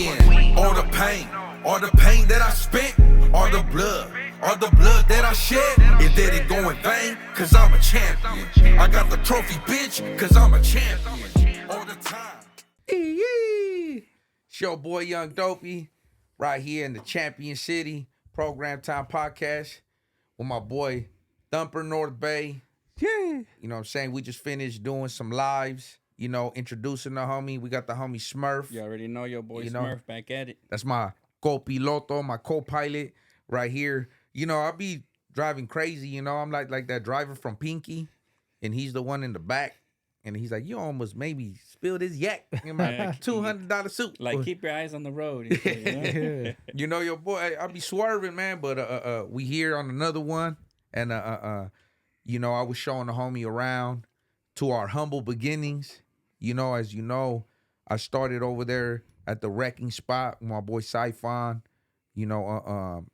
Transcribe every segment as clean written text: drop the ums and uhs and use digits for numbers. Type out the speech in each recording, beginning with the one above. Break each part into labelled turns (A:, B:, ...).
A: in. All the pain that I spent, all the blood that I shed. It didn't go in vain, cause I'm a champion. I got the trophy, bitch, cause I'm a champion. All the time.
B: It's your boy Young Dopey, right here in the Champion City Program Time Podcast with my boy Thumper Northbay.
C: Yeah.
B: You know what I'm saying? We just finished doing some lives, you know, introducing the homie. We got the homie Smerf.
C: You already know your boy Smerf back at it.
B: That's my copiloto, my co-pilot right here. You know, I'll be driving crazy, you know. I'm like that driver from Pinky, and he's the one in the back. And he's like, you almost maybe spilled his yak in my $200 suit.
C: Like, keep your eyes on the road. And shit, you know?
B: You know, your boy, I be swerving, man. But we here on another one. And, you know, I was showing the homie around to our humble beginnings. You know, as you know, I started over there at the wrecking spot with my boy Siphon. You know,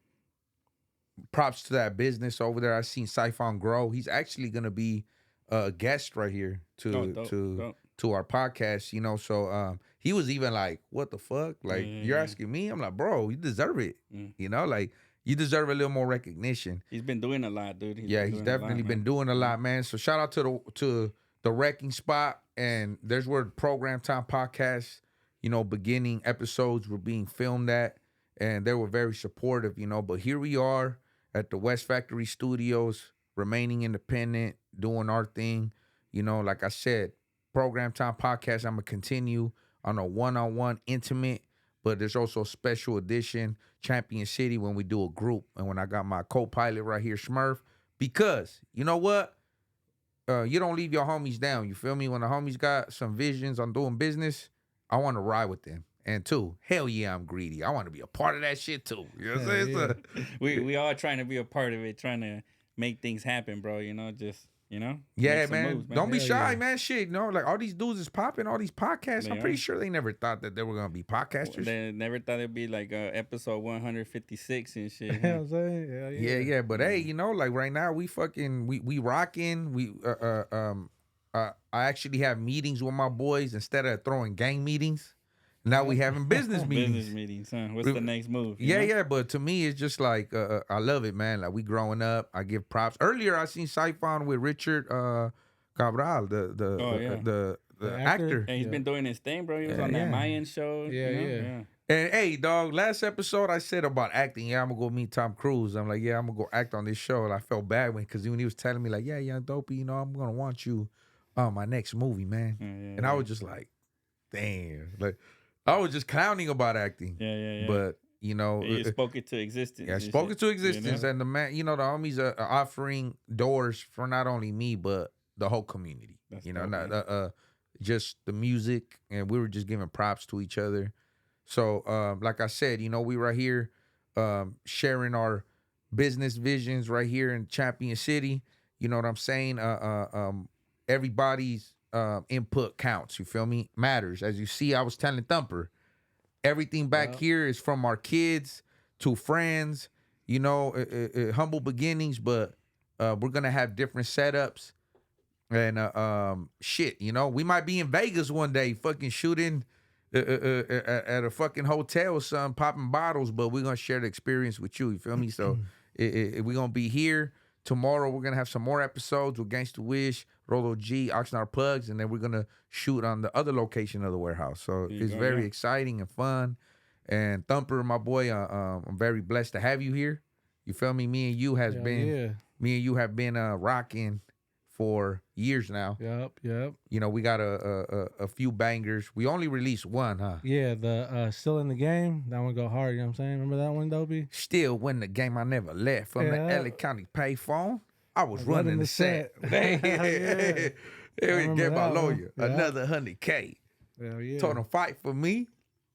B: props to that business over there. I seen Siphon grow. He's actually going to be a guest right here to our podcast, you know. So he was even like, what the fuck? Like, you're asking me? I'm like, bro, you deserve it. You know, like, you deserve a little more recognition.
C: He's been doing a lot, dude.
B: He's definitely been doing a lot, man. So shout out to the wrecking spot. And there's where Program Time Podcast, you know, beginning episodes were being filmed at. And they were very supportive, you know. But here we are at the West Factory Studios, remaining independent, doing our thing. You know, like I said, Program Time Podcast, I'm going to continue on a one-on-one intimate, but there's also a special edition, Champion City, when we do a group. And when I got my co-pilot right here, Smerf, because, you know what? You don't leave your homies down. You feel me? When the homies got some visions on doing business, I want to ride with them. And two, hell yeah, I'm greedy. I want to be a part of that shit too. You know what I'm saying?
C: Yeah. We all trying to be a part of it, trying to make things happen, bro. You know, just, you know.
B: Yeah, man. Moves, man. Don't be shy, man. Shit, you know, like all these dudes is popping, all these podcasts. I'm pretty sure they never thought that they were gonna be podcasters.
C: They never thought it'd be like episode 156 and shit.
D: You know what I'm saying?
B: Yeah. But hey, you know, like right now we rocking. I actually have meetings with my boys instead of throwing gang meetings. Now we having business meetings.
C: Business meetings, huh? What's the next move?
B: Yeah. But to me, it's just like I love it, man. Like we growing up. I give props. Earlier, I seen Siphon with Richard Cabral, the actor.
C: And he's been doing his thing, bro. He was on that Mayan show.
D: Yeah.
B: And hey, dog, last episode I said about acting. Yeah, I'm gonna go meet Tom Cruise. I'm like, yeah, I'm gonna go act on this show. And I felt bad because when he was telling me like, yeah, Young Dopey, you know, I'm gonna want you on my next movie, man. And I was just like, damn, like. I was just clowning about acting.
C: Yeah.
B: But, you know.
C: You spoke it to existence.
B: Yeah, I spoke it to existence. You know? And the man, you know, the homies are offering doors for not only me, but the whole community. That's dope, just the music. And we were just giving props to each other. So, like I said, you know, we right here sharing our business visions right here in Champion City. You know what I'm saying? Everybody's input counts, you feel me? Matters. As you see, I was telling Thumper, everything back here is from our kids to friends, you know, humble beginnings, but we're gonna have different setups and shit, you know. We might be in Vegas one day fucking shooting at a fucking hotel or something, popping bottles, but we're gonna share the experience with you feel me? So we're gonna be here. Tomorrow, we're going to have some more episodes with Gangsta Wish, Rolo G, Oxnard Plugs, and then we're going to shoot on the other location of the warehouse. So it's very exciting and fun. And Thumper, my boy, I'm very blessed to have you here. You feel me? Me and you have been rocking for years now.
D: Yep.
B: You know, we got a few bangers. We only released one, huh?
D: Yeah, the Still in the Game. That one go hard, you know what I'm saying? Remember that one, Dopey?
B: Still win the game I never left. From the LA County payphone, I was running the set. Here we get my lawyer. Another 100K.
D: Hell yeah.
B: Told him fight for me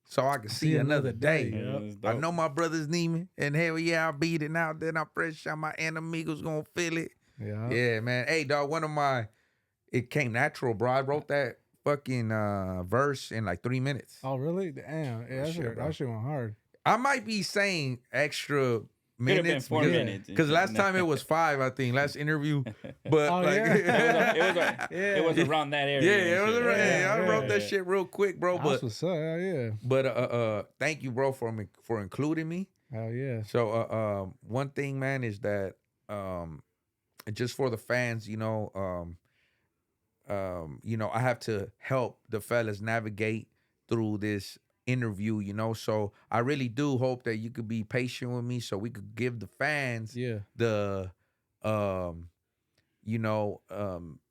B: so I can see another day.
C: Yeah,
B: I know my brothers need me. And hell yeah, I'll beat it now. Then I'm fresh out. My enemigos gonna feel it. Yeah, man. Hey, dog, it came natural, bro. I wrote that fucking verse in like 3 minutes.
D: Oh, really? Damn. Yeah, that shit went hard.
B: I might be saying extra
C: Could have been
B: minutes.
C: 4 minutes.
B: Because last time it was 5, I think, last interview. But
D: Oh,
B: like,
D: yeah.
C: It was around that area.
B: yeah, it was around.
D: Yeah,
B: I wrote that
D: yeah.
B: shit real quick, bro.
D: That's
B: But
D: what's up. Hell yeah.
B: thank you, bro, for including me.
D: Hell yeah.
B: So one thing, man, is that just for the fans, you know, I have to help the fellas navigate through this interview, you know. So I really do hope that you could be patient with me so we could give the fans
D: Yeah.
B: the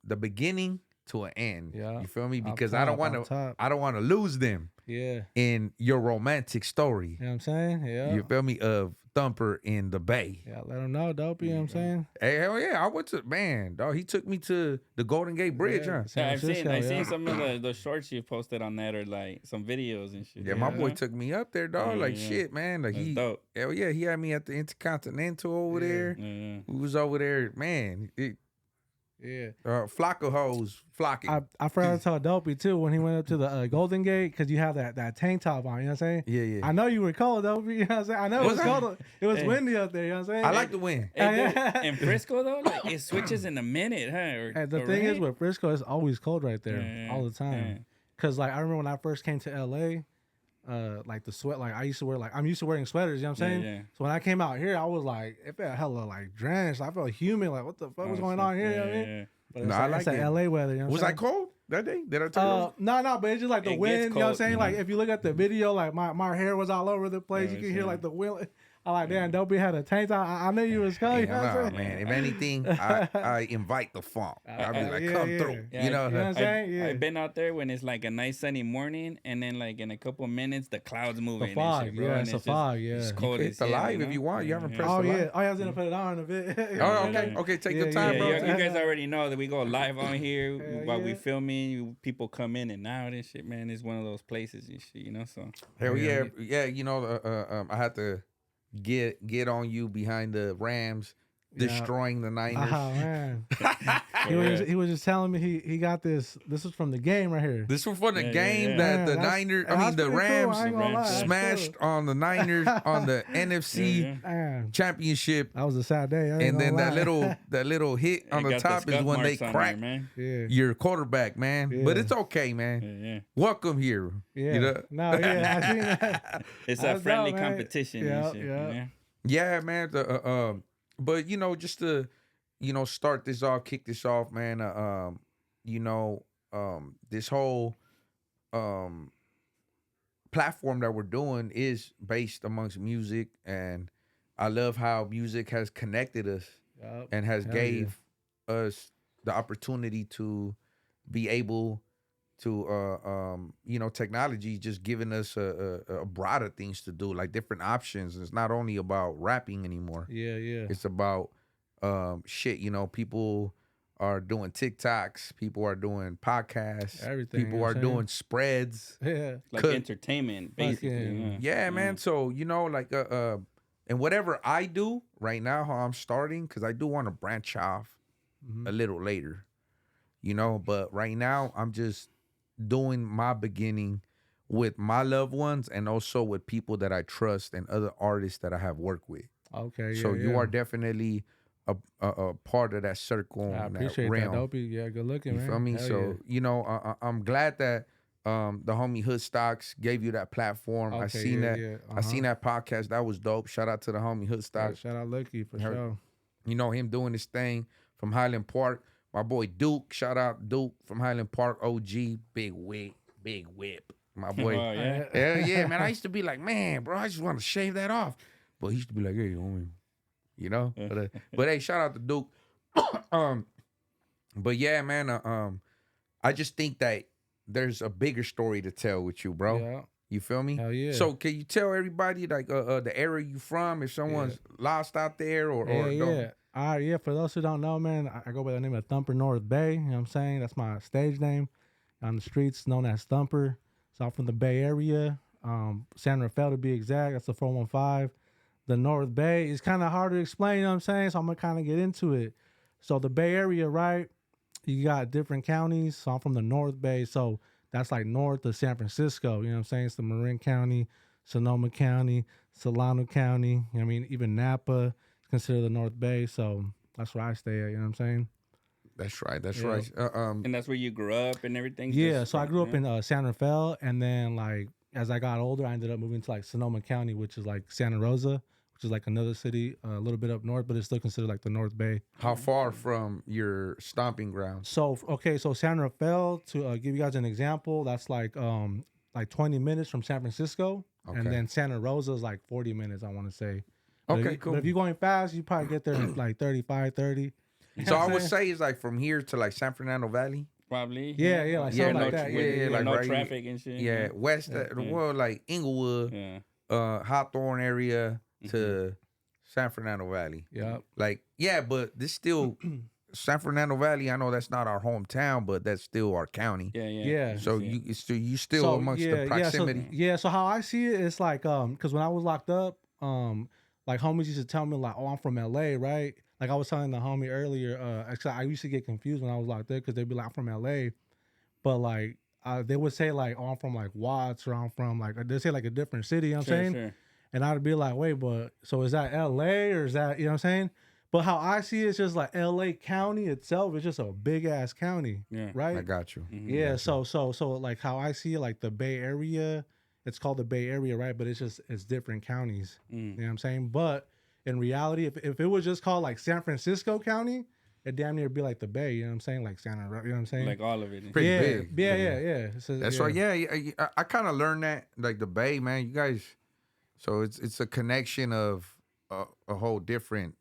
B: the beginning to an end.
D: Yeah.
B: You feel me?
D: Up
B: Because
D: top,
B: I don't want
D: up top.
B: to lose them
D: Yeah.
B: in your romantic story.
D: You know what I'm saying? Yeah.
B: You feel me? Of Thumper in the Bay.
D: Yeah, let them know, Dopey. You know what I'm saying?
B: Hey, hell yeah. I went to, man, dog, he took me to the Golden Gate Bridge,
D: Yeah.
B: huh?
D: San
C: I've
D: Francisco,
C: seen
D: yeah.
C: some of the shorts you posted on that, or like some videos and shit.
B: Yeah, my
C: you
B: boy
C: know?
B: took me up there, dog.
C: Yeah,
B: Like,
C: yeah.
B: shit, man. Like,
C: That's
B: he,
C: dope.
B: hell yeah, he had me at the Intercontinental over there.
C: Yeah.
B: We was over there, man.
D: Yeah.
B: Flock of hoes flocking.
D: I forgot to tell Dopey too when he went up to the Golden Gate because you have that tank top on. You know what I'm saying?
B: Yeah, yeah.
D: I know you were cold, Dopey. You know what I'm saying? I know it was
B: Was I?
D: cold. It was windy up there. You know what I'm saying?
B: I like to win.
C: Hey, dude, in Frisco though, like it switches in a minute, huh?
D: And the thing is with Frisco, it's always cold right there
C: Yeah,
D: all the
C: yeah.
D: time. Cause like I remember when I first came to LA, like the sweat, like I used to wear, like I'm used to wearing sweaters. You know what I'm saying?
C: Yeah.
D: So when I came out here, I was like, it felt hella like drenched. I felt humid. Like what the fuck was going on here? You know what I mean? But it's
B: No, I
D: like, it's
B: like
D: that
B: it.
D: LA weather. You know what
B: Was
D: I'm
B: I
D: saying?
B: cold that day? Did I tell you?
D: No, but it's just like the
C: It
D: wind.
C: gets
D: You know what I'm
C: cold,
D: saying?
C: you
D: Like
C: know?
D: if you look at the video, like my hair was all over the place.
C: Yeah,
D: You can hear
C: same.
D: like the wind. I like, damn, Dopey had a tank top. I knew you was cold. You know what I'm
B: Nah,
D: saying?
B: man. If anything, I invite the funk. I'll be like,
D: yeah,
B: come
D: yeah.
B: through.
C: Yeah,
B: You know?
D: You know what I'm saying? Yeah.
C: I've been out there when it's like a nice sunny morning, and then like in a couple of minutes the clouds moving.
D: The fog,
C: and shit, bro,
D: yeah,
C: and
D: it's a
C: just-
D: fog, yeah.
C: It's
D: You
C: cold
B: hit
C: as
B: the
C: hell,
B: live
C: you
B: if you want. You haven't pressed
D: Oh
B: the
D: yeah.
B: live.
D: Oh, I was gonna put it on a bit.
B: Oh, okay. Okay, take your time,
C: Yeah,
B: bro.
C: you guys already know that we go live on here
D: Hell
C: while we
D: yeah.
C: filming. People come in and out and shit, man. It's one of those places and shit, you know. So
B: Hell yeah, yeah. You know, I had to get on you behind the Rams, destroying the Niners.
D: Oh man. He was just telling me he got this. This is from the game right here.
B: This was for the
C: Yeah,
B: game
C: yeah.
B: that
D: Man,
B: the
D: that's-
B: Niners,
D: that's
B: the
D: pretty cool,
B: Rams
D: I ain't gonna lie, that's
B: smashed
D: cool.
B: on the Niners on the NFC
C: Yeah,
D: Man,
B: championship.
D: that was a sad day. I ain't
B: And then
D: gonna
B: that
D: lie.
B: little hit on
C: It
B: the
C: got
B: top is
C: scuff
B: when they
C: marks on
B: crack
C: there, man.
D: Yeah.
B: your quarterback, man. But
D: Yeah.
B: it's okay, man.
C: Yeah.
B: Welcome here.
D: Yeah.
B: You know?
D: No, yeah, I seen that.
C: It's
D: That
C: a
D: was
C: friendly
D: dope, man.
C: competition
D: Yeah,
C: and shit.
D: yeah.
C: Yeah.
B: Yeah, man. But you know, just to start this off, kick this off, man. This whole platform that we're doing is based amongst music, and I love how music has connected us
D: Yup.
B: and has
D: Hell
B: gave us the opportunity to be able to technology just giving us a broader things to do, like different options. It's not only about rapping anymore.
D: Yeah, yeah.
B: It's about people are doing TikToks, people are doing podcasts,
D: Everything, you
B: people
D: know what
B: are
D: I'm saying?
B: doing spreads.
D: Yeah.
C: Like
B: Could-
C: entertainment, basically.
D: Fucking-
B: Yeah, man. So, and whatever I do right now, how I'm starting, because I do want to branch off a little later, but right now I'm just doing my beginning with my loved ones and also with people that I trust and other artists that I have worked with.
D: Okay. Yeah,
B: So you
D: yeah.
B: are definitely a part of that circle.
D: I
B: and
D: appreciate
B: that
D: that,
B: realm.
D: Dopey. Yeah, good looking,
B: You
D: man.
B: feel me?
D: Hell
B: So I'm glad that the homie Hood Stocks gave you that platform. I
D: Okay,
B: seen
D: yeah,
B: that.
D: yeah.
B: I seen that podcast. That was dope. Shout out to the homie Hood
D: Yeah,
B: Stocks.
D: shout out Lucky for
B: Hell-
D: sure.
B: Him doing his thing from Highland Park. My boy Duke. Shout out Duke from Highland Park. OG. Big whip. My boy.
C: Oh, yeah.
B: Hell yeah, man. I used to be like, man, bro, I just want to shave that off. But he used to be like, hey, homie. But hey, shout out to Duke. But yeah, man. I just think that there's a bigger story to tell with you, bro.
D: Yeah.
B: You feel me?
D: Hell yeah.
B: So can you tell everybody like the area you from if someone's lost out there or
D: Yeah,
B: don't?
D: yeah. All right, yeah. For those who don't know, man, I go by the name of Thumper Northbay. You know what I'm saying? That's my stage name on the streets, known as Thumper. So I'm from the Bay Area, San Rafael to be exact. That's the 415. The North Bay is kind of hard to explain. You know what I'm saying? So I'm gonna kind of get into it. So the Bay Area, right? You got different counties. So I'm from the North Bay. So that's like north of San Francisco. You know what I'm saying? It's the Marin County. Sonoma County, Solano County. You know what I mean, even Napa is considered the North Bay. So that's where I stay at. You know what I'm saying?
B: That's right. That's
D: Yeah.
B: right.
C: And that's where you grew up and everything.
D: Yeah.
C: Just,
D: So I grew up
C: yeah.
D: in San Rafael, and then like as I got older, I ended up moving to like Sonoma County, which is like Santa Rosa, which is like another city a little bit up north, but it's still considered like the North Bay.
B: How far from your stomping grounds?
D: So okay, so San Rafael, to give you guys an example, that's like 20 minutes from San Francisco,
B: Okay.
D: and then Santa Rosa is like 40 minutes, I want to say. But
B: Okay,
D: if,
B: cool.
D: But if you're going fast, you probably get there in like 35, 30. You know
B: So
D: what
B: I
D: I'm
B: would
D: saying?
B: say it's like from here to like San Fernando Valley.
C: Probably.
D: Yeah, yeah, like something like that. Yeah,
B: like
C: no
B: right-
C: traffic and shit.
B: Yeah, west of the world, like Inglewood,
C: Yeah.
B: Hawthorne area to San Fernando Valley.
D: Yep.
B: Like, yeah, but this still San Fernando Valley. I know that's not our hometown, but that's still our county.
C: Yeah.
D: Yeah.
B: So you still amongst the proximity.
D: So how I see it, it's like because when I was locked up, like homies used to tell me like, oh, I'm from LA, right? Like I was telling the homie earlier, actually I used to get confused when I was locked up because they'd be like, I'm from LA, but like they would say like, oh, I'm from like Watts, or I'm from like, they say like a different city. You know what I'm saying?
C: Sure.
D: And I'd be like, wait, but so is that LA or is that, you know what I'm saying? But how I see it, it's just like LA County itself is just a big ass county.
C: Yeah.
D: Right?
B: I got you.
D: Yeah. So like how I see it, like the Bay Area, it's called the Bay Area, right? But it's different counties. You know what I'm saying? But in reality, if it was just called like San Francisco County, it damn near be like the Bay. You know what I'm saying? Like Santa, you know what I'm saying?
C: Like all of it.
B: Pretty
D: yeah,
B: big.
D: Yeah. So,
B: That's right. Yeah, I kind of learned that, like the Bay, man. You guys, so it's a connection of a whole different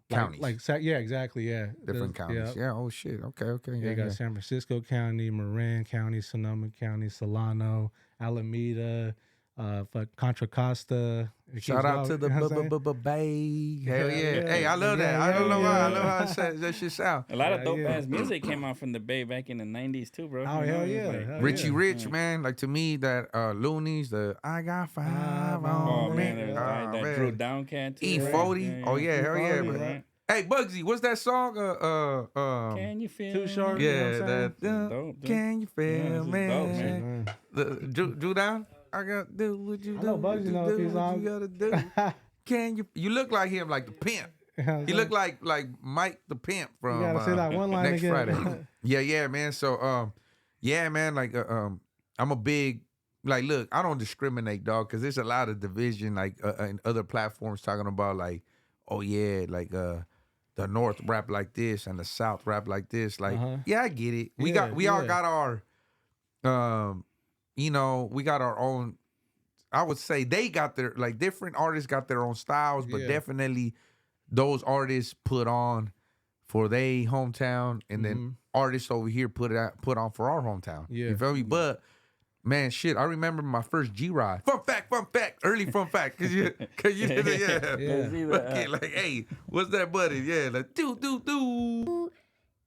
B: counties,
D: Yeah, exactly. Yeah.
B: different counties.
D: Yeah.
B: Yeah. Oh shit. Okay.
D: You
B: Yeah.
D: got San Francisco County, Marin County, Sonoma County, Solano, Alameda, Contra Costa. It
B: Shout
D: keeps
B: out
D: going,
B: to the
D: you know what I'm saying?
B: Bay. Hell yeah.
D: Yeah.
B: Hey, I love that.
D: Yeah,
B: I don't know
D: yeah,
B: why. I
D: yeah.
B: love how that shit sound.
C: A lot of
D: Yeah,
C: dope
D: yeah.
C: ass music came out from the Bay back in the 90s too, bro.
D: Oh,
C: You know,
D: hell
C: it was
D: yeah.
C: like-
D: Hell
B: Richie
D: yeah.
B: Rich, man. Like to me, that Loonies, the I got five
D: Oh,
C: Oh
B: on
C: man,
B: me.
C: there's
B: Oh,
C: that
B: man.
C: Drew Down cat too.
B: E40. Oh yeah, hell yeah,
D: E40,
B: man.
C: Right.
B: Hey Bugsy, what's that song?
C: Can you feel
D: Too short.
C: me?
D: You know
B: Yeah,
D: what I'm saying?
B: that.
C: Dope, dude.
B: Can you
C: Yeah,
B: feel
C: this is
B: me?
C: dope, man.
B: The Drew Down. I got to do what you
D: I
B: do.
D: know
B: what
D: Bugsy
B: you
D: knows
B: do,
D: these
B: what you
D: songs.
B: gotta do. Can you? You look like him, like the pimp. He look like Mike the pimp from.
D: You gotta say that one line
B: next
D: again.
B: Friday. yeah, man. So yeah, man. Like I'm a big. Like, look, I don't discriminate, dog, because there's a lot of division, like in other platforms talking about like, oh yeah, like the North rap like this and the South rap like this. Like, yeah, I get it. We all got our, we got our own. I would say they got their, like, different artists got their own styles, but definitely those artists put on for their hometown, and then artists over here put on for our hometown.
D: Yeah.
B: You feel me? But man, shit, I remember my first G ride. Fun fact, early fun fact, cause you did it, yeah.
C: Let's see that.
B: Okay, like, hey, what's that, buddy? Yeah, like do.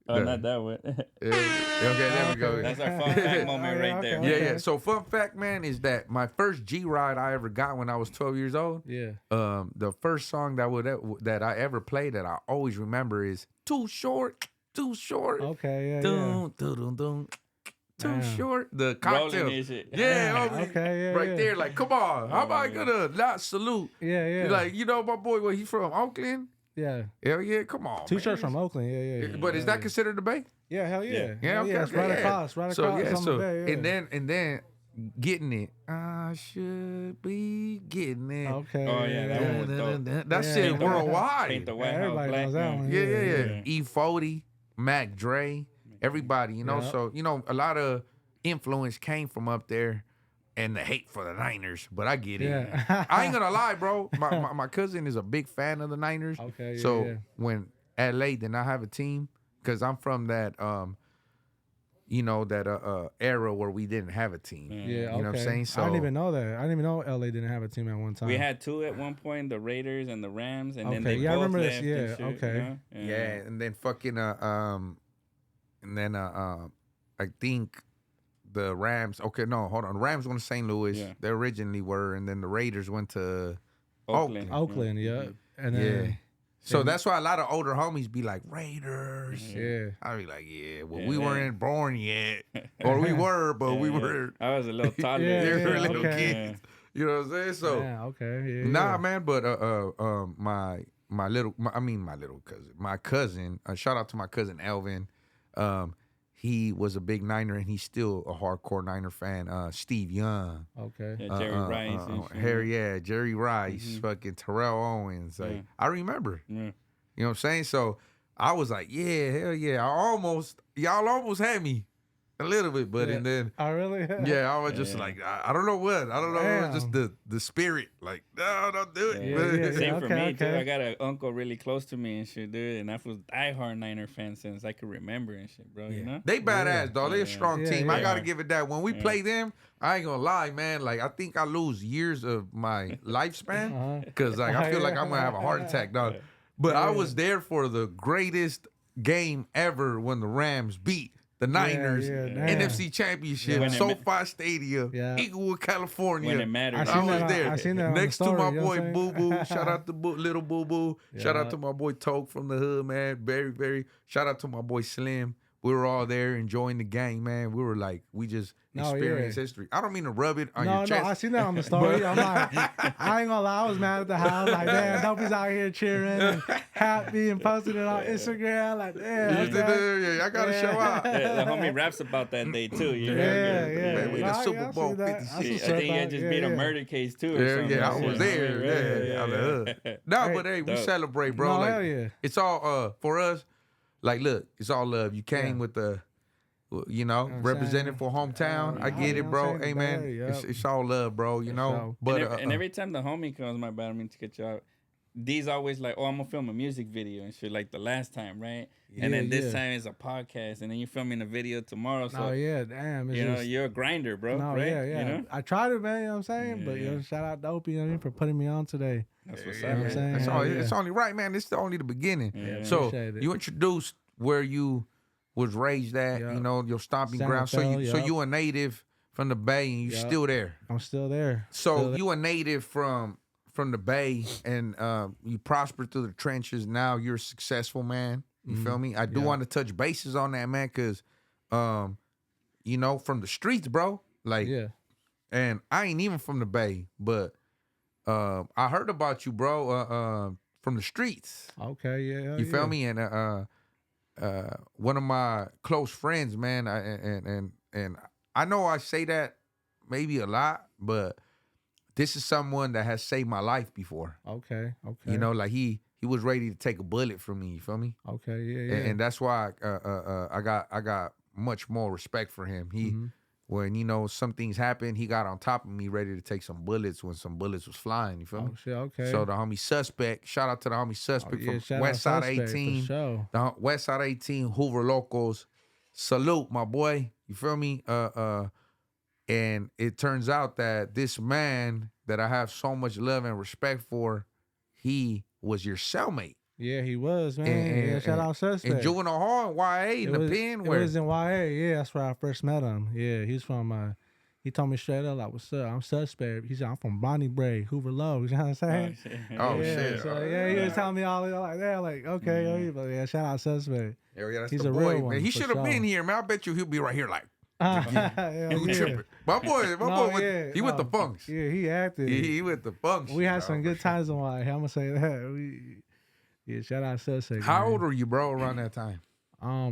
C: Oh, not that one.
B: Yeah. Okay, there we go.
C: That's our fun fact moment right there.
B: Yeah, yeah. So fun fact, man, is that my first G ride I ever got when I was 12 years old.
D: Yeah.
B: The first song that I ever played that I always remember is "Too Short."
D: Okay. Yeah.
B: Dun, dun, dun, dun. Too
D: Damn.
B: short. The
C: Rolling
B: cocktail.
C: this shit.
B: Yeah,
D: Okay, yeah,
B: right
D: yeah.
B: there. Like, come on. How am I gonna not salute?
D: Yeah.
B: Like, my boy, where he from? Oakland?
D: Yeah.
B: Hell yeah, come on.
D: Two
B: man.
D: shirts from Oakland. Yeah.
B: But is that considered the Bay?
D: Yeah, hell yeah.
B: Yeah, okay,
D: It's
B: okay,
D: right
B: yeah.
D: across. Right
B: So
D: across.
B: yeah,
D: on
B: so
D: the bay, yeah.
B: and then getting it. I should be getting it.
D: Okay.
C: Oh, yeah, that one was dope.
B: That
D: Yeah.
B: shit worldwide.
C: Paint the
D: Yeah,
C: White House
D: everybody
C: black.
D: knows that one.
B: Yeah. E40, Mac Dre, everybody,
D: Yeah.
B: So, a lot of influence came from up there and the hate for the Niners, but I get it.
D: Yeah.
B: I ain't gonna lie, bro. My cousin is a big fan of the Niners.
D: Okay, yeah,
B: So
D: yeah.
B: when LA did not have a team, because I'm from that era where we didn't have a team.
D: Yeah,
B: You know what I'm
D: okay.
B: saying? So
D: I didn't even know that. I didn't even know LA didn't have a team at one time.
C: We had two at one point, the Raiders and the Rams, and then
D: Okay,
C: they
D: yeah, I
C: both
D: remember this,
C: left
D: yeah,
C: and shit,
D: okay.
C: you know?
B: yeah, and then fucking I think the Rams. Okay, no, hold on. The Rams went to St. Louis.
C: Yeah.
B: They originally were, and then the Raiders went to
C: Oakland.
D: Oakland, yeah. And then,
B: yeah. So that's why a lot of older homies be like Raiders.
D: yeah.
B: I be like, yeah, well,
C: Yeah.
B: we weren't born yet, or we were, but we were.
C: I was a little toddler.
D: Yeah,
B: They were
D: yeah,
B: little
D: okay.
B: kids. You know what I'm saying? So
D: Yeah, okay. Yeah,
B: nah,
D: yeah.
B: man. But my cousin. Shout out to my cousin Elvin. He was a big Niner, and he's still a hardcore Niner fan. Steve Young,
D: Okay.
C: Yeah, Jerry Rice and shit.
B: Harry, Jerry Rice, fucking Terrell Owens. Like I remember.
C: Yeah.
B: You know what I'm saying? So I was like, yeah, hell yeah. Y'all almost had me a little bit, but and then
D: Oh, really?
B: yeah, I was just like, I don't know what. I don't know. It was just the spirit. Like, no, don't do it.
D: Yeah.
C: Same for me too.
D: okay.
C: I got an uncle really close to me and shit, dude. And I was diehard Niner fan since I could remember and shit, bro. You know?
B: They badass, dog. They a strong
D: Yeah,
B: team.
D: yeah.
B: I gotta give it that. When we play them, I ain't gonna lie, man. Like, I think I lose years of my lifespan because, like, I feel like I'm gonna have a heart attack, dog. But I was there for the greatest game ever when the Rams beat the Niners
D: damn.
B: NFC Championship,
C: When it
B: SoFi Stadium,
D: Yeah.
B: Inglewood, California.
C: When it mattered.
B: I was there.
D: I seen that on the
B: Next to
D: story,
B: my
D: you know what
B: boy
D: I'm
B: Boo
D: saying?
B: Boo. Shout out to Little Boo Boo. Shout out
D: Yeah.
B: to my boy Toke from the hood, man. Very. Shout out to my boy Slim. We were all there enjoying the game, man. We were like, we just experienced history. I don't mean to rub it on your
D: No,
B: chest.
D: I seen that on the story. I'm like, I ain't gonna lie, I was mad at the house. Like, damn, Dopey's out here cheering and happy and posting it on Instagram. Like, damn.
B: Yeah, I gotta show out.
C: Yeah, the homie raps about that day too. You know?
D: Yeah.
B: Man, we the
D: Nah,
B: Super
D: yeah, I
B: Bowl
D: see that.
B: 56.
C: I
D: That's
C: think I
D: what's
C: just
D: up.
C: beat a
D: Yeah.
C: murder case too. Or something.
B: Yeah, I was there. Yeah, out the hood. No,
C: Hey,
B: but hey, we
C: dope.
B: celebrate, bro.
D: No,
B: Like,
D: hell yeah.
B: it's all for us. Like, look, it's all love. You came with the, you know,
D: I'm
B: representing
D: saying?
B: for hometown. I get
D: you
B: it,
D: know
B: bro.
D: what I'm saying?
B: Hey, man,
D: There, yep.
B: it's all love, bro. You know,
D: sure.
B: but
C: And every time the homie comes, my bad, I mean to get you out. These always like, oh, I'm gonna film a music video and shit like the last time, right? And then this time it's a podcast, and then you're filming a video tomorrow. So
D: Oh, yeah, damn. It's
C: you know,
D: just,
C: you're a grinder, bro.
D: no,
C: right?
D: yeah.
C: You know?
D: I tried it, man, you know what I'm saying? But, you know, shout out Dopey, you know what I mean, for putting me on today.
C: That's what's
B: yeah,
C: up,
D: man.
C: man.
D: saying?
B: it's,
D: Yeah,
B: all,
D: yeah.
B: it's only right, man. This is only the beginning.
C: Yeah.
B: So
D: Appreciate it.
B: you introduced where you was raised at,
D: Yep.
B: you know, your stomping
D: San
B: ground. So
D: Rafael,
B: you
D: yep.
B: a native from the Bay, and you
D: Yep.
B: still there.
D: I'm still there.
B: So
D: Still there.
B: you a native from the Bay, and you prospered through the trenches. Now you're a successful man. You feel me? I do
D: Yeah.
B: want to touch bases on that, man, because you know, from the streets, bro. Like,
D: Yeah.
B: and I ain't even from the Bay, but I heard about you, bro, from the streets.
D: Okay, yeah.
B: You feel me? And one of my close friends, man, and I know I say that maybe a lot, but this is someone that has saved my life before.
D: Okay.
B: You know, like he was ready to take a bullet for me. You feel me?
D: Okay, yeah.
B: And that's why I got much more respect for him. He when you know some things happen, he got on top of me, ready to take some bullets when some bullets was flying. You feel me?
D: Oh, shit, okay.
B: So the homie Suspect, shout out to the homie Suspect
D: yeah,
B: from
D: shout out
B: West Side
D: Suspect, for
B: 18.
D: sure.
B: The West Side 18, Hoover Locals. Salute, my boy. You feel me? And it turns out that this man that I have so much love and respect for, he was your cellmate.
D: Yeah, he was, man.
B: And-
D: Shout out Suspect.
B: In Juvenile Hall, in YA, in the pen.
D: It was in YA. Yeah, that's where I first met him. Yeah, he's from. He told me straight up, like, "What's up? I'm Suspect." He said, "I'm from Bonnie Bray, Hoover Low." You know what I'm saying?
B: Oh,
D: yeah,
B: shit.
D: So yeah, he was telling me all like that. Like, okay, but yeah, shout out Suspect.
B: Yeah, that's
D: He's
B: the
D: a
B: boy,
D: real
B: man.
D: one,
B: He
D: for
B: should have been
D: sure.
B: here, man. I bet you he'll be right here, like,
D: Yeah,
B: you
D: yeah.
B: tripping. My boy, he with the funks.
D: Yeah, he acted.
B: He with the funks.
D: We had
B: dog,
D: some
B: for
D: good
B: sure.
D: times in YA. I'm gonna say that. Yeah, shout out Suspect.
B: How
D: man.
B: old were you, bro, around that time?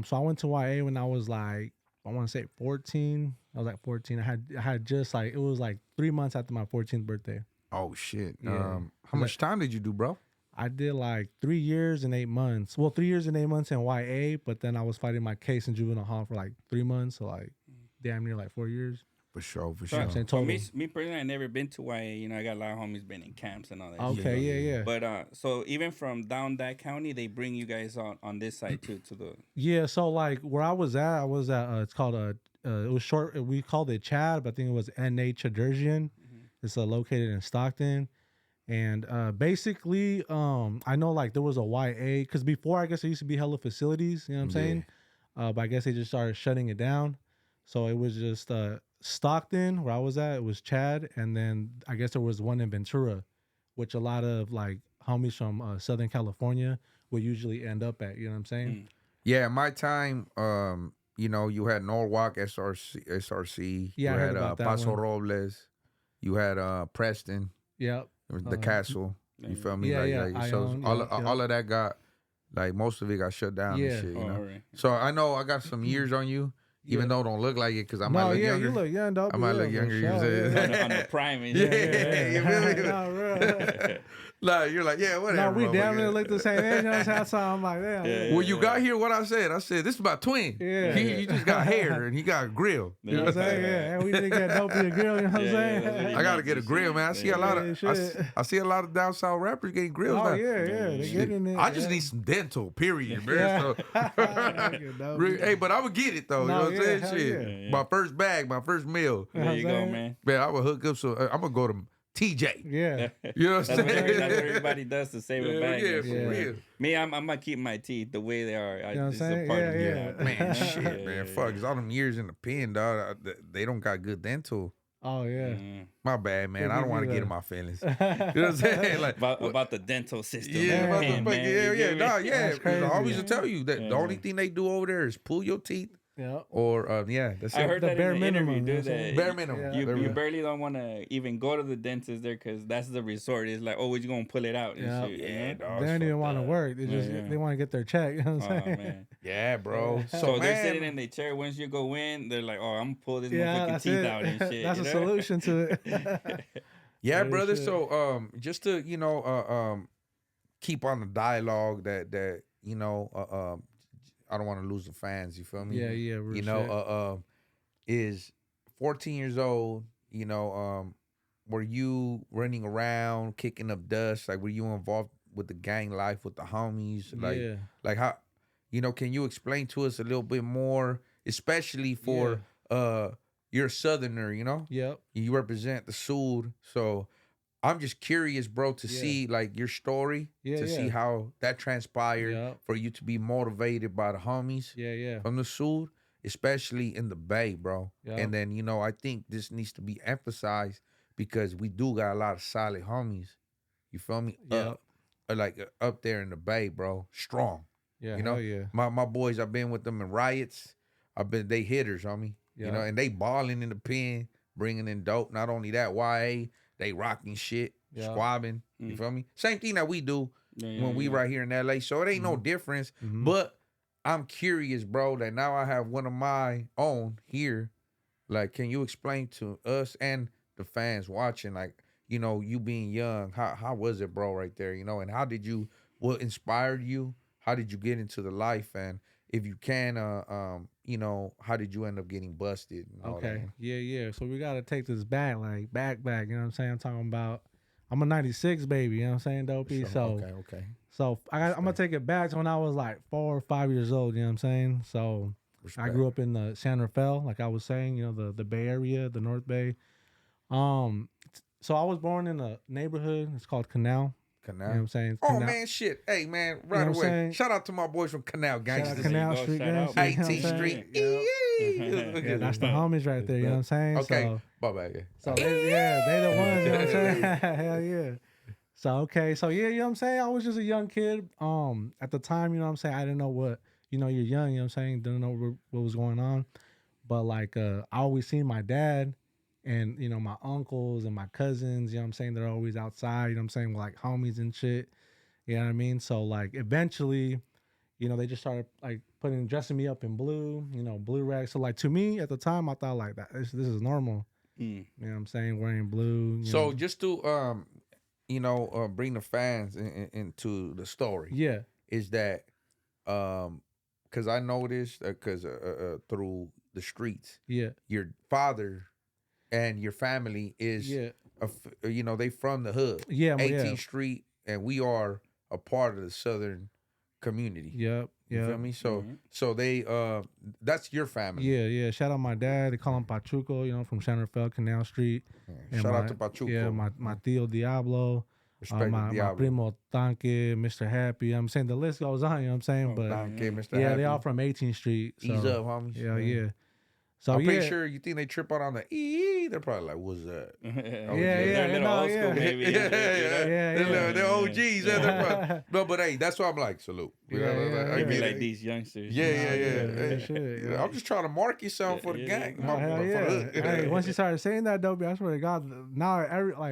D: So I went to YA when I was like, I want to say 14. I was like 14. I had just like, it was like 3 months after my 14th birthday.
B: Oh, shit.
D: Yeah.
B: How much time did you do, bro?
D: I did like 3 years and 8 months. Well, 3 years and 8 months in YA, but then I was fighting my case in Juvenile Hall for like 3 months. So like damn near like 4 years.
B: For sure, for
C: So,
B: sure.
D: I'm saying
C: for
D: total.
C: me personally, I never been to YA. You know, I got a lot of homies been in camps and all that. shit.
D: Okay, yeah.
C: But so even from down that county, they bring you guys on this side too to the.
D: Yeah, so like where I was at, it's called it was short, we called it Chad, but I think it was N.A. Chadurgian. It's located in Stockton. And basically, I know like there was a YA, because before I guess there used to be hella facilities, you know what I'm saying? But I guess they just started shutting it down. So it was just Stockton, where I was at, it was Chad. And then I guess there was one in Ventura, which a lot of like homies from Southern California would usually end up at, you know what I'm saying?
B: Yeah, my time, you know, you had Norwalk, SRC.
D: Yeah,
B: you
D: I heard
B: had
D: about that
B: Paso
D: one.
B: Robles. You had Preston,
D: Yep.
B: the castle. You feel me?
D: Yeah,
B: like,
D: yeah.
B: so
D: Ion,
B: all of that got, like, most of it got shut down
D: Yeah.
B: and shit. You know.
C: Right.
B: So I know I got some years on you, even though it don't look like it, because I might look younger.
D: you look young, Dopey.
B: I might look younger. You know what I'm saying?
C: On the prime and
B: Yeah,
C: shit.
B: you feel me?
D: No, real.
B: Like, you're like, yeah, whatever.
D: No, we damn near
B: motherfucker.
D: look the same age. You know what I'm saying? So I'm like, damn.
C: Yeah.
B: When you got here, what I said, this is my twin.
D: Yeah.
B: He just got hair and he got a grill.
D: You know what I'm saying? Yeah, and we didn't get Dopey a grill. You know what I'm
C: Yeah,
D: saying?
C: that's what he
B: I gotta
C: meant.
B: get a grill, man. I see a lot
D: Yeah,
B: of
D: shit.
B: I see a lot of down south rappers getting grills
D: Oh
B: now.
D: yeah, they getting it.
B: I just need some dental, period, man.
D: Yeah.
B: So, hey, but I would get it though.
D: No,
B: you know what I'm
D: yeah,
B: saying? Shit.
D: hell
C: yeah.
B: My first bag, my first meal.
C: There you go,
D: saying?
C: man.
B: Man, I would hook up. So I'm gonna go to TJ.
D: Yeah.
B: You know what
C: That's
B: I'm
C: what,
B: saying?
C: that's what everybody does to save a bag.
B: Yeah,
C: and
B: for
C: shit.
B: real.
C: Me, I'm gonna keep my teeth the way they are.
D: You know what I'm
C: It's a
D: saying?
C: part of me.
D: Yeah.
B: Man, shit,
C: Yeah,
B: man.
C: yeah,
B: Fuck, it's all them years in the pen, dog. They don't got good dental.
D: Oh yeah.
B: My bad, man.
D: They
B: I don't
D: give
B: want to
D: you
B: get
D: the-
B: in my feelings. You know what I'm saying? Like,
C: About the dental system.
B: yeah,
C: man,
B: motherfucker,
C: man,
B: yeah,
C: you
B: yeah,
C: get me?
B: nah, yeah.
D: That's crazy.
B: I always will tell you that the
C: Yeah.
B: only thing they do over there is pull your teeth,
D: Yeah.
B: or yeah, that's
C: I
B: it.
C: heard
D: The
C: that
D: bare
C: in the interview,
D: minimum, you know
C: dude.
D: what I'm saying?
B: Bare minimum.
D: Yeah.
C: You
B: Bare minimum.
C: barely don't want to even go to the dentist there because that's the resort. It's like, oh, we're just gonna pull it out. And
D: Yeah.
C: shit, you
B: Yeah,
C: know?
B: dog.
D: They don't even want to
B: up.
D: work. They just
C: Yeah.
D: they want to get their check. You know what I'm
C: Oh
D: saying?
C: man.
B: Yeah, bro.
C: So they're
B: man,
C: sitting in their chair. Once you go in, they're like, "Oh, I'm gonna pull this
D: Yeah,
C: motherfucking
D: that's
C: teeth
D: it.
C: out and shit."
D: That's
C: you
D: a
C: know?
D: solution to it.
B: yeah,
D: Yeah,
B: brother.
D: shit.
B: So just to keep on the dialogue that I don't want to lose the fans. You feel me?
D: Yeah, yeah. Real
B: You
D: shit.
B: know, is 14 years old. You know, were you running around kicking up dust? Like, were you involved with the gang life with the homies? Like,
D: yeah.
B: like how, can you explain to us a little bit more, especially for you're a Southerner,
D: Yep.
B: you represent the Sud, so I'm just curious, bro, to
D: Yeah.
B: see like your story,
D: Yeah,
B: to see
D: yeah.
B: how that transpired
D: Yep.
B: for you to be motivated by the homies
D: Yeah, yeah.
B: from the Sud, especially in the Bay, bro.
D: Yeah.
B: And then, I think this needs to be emphasized because we do got a lot of solid homies. You feel me?
D: Yeah.
B: Up there in the Bay, bro. Strong.
D: Yeah.
B: You know?
D: hell yeah.
B: My boys, I've been with them in riots. they hitters, homie. You
D: Yeah.
B: know, and they balling in the pen, bringing in dope. Not only that, YA, they rocking shit,
D: Yeah.
B: squabbing. You feel me? Same thing that we do when we
C: yeah.
B: right here in LA. So it ain't no difference. But I'm curious, bro, that now I have one of my own here. Like, can you explain to us and the fans watching, like, you being young, how was it, bro, right there, and how did you, what inspired you? How did you get into the life? And if you can, how did you end up getting busted? And all that?
D: Okay. Yeah, yeah. So we gotta take this back, like back. You know what I'm saying? I'm talking about. I'm a '96 baby. You know what I'm saying, Dopey? So
B: Okay.
D: I'm gonna take it back to when I was like 4 or 5 years old. You know what I'm saying? So I
B: Respect.
D: grew up in the San Rafael, like I was saying. The Bay Area, the North Bay. So I was born in a neighborhood. It's called Canal.
B: Canal.
D: You know what I'm saying?
B: Oh,
D: Canal.
B: man, shit. Hey, man, right
D: what I'm
B: away.
D: saying?
B: Shout out to my boys from Canal
D: Shout out
B: Gangsters.
D: Canal
C: go,
D: Street
C: shout
D: gang.
C: out.
D: You know what I'm
B: 18th
D: saying?
B: Street.
D: Yeah, that's the homies right there. You know what I'm saying?
B: Okay.
D: So,
B: Bye bye.
D: So they the ones, you know what I'm saying? Hell yeah. So okay, so yeah, you know what I'm saying? I was just a young kid. At the time, you know what I'm saying, I didn't know what, you're young, you know what I'm saying, didn't know what was going on. But like I always seen my dad and my uncles and my cousins, you know what I'm saying, they're always outside, you know what I'm saying, with like homies and shit. You know what I mean? So like eventually, they just started like dressing me up in blue, blue rags. So like to me at the time, I thought like that this is normal. You know what I'm saying? Wearing blue. you
B: So
D: know.
B: just to bring the fans into the story.
D: Yeah.
B: Is that because I noticed because through the streets,
D: Yeah.
B: your father and your family is they from the hood.
D: Yeah.
B: 18th Street, and we are a part of the Southern community.
D: Yep.
B: You feel
D: Yeah.
B: me? So they that's your family.
D: Yeah. Yeah. Shout out my dad. They call him Pachuco, from San Rafael, Canal Street. And
B: Shout
D: my,
B: out to Pachuco.
D: Yeah. My tío Diablo.
B: Respect
D: my
B: Diablo.
D: primo Tanque, Mr. Happy. You know what I'm saying the list goes on. You know what I'm saying? But
B: Tanque, Mr.
D: yeah,
B: Happy.
D: they all from 18th Street. So,
B: Ease up, homies.
D: Yeah. So
B: I'm
D: yeah,
B: pretty sure you think they trip out on the E. They're probably like, "What's that?"
C: They're a little
D: no,
C: old
D: yeah.
C: school, maybe.
B: yeah. They're OGs.
D: Yeah.
B: They're no, but hey, that's why I'm like, salute. You know,
D: Yeah,
B: I
C: They be
B: get
C: like
B: it.
C: these youngsters.
B: Yeah.
D: you should,
B: You know,
D: yeah.
B: I'm just trying to mark yourself for the gang.
D: Oh, hell
B: for the
D: yeah.
B: hood.
D: Hey, once you started saying that, Dopey, I swear to God, now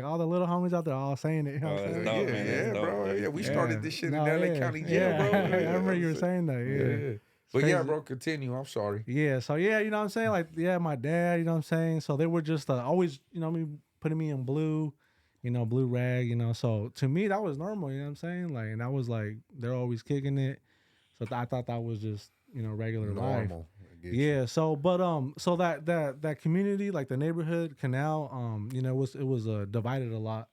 D: all the little homies out there are all saying it. You know what I'm
C: that's
D: saying?
C: dope,
B: Yeah,
C: man. That's
B: yeah,
C: dope,
B: bro.
C: bro.
B: Yeah, we started this shit in
D: No,
B: LA
D: yeah.
B: County Jail,
D: Yeah.
B: bro.
D: I remember you were saying that. Yeah.
B: But
D: It's
B: yeah,
D: crazy.
B: bro, continue. I'm sorry.
D: Yeah, so yeah, you know what I'm saying? Like, yeah, my dad, you know what I'm saying? So they were just always, you know, putting me in blue, you know, blue rag, you know. So to me, that was normal, you know what I'm saying? Like, and that was like, they're always kicking it. So I thought that was just, you know, regular life.
B: Normal. I get you.
D: Yeah, so so that community, like the neighborhood Canal, you know, it was divided a lot.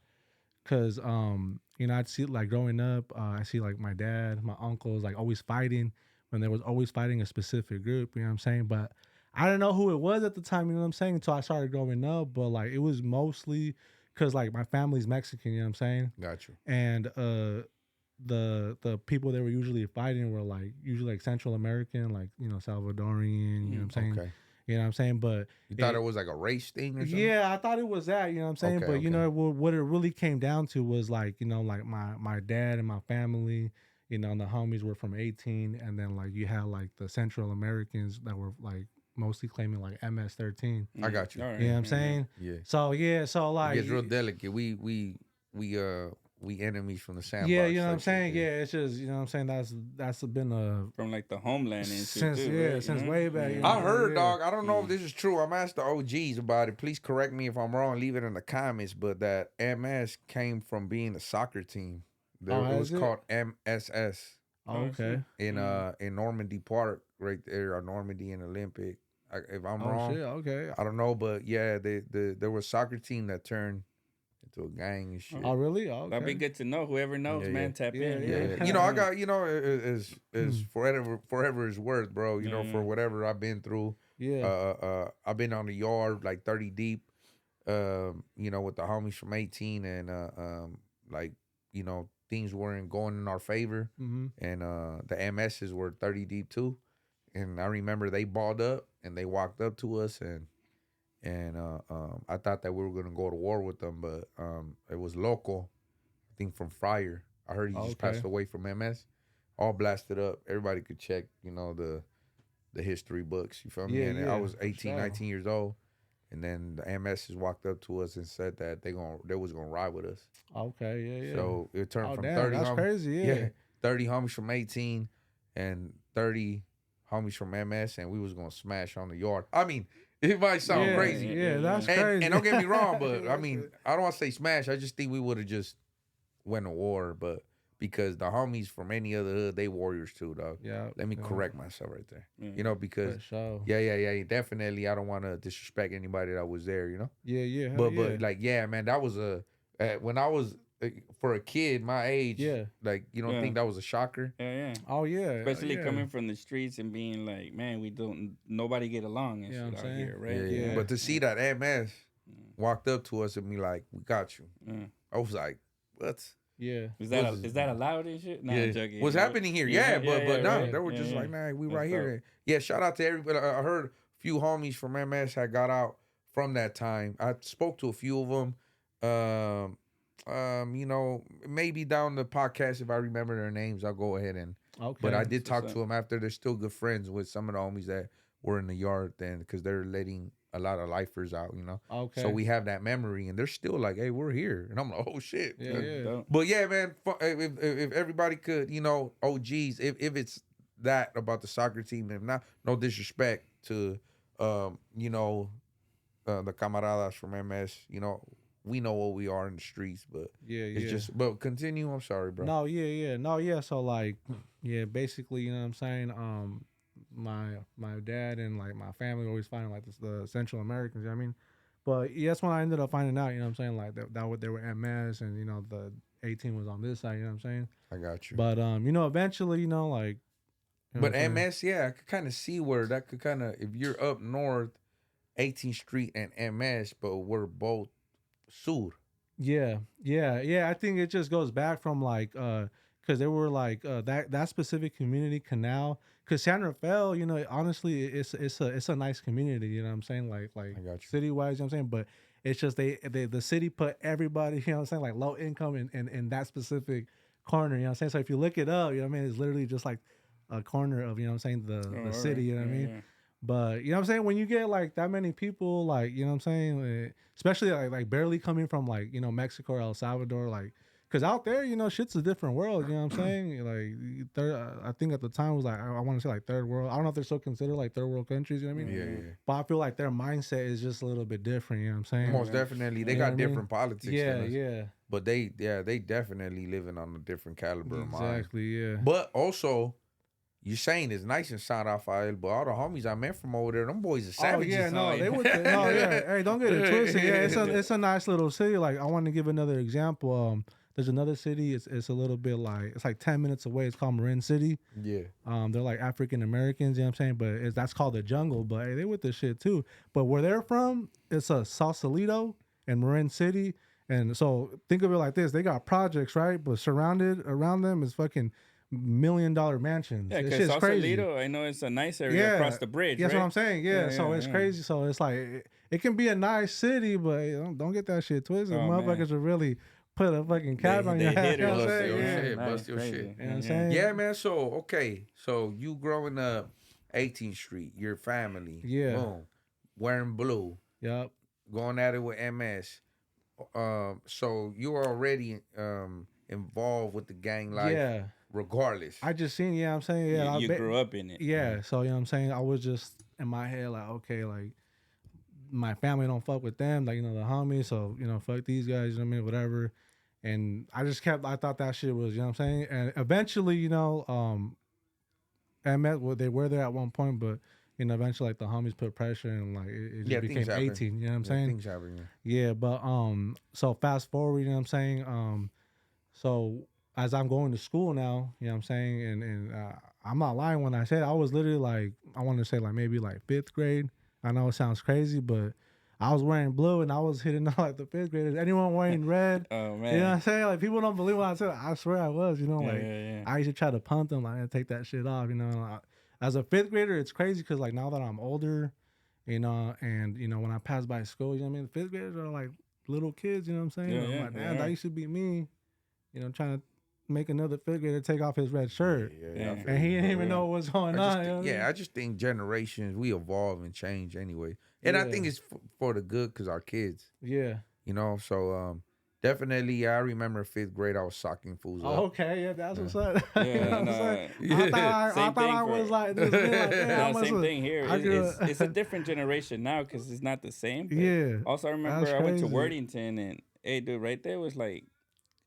D: Cause you know, I'd see like growing up, I see like my dad, my uncles like always fighting when there was always fighting a specific group, you know what I'm saying? But I didn't know who it was at the time, you know what I'm saying, until I started growing up. But like it was mostly because like my family's Mexican, you know what I'm saying?
B: Got you.
D: And the people that were usually fighting were like usually like Central American, like, you know, Salvadorian, you know what I'm saying?
B: Okay.
D: You know what I'm saying? But
B: You thought it was like a race thing or something?
D: yeah, I thought it was that, you know what I'm saying?
B: Okay,
D: But you
B: okay.
D: know what it really came down to was like, you know, like my dad and my family, you know, and the homies were from 18, and then like you had like the Central Americans that were like mostly claiming like MS-13.
B: I got you.
C: All right.
D: You know what I'm saying?
B: Yeah.
D: So yeah, so like
B: It gets real delicate. We enemies from the sandbox.
D: yeah, you know what I'm
B: type
D: saying?
B: shit,
D: Yeah, it's just, you know what I'm saying, that's been a
C: From like the homeland and shit
D: since
C: too,
D: yeah,
C: right?
D: since
C: You know?
D: way back.
C: Yeah.
D: you know
B: I
D: what I'm saying?
B: heard,
D: Yeah.
B: dog. I don't know if this is true. I'm asked the OGs about it. Please correct me if I'm wrong. Leave it in the comments. But that MS came from being a soccer team. It
D: has
B: was
D: it?
B: called MSS
D: Oh, okay.
B: in Normandy Park, right there, or Normandy and Olympic. If I'm
D: Oh
B: wrong,
D: shit, okay.
B: I don't know. But yeah, there was a soccer team that turned into a gang and shit.
D: Oh really? Oh,
C: That'd be
D: okay.
C: good to know. Whoever knows,
B: Yeah,
C: man,
B: yeah.
C: tap
D: Yeah,
C: in.
D: yeah.
B: You know, I got, you know, is forever is worth, bro. You know,
C: Yeah.
B: for whatever I've been through.
D: Yeah.
B: I've been on the yard like 30 deep. You know, with the homies from 18, and like, you know, things weren't going in our favor,
D: Mm-hmm.
B: and the MSs were 30 deep too. And I remember they balled up and they walked up to us, and I thought that we were gonna go to war with them, but it was local, I think from Fryer. I heard he just passed away from MS. All blasted up. Everybody could check, you know, the history books. You feel me?
D: Yeah,
B: And
D: yeah,
B: I was
D: for
B: 18,
D: sure.
B: 19 years old, and then the MSs walked up to us and said that they was gonna ride with us.
D: Okay, yeah, yeah.
B: So it turned
D: Oh,
B: from
D: damn,
B: 30
D: that's
B: homies,
D: crazy, yeah.
B: 30 homies from 18 and 30 homies from MS, and we was gonna smash on the yard. I mean, it might sound
D: Yeah,
B: crazy.
D: Yeah, that's
B: And,
D: crazy.
B: and don't get me wrong, but I mean, I don't want to say smash. I just think we would have just went to war, but because the homies from any other hood, they warriors too, dog.
D: Yeah.
B: Let me
D: yeah,
B: correct myself right there. You know, because
D: For sure.
B: yeah, definitely. I don't want to disrespect anybody that was there. You know,
D: Yeah, yeah. hell
B: but
D: yeah.
B: like yeah, man, that was when I was for a kid my age.
D: Yeah.
B: Like you don't
C: Yeah.
B: think that was a shocker?
C: Yeah.
D: Oh yeah.
C: Especially
D: yeah.
C: coming from the streets and being like, man, nobody get along and
D: Yeah,
C: shit
D: I'm
C: out
D: saying.
C: here, right?
B: Yeah.
D: Yeah.
B: But to see that MS walked up to us and be like, "We got you,"
C: Yeah.
B: I was like, "What?"
D: Yeah.
C: Is that allowed and shit? Nah, I'm joking.
B: What's happening here? Yeah, but no,
C: right.
B: they were
C: Yeah,
B: just
C: yeah.
B: like, nah, we
C: That's
B: right here. Yeah, shout out to everybody. I heard a few homies from MS had got out from that time. I spoke to a few of them. You know, maybe down the podcast if I remember their names, I'll go ahead and.
D: Okay.
B: But I did
C: That's
B: talk
C: what's
B: to them after. They're still good friends with some of the homies that were in the yard then, because they're letting a lot of lifers out, you know.
D: Okay.
B: So we have that memory, and they're still like, "Hey, we're here," and I'm like, "Oh shit!"
D: Yeah, yeah.
C: Dope.
B: But yeah, man, if everybody could, you know, OGs, if it's that about the soccer team, if not, no disrespect to, you know, the camaradas from MS, you know, we know what we are in the streets, but
D: Yeah,
B: it's
D: yeah.
B: just, but continue. I'm sorry, bro.
D: No, yeah. No, yeah. So like, yeah, basically, you know what I'm saying? My dad and like my family always finding like the Central Americans, you know what I mean? But yeah, that's when I ended up finding out, you know what I'm saying? Like that they were MS, and you know, the 18 was on this side, you know what I'm saying?
B: I got you.
D: But you know, eventually, you know, like you know
B: But
D: what I'm saying?
B: MS, yeah, I could kind of see where that could kind of, if you're up north, 18th Street and MS, but we're both sur.
D: Yeah. I think it just goes back from like because they were like that specific community, Canal. Because San Rafael, you know, honestly, it's a nice community. You know what I'm saying? Like
B: I got you.
D: city wise, you know what I'm saying. But it's just the city put everybody, you know what I'm saying, like low income in that specific corner. You know what I'm saying? So if you look it up, you know what I mean, it's literally just like a corner of, you know what I'm saying, the city. You know what I mean?
C: Yeah.
D: But you know what I'm saying, when you get like that many people, like, you know what I'm saying, especially like barely coming from like, you know, Mexico or El Salvador, like, because out there, you know, shit's a different world. You know what I'm saying? Like I think at the time it was like, I want to say like third world. I don't know if they're still considered like third world countries. You know what I mean?
B: Yeah.
D: But I feel like their mindset is just a little bit different. You know what I'm saying?
B: Most definitely, they
D: You know
B: got
D: what I mean?
B: different politics.
D: Yeah,
B: than us.
D: yeah,
B: But they definitely living on a different caliber of mind.
D: exactly. Yeah.
B: But also, you're saying it's nice in San Rafael, but all the homies I met from over there, them boys are savages.
D: Oh yeah, no,
C: Oh,
D: they
C: yeah.
D: would. No, yeah. Hey, don't get it twisted. Yeah, it's a nice little city. Like, I want to give another example. There's another city. It's a little bit like, it's like 10 minutes away. It's called Marin City.
B: Yeah.
D: They're like African Americans. You know what I'm saying? But that's called the jungle. But hey, they with this shit too. But where they're from, it's a Sausalito and Marin City. And so think of it like this: they got projects, right? But surrounded around them is fucking $1 million mansions.
C: Yeah,
D: This
C: because
D: shit's crazy.
C: Sausalito, I know it's a nice area across the bridge.
D: That's
C: right?
D: what I'm saying. Yeah, so it's
C: yeah.
D: crazy. So it's like it can be a nice city, but don't get that shit twisted.
C: Oh,
D: Motherfuckers will really put a fucking cap on
C: They
D: your
C: hit
D: head. You know
C: it.
D: what I'm
B: Bust
D: saying?
B: your
D: Yeah.
B: shit.
C: Nice,
B: Bust your
C: crazy.
B: shit.
D: You know what I'm saying?
B: Yeah, man. So, okay. So, you growing up 18th Street, your family.
D: Yeah.
B: Boom. Wearing blue.
D: Yep.
B: Going at it with MS. So, you were already involved with the gang life
D: Yeah.
B: regardless.
D: I just seen, yeah, I'm saying, yeah.
C: You grew up in it.
D: Yeah, so you know what I'm saying? I was just in my head like, okay, like my family don't fuck with them, like, you know, the homies, so, you know, fuck these guys, you know what I mean, whatever. And I thought that shit was, you know what I'm saying? And eventually, you know, they were there at one point, but, you know, eventually, like, the homies put pressure and, like, it just became
B: things happen.
D: 18, you know what I'm saying?
B: Things happen.
D: Yeah, but, so fast forward, you know what I'm saying? So as I'm going to school now, you know what I'm saying? And I'm not lying when I said I was literally like, I want to say like maybe like 5th grade. I know it sounds crazy, but I was wearing blue and I was hitting out like the 5th graders. Anyone wearing red?
C: Oh, man.
D: You know what I'm saying? Like, people don't believe what I said. I swear I was, you know,
C: Yeah,
D: like
C: yeah.
D: I used to try to punt them, like, take that shit off, you know. As a 5th grader, it's crazy because like now that I'm older, you know, and, you know, when I pass by school, you know what I mean? The 5th graders are like little kids, you know what I'm saying?
C: Yeah,
D: I'm
C: yeah,
D: like, damn,
C: yeah.
D: that used to be me, you know, trying to make another 5th grader take off his red shirt.
C: Yeah.
D: And he didn't even know what was going on. You know what I mean?
B: I just think generations, we evolve and change anyway. And I
D: Yeah.
B: think it's for the good because our kids,
D: Yeah.
B: you know. So definitely, I remember 5th grade, I was socking fools up.
D: Oh, okay, yeah, that's what's up.
C: Yeah,
D: You know what I'm
C: no,
D: saying?
B: yeah.
D: I
C: Same
D: thought I
C: thing
D: was
C: for-
D: like, this man, like, damn, I
C: No,
D: must
C: same
D: have-
C: thing here.
D: I grew
C: It's a different generation now because it's not the same. But
D: Yeah,
C: Also, I remember
D: that's
C: I went to
D: crazy.
C: Worthington and, hey, dude, right there was like,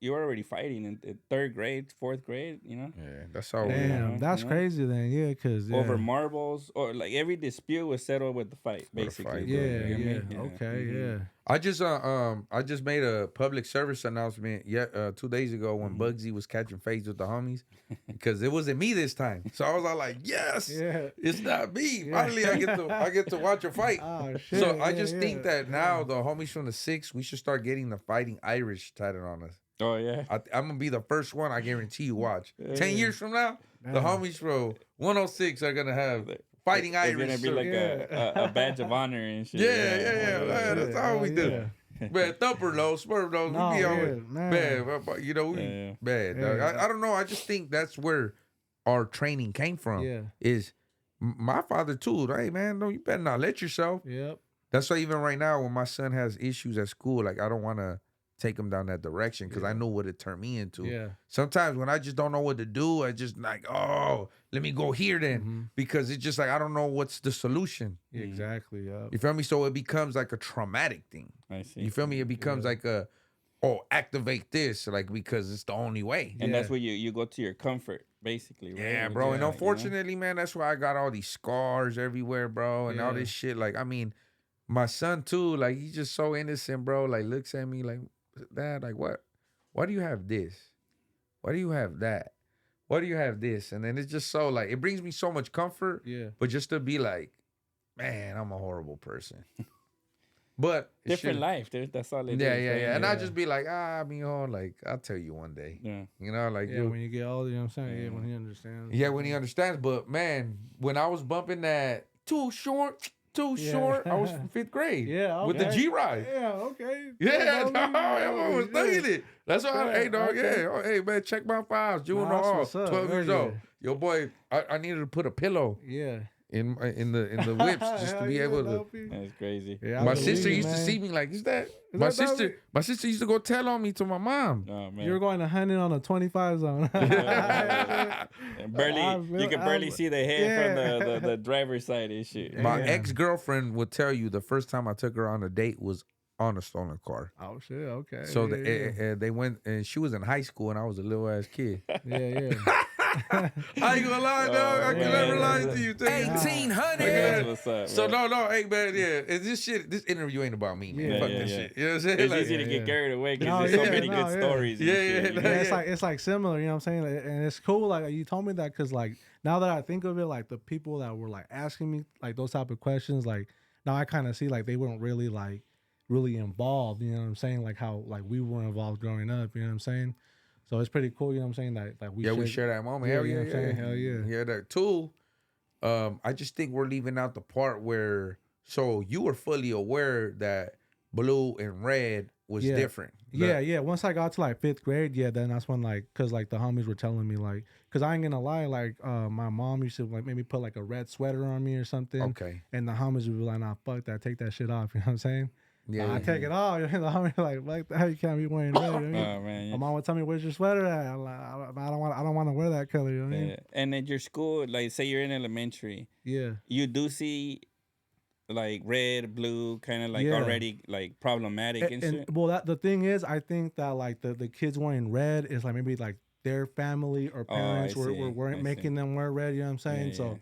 C: you were already fighting in 3rd grade, 4th grade, you know?
B: Yeah, that's all.
D: Damn,
C: Yeah.
D: that's
C: Yeah.
D: crazy then, yeah, because
C: Over marbles or like every dispute was settled with the fight,
B: With a
C: basically.
B: fight,
C: bro.
D: yeah,
C: You know what I
D: yeah,
C: mean?
D: okay,
C: Mhm.
D: yeah.
B: I just made a public service announcement 2 days ago when Bugsy was catching fades with the homies because it wasn't me this time. So I was all like, yes,
D: Yeah.
B: it's not me.
D: Yeah.
B: Finally, I get to watch a fight.
D: Oh, shit.
B: So I
D: yeah,
B: just think
D: yeah.
B: that now the homies from the 6, we should start getting the Fighting Irish tatted on us.
C: Oh, yeah.
B: I'm gonna be the first one. I guarantee you. Watch. 10
C: Yeah.
B: years from now, the
D: Damn.
B: homies from 106 are gonna have Fighting
C: It's
B: Irish.
C: gonna be like a badge of honor and shit.
B: Yeah, that's all we do.
D: Yeah.
B: Man, Thumper knows, Smerf knows.
D: No,
B: We be
D: yeah,
B: on
D: man.
B: you know, we
C: Yeah.
B: bad.
D: Yeah.
B: Dog. I don't know. I just think that's where our training came from.
D: Yeah.
B: Is my father too? Hey man, no, you better not let yourself.
D: Yep.
B: That's why even right now, when my son has issues at school, like I don't want to take him down that direction because I know what it turned me into.
D: Yeah.
B: Sometimes when I just don't know what to do, I just like, oh, let me go here then, because it's just like I don't know what's the solution.
D: Exactly. Yep.
B: You feel me? So it becomes like a traumatic thing.
C: I see.
B: You feel me? It becomes like activate this, like because it's the only way.
C: And that's
D: Yeah.
C: where you go to your comfort, basically. Right?
B: Yeah,
C: Which
B: bro.
C: is
B: And
C: like,
B: unfortunately, man, that's why I got all these scars everywhere, bro, and all
D: Yeah.
B: this shit. Like, I mean, my son too, like he's just so innocent, bro. Like looks at me like, Dad, like what? Why do you have this? Why do you have that? Why do you have this? And then it's just so like it brings me so much comfort.
D: Yeah.
B: But just to be like, man, I'm a horrible person. But it
C: Different
B: should-
C: life, dude. That's all it
B: Yeah,
C: is.
B: yeah,
C: right?
B: yeah. And I just be like, like I'll tell you one day.
C: Yeah.
B: You know, like
D: Yeah, when you get older, you know what I'm saying? Yeah, when he understands.
B: yeah, when he understands. But man, when I was bumping that too short,
D: Yeah.
B: I was in 5th grade.
D: Yeah,
B: with the
D: okay.
B: G ride.
D: Yeah, okay.
B: Yeah,
D: Holy-
B: dog, I was
D: holy
B: thugging
D: shit.
B: it. That's why,
D: Okay,
B: hey, dog,
D: okay.
B: yeah. Oh, hey, man, check my files. Juvenile,
D: that's what's up.
B: 12 years
D: Hell
B: old.
D: yeah.
B: Yo, boy, I needed to put a pillow
D: Yeah.
B: in the whips just to
D: Hell
B: be
D: yeah,
B: able to.
D: Dopey.
C: That's crazy.
D: Yeah, I
B: My
D: believe
B: sister
D: you,
B: used to
D: man.
B: see me like, is that
D: Is
B: my
D: that
B: sister?
D: Dopey?
B: My sister used to go tell on me to my mom.
C: Oh man.
D: You were going to hunting on a 25 zone.
C: And barely, you can barely see the head from the driver's side and shit.
B: My
D: Yeah.
B: ex-girlfriend would tell you the first time I took her on a date was on a stolen car.
D: Oh shit! Okay.
B: So
D: yeah,
B: they went, and she was in high school, and I was a little ass kid.
D: yeah.
B: I ain't gonna lie, dog. I can
C: man.
B: never lie to you.
A: 1800.
C: That's what's up.
B: So
C: man.
B: no, hey man, yeah. This interview ain't about me, man.
D: Yeah,
B: Fuck
C: yeah,
B: this
C: yeah.
B: shit. You know what I'm saying?
C: It's
B: Like,
C: easy to get
D: yeah.
C: carried away because
D: No,
C: there's so
D: yeah,
C: many
D: no,
C: good
D: yeah.
C: stories.
B: Yeah,
C: and shit,
B: yeah,
C: you know?
B: yeah.
D: It's like similar, you know what I'm saying? And it's cool. Like you told me that because like now that I think of it, like the people that were like asking me like those type of questions, like now I kind of see like they weren't really like really involved. You know what I'm saying? Like how like we were involved growing up. You know what I'm saying? So it's pretty cool. You know what I'm saying? That like
B: we share that moment.
D: Yeah,
B: Hell
D: you know
B: yeah,
D: what I'm saying? Hell yeah.
B: Yeah, that too. I just think we're leaving out the part where so you were fully aware that blue and red was
D: Yeah.
B: different.
D: Yeah. Once I got to like 5th grade, yeah, then that's when like, cause like the homies were telling me like, cause I ain't gonna lie, like my mom used to like maybe put like a red sweater on me or something.
B: Okay.
D: And the homies would be like, nah, fuck that, take that shit off. You know what I'm saying?
B: Yeah.
D: I take it off. And the homie like that, you can't be wearing red. You know what I mean?
C: Oh man.
D: My mom would tell me, "Where's your sweater at?" I'm like, I don't want to wear that color. You know what I mean?
C: Yeah. And at your school, like say you're in elementary,
D: Yeah.
C: you do see like red, blue, kind of like
D: Yeah.
C: already like problematic and shit.
D: Well, that the thing is, I think that like the kids wearing red is like maybe like their family or
C: Oh, I
D: parents
C: see.
D: were
C: I see.
D: making them wear red. You know what I'm saying?
C: Yeah, yeah.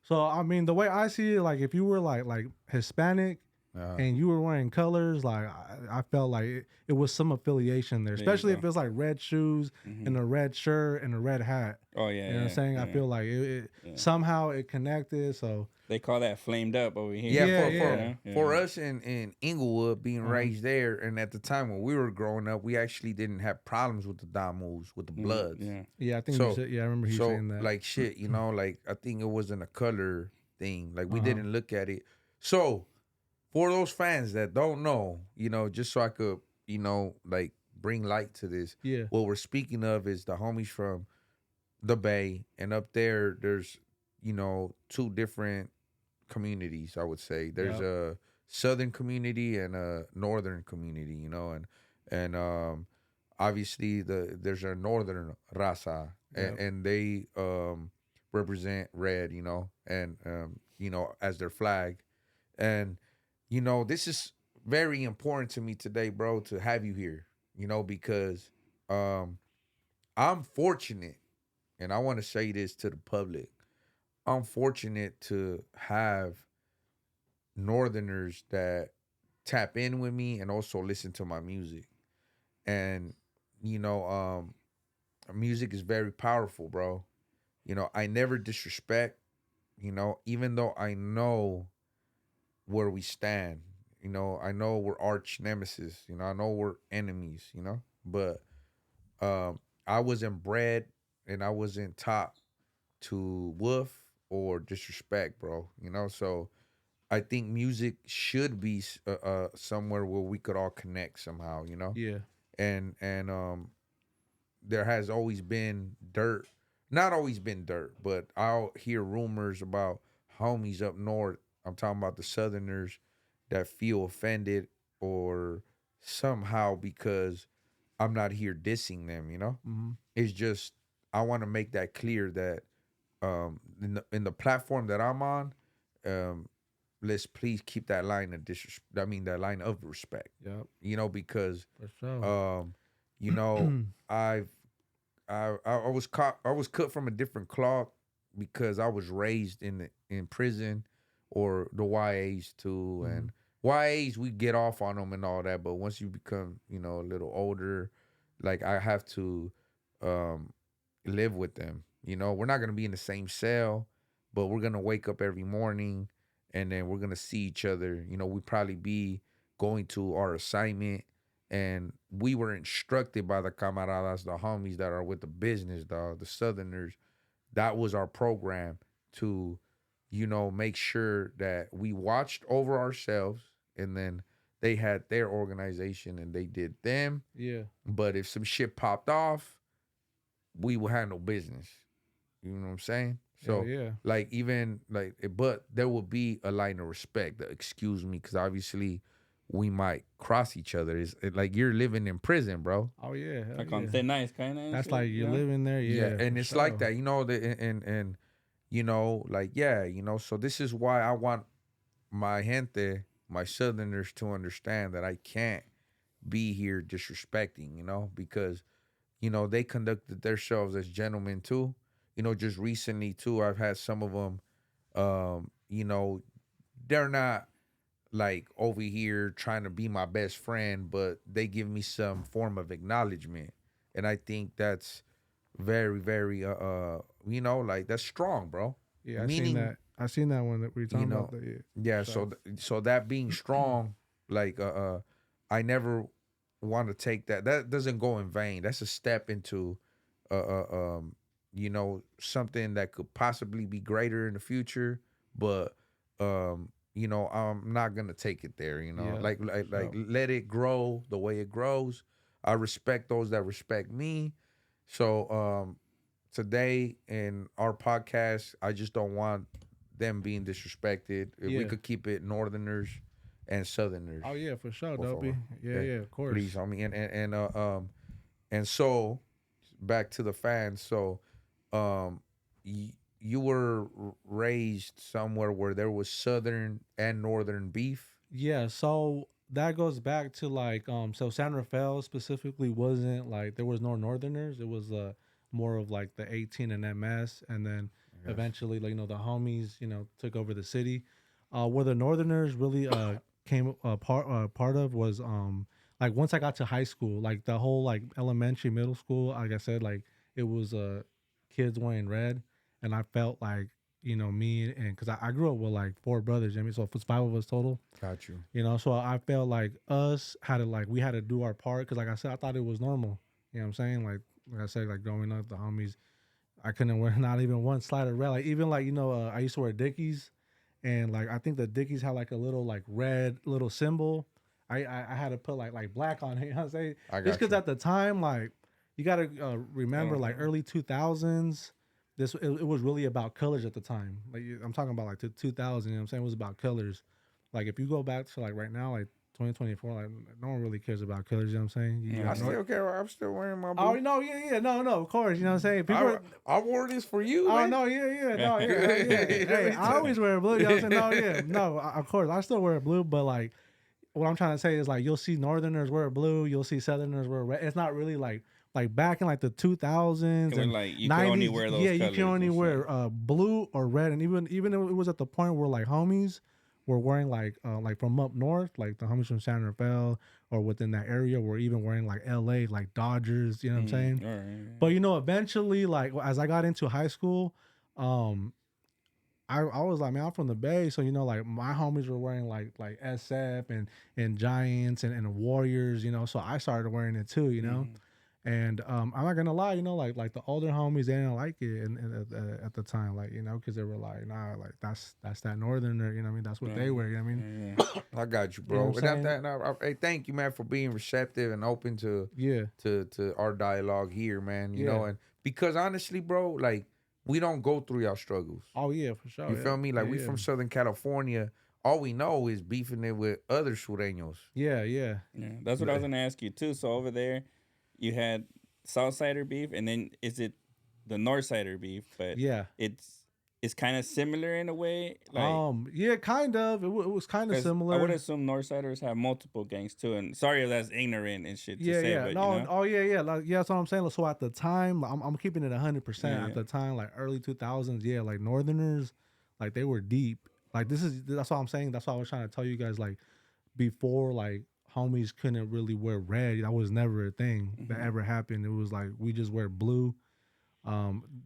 D: So I mean, the way I see it, like if you were like Hispanic and you were wearing colors, like I felt like it was some affiliation there,
C: There you
D: especially if
C: go.
D: it's like red shoes and a red shirt and a red hat.
C: Oh yeah.
D: You know what I'm saying? I feel like it somehow it connected. So
C: they call that flamed up over here.
B: Yeah,
D: Yeah,
B: for us in Inglewood being raised there, and at the time when we were growing up, we actually didn't have problems with the Damus, with the Bloods.
C: Yeah.
D: I think
B: So-
D: you said, I remember you saying that.
B: like shit, you know, like I think it wasn't a color thing. Like we didn't look at it. So for those fans that don't know, you know, just so I could, you know, like bring light to this.
D: Yeah.
B: What we're speaking of is the homies from the Bay, and up there's, you know, two different communities, I would say. There's a southern community and a northern community, you know, and obviously there's a northern raza, and they represent red, you know, and you know, as their flag. And you know, this is very important to me today, bro, to have you here, you know, because I'm fortunate, and I want to say this to the public. I'm fortunate to have Northerners that tap in with me and also listen to my music. And, you know, music is very powerful, bro. You know, I never disrespect, you know, even though I know where we stand. You know, I know we're arch nemesis. You know, I know we're enemies, you know. But I wasn't bred and I wasn't taught to woof or disrespect, bro. You know, so I think music should be somewhere where we could all connect somehow, you know?
D: Yeah.
B: And there has always been dirt. Not always been dirt, but I'll hear rumors about homies up north. I'm talking about the Southerners that feel offended or somehow because I'm not here dissing them, you know?
D: Mm-hmm.
B: It's just I want to make that clear that in the platform that I'm on, let's please keep that line of that line of respect.
D: Yep.
B: You know, because
D: For sure.
B: you know, I was cut from a different cloth because I was raised in prison or the YAs too, and YAs we get off on them and all that, but once you become, you know, a little older, like I have to live with them. You know, we're not gonna be in the same cell, but we're gonna wake up every morning and then we're gonna see each other. You know, we probably be going to our assignment, and we were instructed by the camaradas, the homies that are with the business, the Southerners. That was our program to, make sure that we watched over ourselves, and then they had their organization and they did them.
D: Yeah.
B: But if some shit popped off, we would have no business. You know what I'm saying? So,
D: yeah.
B: like, even like, but there would be a line of respect. Excuse me, because obviously we might cross each other. It's like you're living in prison, bro.
D: Oh yeah.
C: Like on thin ice, kind of.
D: That's like you're living there. Yeah.
B: And it's like that, and like, so this is why I want my gente, my Southerners, to understand that I can't be here disrespecting, because, they conducted themselves as gentlemen too. Just recently too, I've had some of them, they're not like over here trying to be my best friend, but they give me some form of acknowledgement. And I think that's very, very, like that's strong, bro.
D: Yeah,
B: Meaning,
D: I seen that one that we were talking about.
B: Yeah, so that being strong, like, I never want to take that. That doesn't go in vain. That's a step into, something that could possibly be greater in the future. But, I'm not gonna take it there. Like let it grow the way it grows. I respect those that respect me. So, today in our podcast, I just don't want them being disrespected. If we could keep it Northerners and Southerners.
D: Oh yeah, for sure, Dopey. Yeah, of course.
B: Please, homie. And so back to the fans. So, you were raised somewhere where there was Southern and Northern beef.
D: Yeah, so that goes back to like so San Rafael specifically wasn't like there was no Northerners. It was more of like the 18 and MS, and then eventually like the homies took over the city. Where the Northerners really came part of was like once I got to high school, like the whole like elementary, middle school, like I said, like it was kids wearing red, and I felt like me, and because I grew up with like 4 brothers, so it was 5 of us total.
B: Got you.
D: So I felt like us had to like we had to do our part, because like I said, I thought it was normal. You know what I'm saying? Like I said, like growing up, the homies, I couldn't wear not even one slide of red. Like even like I used to wear Dickies, and like I think the Dickies had like a little like red little symbol. I had to put like black on it. You know what I'm saying? Just because at the time, like you gotta remember like early 2000s. It was really about colors at the time. Like I'm talking about like 2000. You know what I'm saying? It was about colors. Like if you go back to like right now, like 2024, like no one really cares about colors. You know what I'm saying?
B: I still care. I'm still wearing my blue.
D: Oh no, no, of course. You know what I'm saying?
B: I wore this for you.
D: Oh
B: man.
D: no, yeah. Hey, I always wear blue. You know what I'm saying? No, of course, I still wear blue. But like, what I'm trying to say is like you'll see Northerners wear blue, you'll see Southerners wear red. It's not really like back in like the 2000s and
C: like you
D: 90s,
C: can only wear those
D: you
C: colors
D: can only
C: and
D: wear blue or red, and even it was at the point where like homies were wearing like from up north, like the homies from San Rafael or within that area were even wearing like LA, like Dodgers, you know what I'm saying?
C: Right.
D: But eventually, like as I got into high school, I was like, man, I'm from the Bay, so like my homies were wearing like SF and Giants and Warriors, so I started wearing it too, And I'm not gonna lie, like the older homies, they didn't like it, and at the time, like because they were like, nah, like that's that Northerner, you know what I mean? That's what they wear, you know what I mean?
B: I got you, bro. Hey, thank you, man, for being receptive and open to our dialogue here, man. You know, and because honestly, bro, like we don't go through y'all struggles.
D: Oh yeah, for sure.
B: You feel me? Like we from Southern California. All we know is beefing it with other sureños.
D: Yeah.
C: That's what I was gonna ask you too. So over there, you had southsider beef, and then is it the northsider beef? But
D: yeah,
C: it's kind of similar in a way. Like,
D: yeah, kind of. It was kind of similar.
C: I would assume northsiders have multiple gangs too. And sorry if that's ignorant and shit to say.
D: Yeah.
C: But,
D: no. Oh yeah. Like, yeah, that's what I'm saying. So at the time, I'm keeping it 100%. At the time, like early 2000s, yeah, like Northerners, like they were deep. Like that's what I'm saying. That's why I was trying to tell you guys, like before, like homies couldn't really wear red. That was never a thing that ever happened. It was like we just wear blue.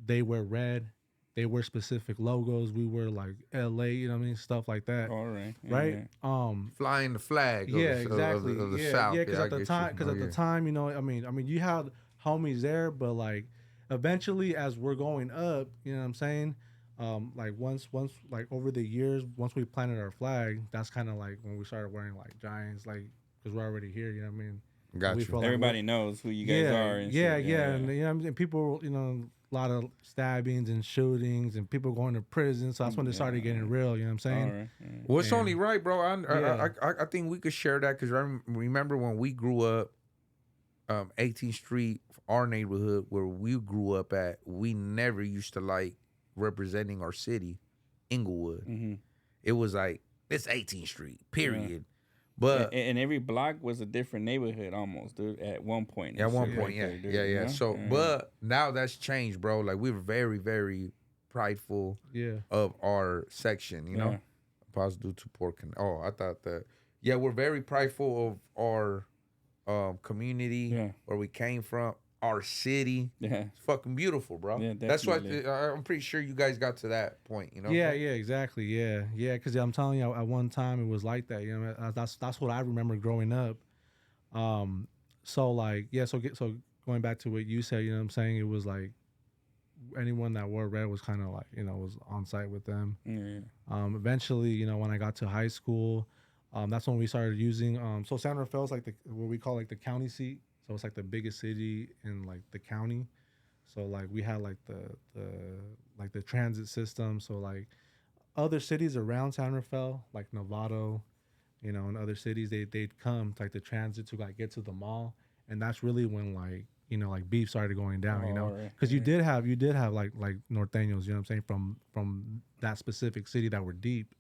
D: They wear red. they wear specific logos. We wear like LA, you know what I mean, stuff like that,
C: All right.
D: right?
B: Flying the flag.
D: Yeah,
B: of the,
D: exactly.
B: Of the
D: yeah,
B: South.
D: yeah. Because
B: I
D: at the
B: get
D: time,
B: you.
D: because
B: Oh,
D: at the
B: yeah.
D: time, you know, I mean, you had homies there, but like, eventually, as we're going up, you know what I'm saying? Like once, like over the years, once we planted our flag, that's kind of like when we started wearing like Giants, like because we're already here, you know what I mean?
B: Got
D: we
B: you.
D: feel like
C: Everybody knows who you guys are. And
D: yeah,
C: shit.
D: yeah, and you know, what I'm saying? People, you know, a lot of stabbings and shootings and people going to prison. So that's when it started getting real. You know what I'm saying?
C: All right.
B: Well, it's only right, bro.
D: Yeah.
B: I think we could share that because I remember when we grew up, 18th Street, our neighborhood where we grew up at, we never used to like representing our city, Inglewood.
C: Mm-hmm.
B: It was like, it's 18th Street, period. But
C: and every block was a different neighborhood almost, dude. At one point.
B: at one
C: Shit
B: point,
C: right
B: yeah,
C: there, dude,
B: yeah.
C: you know?
B: So, but now that's changed, bro. Like we were very, very prideful
D: Yeah.
B: of our section, you know.
C: Yeah.
B: Pause due to poor Oh, I thought that. Yeah, we're very prideful of our community,
C: Yeah.
B: where we came from, our city.
C: Yeah.
B: It's fucking beautiful, bro.
C: Yeah,
B: that's what
C: definitely.
B: I'm pretty sure you guys got to that point, you know.
D: Yeah, yeah, exactly. Yeah, yeah. Because I'm telling you, at one time it was like that. You know, that's what I remember growing up. So like, yeah. So going back to what you said, you know what I'm saying? It was like anyone that wore red was kind of like, you know, was on site with them.
C: Yeah.
D: Eventually, you know, when I got to high school, that's when we started using. So San Rafael is like what we call like the county seat. So it's like the biggest city in like the county. So like we had like the transit system. So like other cities around San Rafael, like Novato, you know, and other cities, they'd come to, like the transit to like get to the mall, and that's really when like, you know, like beef started going down, you know, because you did have like norteños, you know what I'm saying, from that specific city that were deep,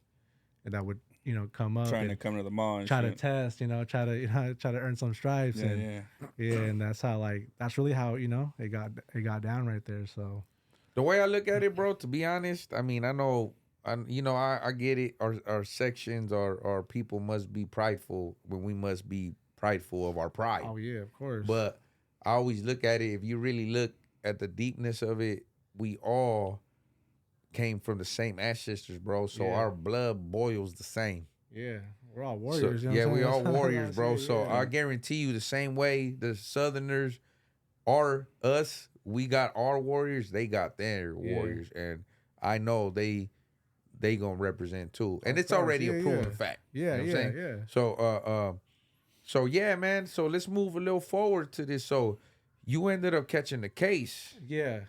D: and that would, you know, come up
C: Trying to come to the mall and
D: try
C: shit.
D: to test, you know, try to earn some stripes, and and that's how that's really how, you know, it got down right there. So
B: The way I look at it, bro, to be honest, I mean, I get it. Our sections, our people must be prideful when we must be prideful of our pride.
D: oh yeah, of course.
B: But I always look at it, if you really look at the deepness of it, we all came from the same ancestors, bro. So
D: Yeah.
B: our blood boils the same.
D: yeah, we're all warriors.
B: So,
D: you know what I'm
B: we
D: saying?
B: all
D: That's
B: warriors, bro.
D: it,
B: So
D: yeah.
B: I guarantee you, the same way the Southerners are us, we got our warriors, they got their warriors, and I know they gonna represent too, and
D: Of
B: it's
D: course,
B: already
D: yeah,
B: a proven
D: yeah.
B: fact.
D: Yeah,
B: You know what I'm saying?
D: yeah.
B: So yeah, man. So let's move a little forward to this. So you ended up catching the case.
D: Yeah.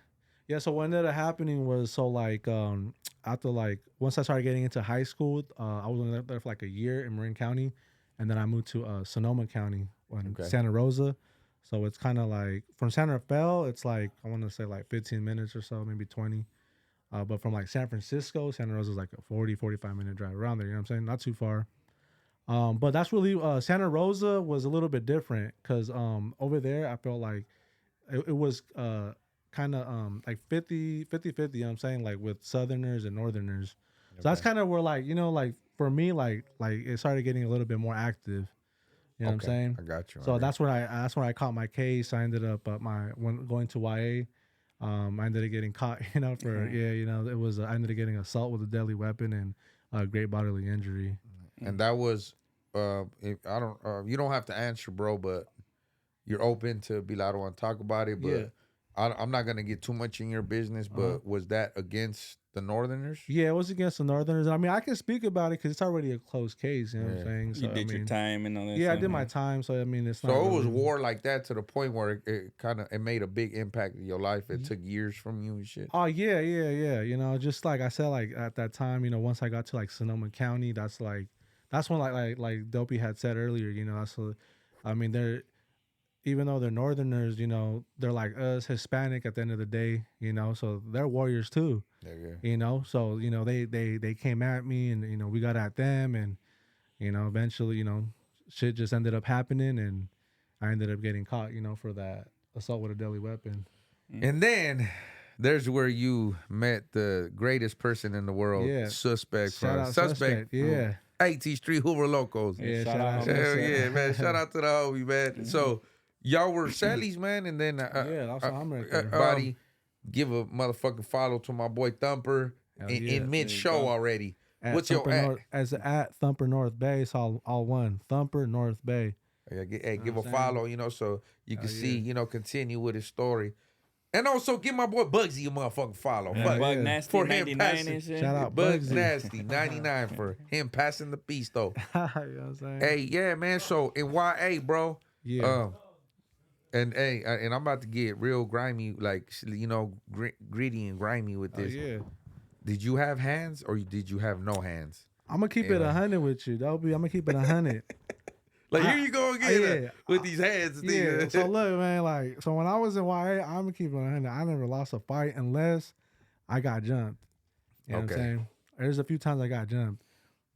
D: So what ended up happening was, so like after like once I started getting into high school, I was only there for like a year in Marin County, and then I moved to Sonoma County in
B: Okay.
D: Santa Rosa. So it's kind of like from San Rafael, it's like I want to say like 15 minutes or so, maybe 20. But from like San Francisco, Santa Rosa is like a 45 minute drive around there. You know what I'm saying? Not too far. But that's really Santa Rosa was a little bit different because over there I felt like it was kind of like 50-50, you know what I'm saying, like with Southerners and Northerners. So that's kind of where, like, you know, like for me, like it started getting a little bit more active. You know what I'm saying?
B: I got you.
D: So that's when I caught my case. I ended up when going to YA. I ended up getting caught, you know, for you know, it was I ended up getting assault with a deadly weapon and great bodily injury.
B: And that was if I don't you don't have to answer, bro, but you're open to be like, I don't want to talk about it, but
D: Yeah.
B: I'm not gonna get too much in your business. But was that against the Northerners?
D: Yeah, it was against the Northerners. I mean, I can speak about it because it's already a closed case. You know what I'm saying? So,
C: You did your time and all that.
D: Yeah, I
C: stuff,
D: did my time. So I mean, it's not.
B: So it was
D: really-
B: war like that to the point where it made a big impact in your life. It took years from you and shit.
D: Oh yeah. You know, just like I said, like at that time, you know, once I got to like Sonoma County, that's when like Dopey had said earlier, you know, I mean, they're, even though they're Northerners, you know, they're like us, Hispanic at the end of the day, you know, so they're warriors too.
B: Yeah.
D: You know, so you know they came at me, and you know we got at them, and you know eventually, you know, shit just ended up happening, and I ended up getting caught, you know, for that assault with a deadly weapon.
B: And then there's where you met the greatest person in the world,
D: Yeah.
B: Suspect
D: Shout
B: from
D: out
B: Suspect.
D: yeah.
B: 18th Street Hoover Locos.
D: Yeah,
C: shout
D: shout
C: out
D: out.
B: Hell yeah, man. Shout out to the homie, man. So y'all were Sally's, man, and then
D: Yeah, that's what I'm right there.
B: buddy. give a motherfucking follow to my boy Thumper in mid show already.
D: At
B: What's
D: Thumper
B: your
D: North, as at Thumper Northbay? It's all one. Thumper Northbay.
B: give a follow, so you can see, continue with his story. And also give my boy Bugsy a motherfucking follow.
C: Bug Nasty
B: For him
C: 99
B: passing.
C: and shit.
D: Shout out
B: Bug
D: Bugsy.
B: Nasty 99 for him passing the piece though.
D: You know what I'm saying?
B: Hey, yeah, man. So in YA, bro.
D: Yeah.
B: And I'm about to get real grimy, like gritty and grimy with this.
D: Yeah.
B: Did you have hands or did you have no hands?
D: I'm gonna keep it 100 with you, Dopey. I'm gonna keep it 100.
B: Like here you go again with these hands.
D: Yeah. So look, man. So when I was in YA, I'm gonna keep it 100. I never lost a fight unless I got jumped. You know what I'm saying? There's a few times I got jumped,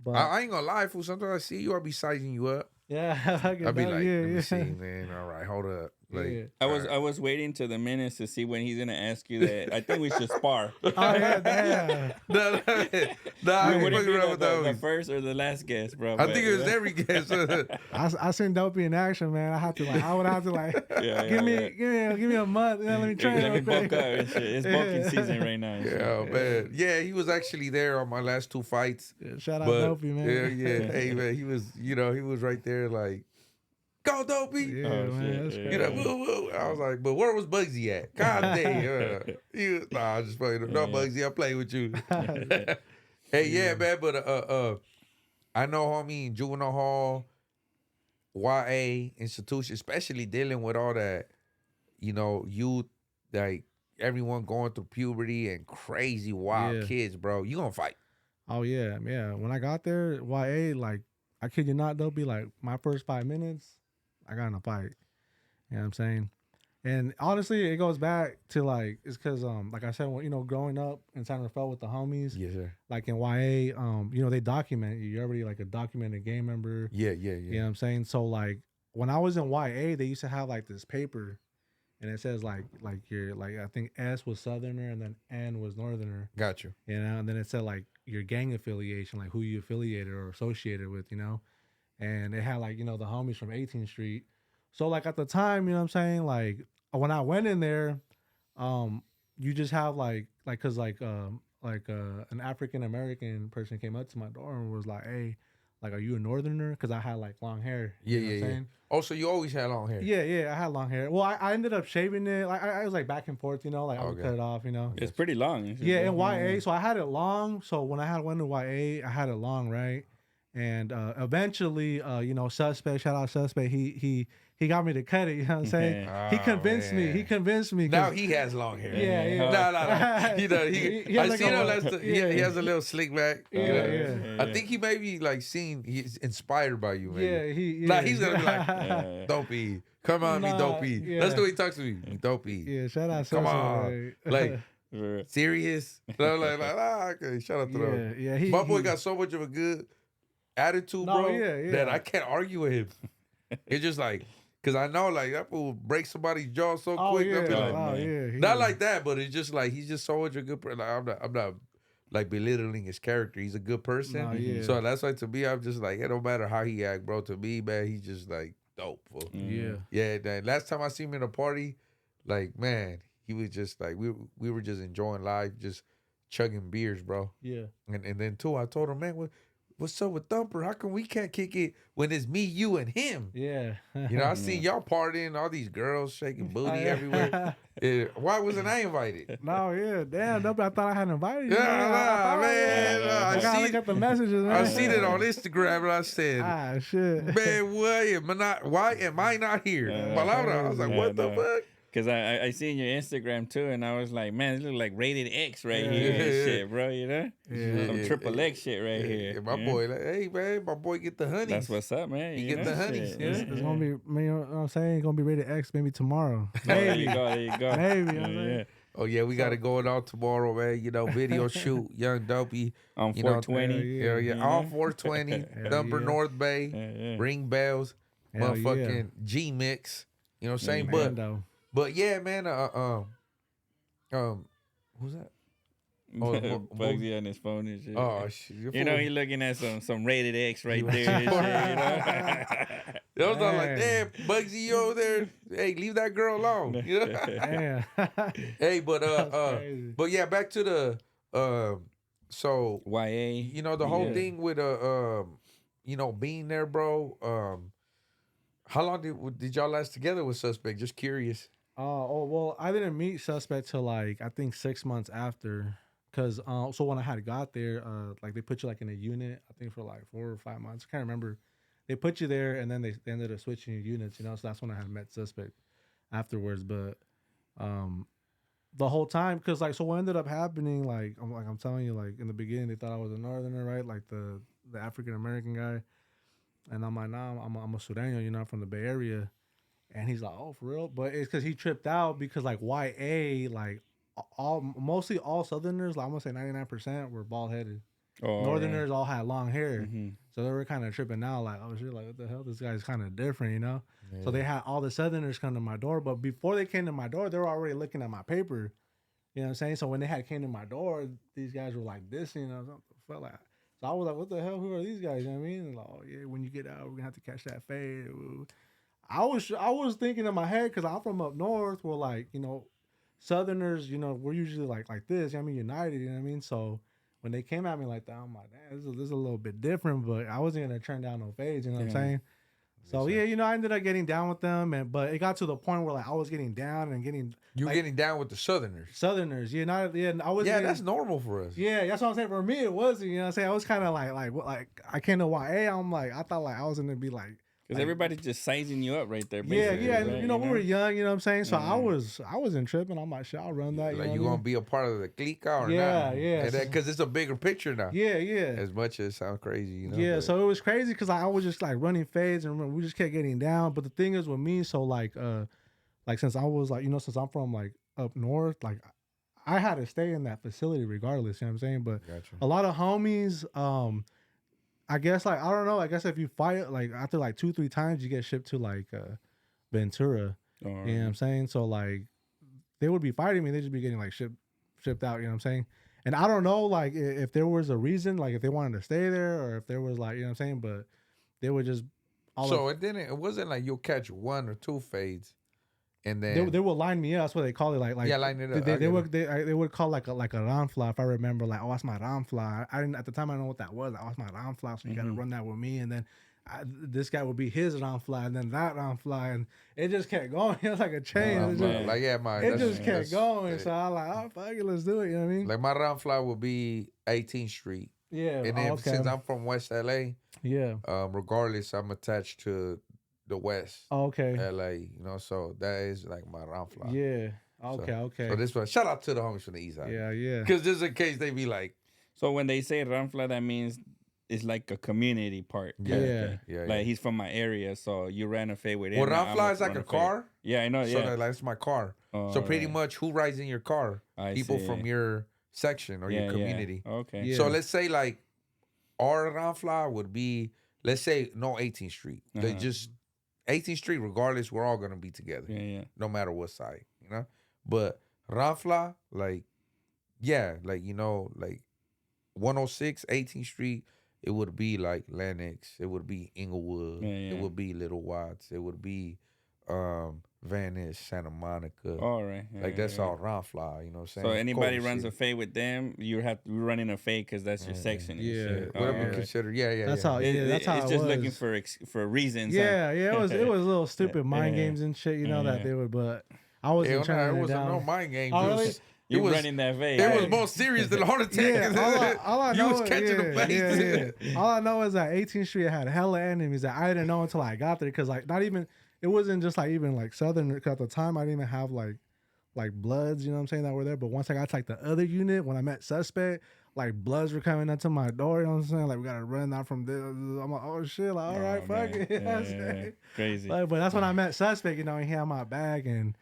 D: but
B: I ain't gonna lie, fool. Sometimes I see you, I'll be sizing you up.
D: yeah,
B: I'll be like, let me see, man. All right, hold up. Like,
C: I was waiting to the minutes to see when he's gonna ask you that. I think we should spar.
D: Oh yeah, damn.
B: no, I
C: Would
B: ain't
C: it
B: fucking
C: be
B: around with
C: the
B: those.
C: first or the last guest, bro?
B: I think it was every guest.
D: I seen Dopey in action, man. I would have to give me a month. Let me train.
C: Let me
D: real quick.
C: bulk up and shit. It's bulking season right now. and shit.
B: Yeah, man. Yeah, he was actually there on my last 2 fights.
D: Yeah, shout out
B: But
D: Dopey, man.
B: yeah. Hey, man, he was, he was right there like, go Dopey.
D: Yeah,
C: Oh,
D: man. That's
C: shit,
D: crazy.
B: Woo, woo. I was like, but where was Bugsy at? God damn. I was just playing. No, Bugsy, I play with you. Hey, yeah, man, but I know, homie, in juvenile hall, YA institution, especially dealing with all that, youth, like everyone going through puberty and crazy wild kids, bro. You gonna fight.
D: Oh yeah. When I got there, YA, like I kid you not, Dopey, like my first 5 minutes, I got in a fight. You know what I'm saying? And honestly, it goes back to it's because like I said, growing up in San Rafael with the homies,
B: Yes, sir.
D: like in YA, they document you. You're already like a documented gang member.
B: Yeah.
D: You know what I'm saying? So like when I was in YA, they used to have like this paper, and it says like your I think S was Southerner and then N was Northerner.
B: Got you.
D: And then it said like your gang affiliation, like who you affiliated or associated with, and it had like the homies from 18th Street. So like at the time, you know what I'm saying, like when I went in there, you just have cause an African American person came up to my door and was like, hey, like, are you a Northerner? Because I had like long hair. You know what I'm saying?
B: Oh, so you always had long hair?
D: Yeah, I had long hair. Well, I ended up shaving it. Like I was like back and forth, I would cut it off,
C: It's pretty long.
D: Yeah, in YA. So I had it long. So when I went to YA, I had it long, right? And eventually, Suspect, shout out Suspect, he got me to cut it, you know what I'm saying? He convinced me. He convinced me.
B: Now he has long hair.
D: Yeah.
B: No. He
D: has like
B: he has a little slick back.
D: Yeah.
B: I think he may be he's inspired by you, man.
D: Yeah,
B: he's gonna be like, Dopey, come on, me Dopey.
D: Yeah.
B: That's the way he talks to me, Dopey.
D: Yeah, shout out
B: Come
D: Suspect.
B: on, like serious. Okay, shout out to them.
D: Yeah,
B: my boy got so much of a good attitude, bro, that I can't argue with him. It's just like, cause I know like that fool break somebody's jaw so quick.
D: Yeah.
B: I'll be like, not like that, but it's just like he's just so much a good person. Like, I'm not like belittling his character. He's a good person. So that's why to me, I'm just like, it don't matter how he act, bro. To me, man, he's just like dope. Fool. Yeah. Last time I seen him in a party, like man, he was just like we were just enjoying life, just chugging beers, bro.
D: Yeah.
B: And then too, I told him, man, what's up with Thumper? How come we can't kick it when it's me, you, and him?
D: Yeah.
B: I seen y'all partying, all these girls shaking booty everywhere. Why wasn't I invited?
D: No, damn, I thought I had invited you.
B: I
D: gotta look at the messages, man.
B: I seen it on Instagram, and I said,
D: shit.
B: man, why am I not here? Palabra. I was like, what the fuck?
C: Because I seen your Instagram too, and I was like, man, it look like rated X right here and shit, bro, Some triple X shit right here.
B: My boy, like, hey, man, my boy get the honeys.
C: That's what's up, man.
B: He get the honeys.
D: It's going to be, man, you know what I'm saying? It's going to be rated X maybe tomorrow. Maybe.
C: There you go.
D: Maybe.
B: Oh, yeah, we got it going on tomorrow, man. Video shoot, Young Dopey.
C: On 420.
B: On 420. Thumper Northbay. Ring bells. Motherfucking G-Mix. You know what I'm saying? But yeah, man, who's that?
C: Bugsy on his phone and shit.
B: Oh, shit.
C: He looking at some rated X right there and shit,
B: I was all like,
D: Dang.
B: damn, Bugsy, you over there? Hey, leave that girl alone. You know?
D: Damn.
B: Hey, but
D: That's crazy.
B: but yeah, back to the so
C: YA.
B: you know the whole
C: Yeah.
B: thing with you know, being there, bro. How long did y'all last together with Suspect? Just curious.
D: Well, I didn't meet Suspect till like I think 6 months after, cause so when I had got there, like they put you like in a unit, I think for like 4 or 5 months. I can't remember. They put you there, and then they ended up switching your units, you know. So that's when I had met Suspect afterwards. But the whole time, cause like so what ended up happening, like I'm telling you, like in the beginning they thought I was a Northerner, right? Like the African American guy, and I'm like, nah, I'm a Sureño, you know, I'm from the Bay Area. And he's like, oh, for real? But it's because he tripped out because like YA, like mostly all Southerners, like I'm gonna say 99% were bald headed.
C: Oh,
D: Northerners all had long hair,
C: Mm-hmm.
D: so they were kind of tripping out, like, oh shit, like what the hell? This guy's kind of different, you know. So they had all the Southerners come to my door, but before they came to my door, they were already looking at my paper. You know what I'm saying? So when they had came to my door, these guys were like this, you know, felt like. So I was like, what the hell? Who are these guys? You know what I mean? And like, oh yeah, when you get out, we're gonna have to catch that fade. I was thinking in my head because I'm from up north, where like, you know, Southerners, you know, we're usually like this. You know what I mean, united. You know what I mean? So when they came at me like that, I'm like, damn, this is a little bit different. But I wasn't gonna turn down no fades. You know what I'm saying? So yeah, you know, I ended up getting down with them, but it got to the point where like I was getting down and getting.
B: You
D: like,
B: getting down with the Southerners?
D: I was.
B: Yeah, that's normal for us.
D: Yeah, that's what I'm saying. For me, it wasn't. You know what I'm saying? I was kind of like I came to YA. I'm like, I thought like I was gonna be like.
C: Because everybody's just sizing you up right there.
D: Yeah,
C: basically,
D: yeah.
C: right?
D: You know, we were young. You know what I'm saying? So
C: Mhm.
D: I wasn't tripping. I'm like, shit, I'll run that.
B: Like
D: know
B: you
D: what I
B: gonna
D: mean?
B: be a part of the clica or
D: Yeah,
B: not?
D: yeah.
B: Because it's a bigger picture now.
D: Yeah, yeah.
B: As much as it sounds crazy, you know.
D: Yeah,
B: but-
D: so it was crazy because I was just like running fades and we just kept getting down. But the thing is with me, so like since I was like, you know, since I'm from like up north, like I had to stay in that facility regardless, you know what I'm saying? But
B: Gotcha.
D: a lot of homies, I guess like I don't know, I guess if you fight like after like 2-3 times you get shipped to like Ventura.
C: Oh,
D: You know what I'm saying? So like they would be fighting me, they'd just be getting like shipped out, you know what I'm saying? And I don't know like if there was a reason, like if they wanted to stay there or if there was like, you know what I'm saying, but they would just
B: it wasn't like you'll catch 1 or 2 fades and then
D: they would line me up. That's what they call it. Like
B: yeah, line it up.
D: They would call like a ramfla if I remember. Like, oh, that's my ramfla. I didn't at the time. I didn't know what that was. Like, oh, that's my ramfla. So you got to run that with me. And then this guy would be his ramfla, and then that ramfla, and it just kept going. It was like a chain. It just kept going. So I was like, oh fuck it, let's do it. You know what I mean?
B: Like my round fly would be 18th Street.
D: Yeah.
B: And then since I'm from West LA,
D: yeah.
B: Regardless, I'm attached to the West.
D: Okay.
B: LA, you know, so that is like my round fly.
D: Yeah. Okay.
B: So this one, shout out to the homies from the East Side.
D: Yeah.
B: Because just in case they be like,
C: so when they say Ramfla, that means it's like a community part.
B: Yeah.
C: Like he's from my area, so you ran a fade with him.
B: Well, Ramfla is like a car.
C: Yeah, I know.
B: So
C: Yeah,
B: that's my car. So pretty much, who rides in your car? People from your section or your community.
C: Yeah. Okay.
D: Yeah.
B: So let's say like our Ramfla would be, let's say no 18th Street. They just 18th Street, regardless, we're all gonna be together.
C: Yeah.
B: No matter what side, you know. But Ramfla, like, yeah, like you know, like 106, 18th Street, it would be like Lenox, it would be Inglewood, it would be Little Watts, it would be Venice, Santa Monica.
C: All right.
B: Like that's all Ramfla, you know what I'm saying?
C: So anybody runs a fade with them, you're running a fade because that's your section. and
D: Yeah.
C: shit.
B: Whatever you consider. Yeah.
D: That's how. Yeah, that's how
C: it's
D: it
C: just
D: was.
C: looking for reasons.
D: Yeah. It was little stupid mind games and shit, you know, that they would. But I wasn't trying to.
B: It wasn't no mind games.
D: Oh, really?
C: You're running that fade.
B: It was more serious than a heart attack.
D: Yeah, all I know
B: you was catching the face.
D: Yeah. All I know is that 18th Street had hella enemies that I didn't know until I got there because like not even it wasn't just like even like Southern. Cause at the time I didn't even have like Bloods, you know what I'm saying, that were there. But once I got to like the other unit, when I met Suspect, like Bloods were coming up to my door. You know what I'm saying? Like we gotta run out from there. I'm like, oh shit, like all right, fuck it. You know what I'm saying?
C: Crazy.
D: But that's when I met Suspect. You know, he had my bag and.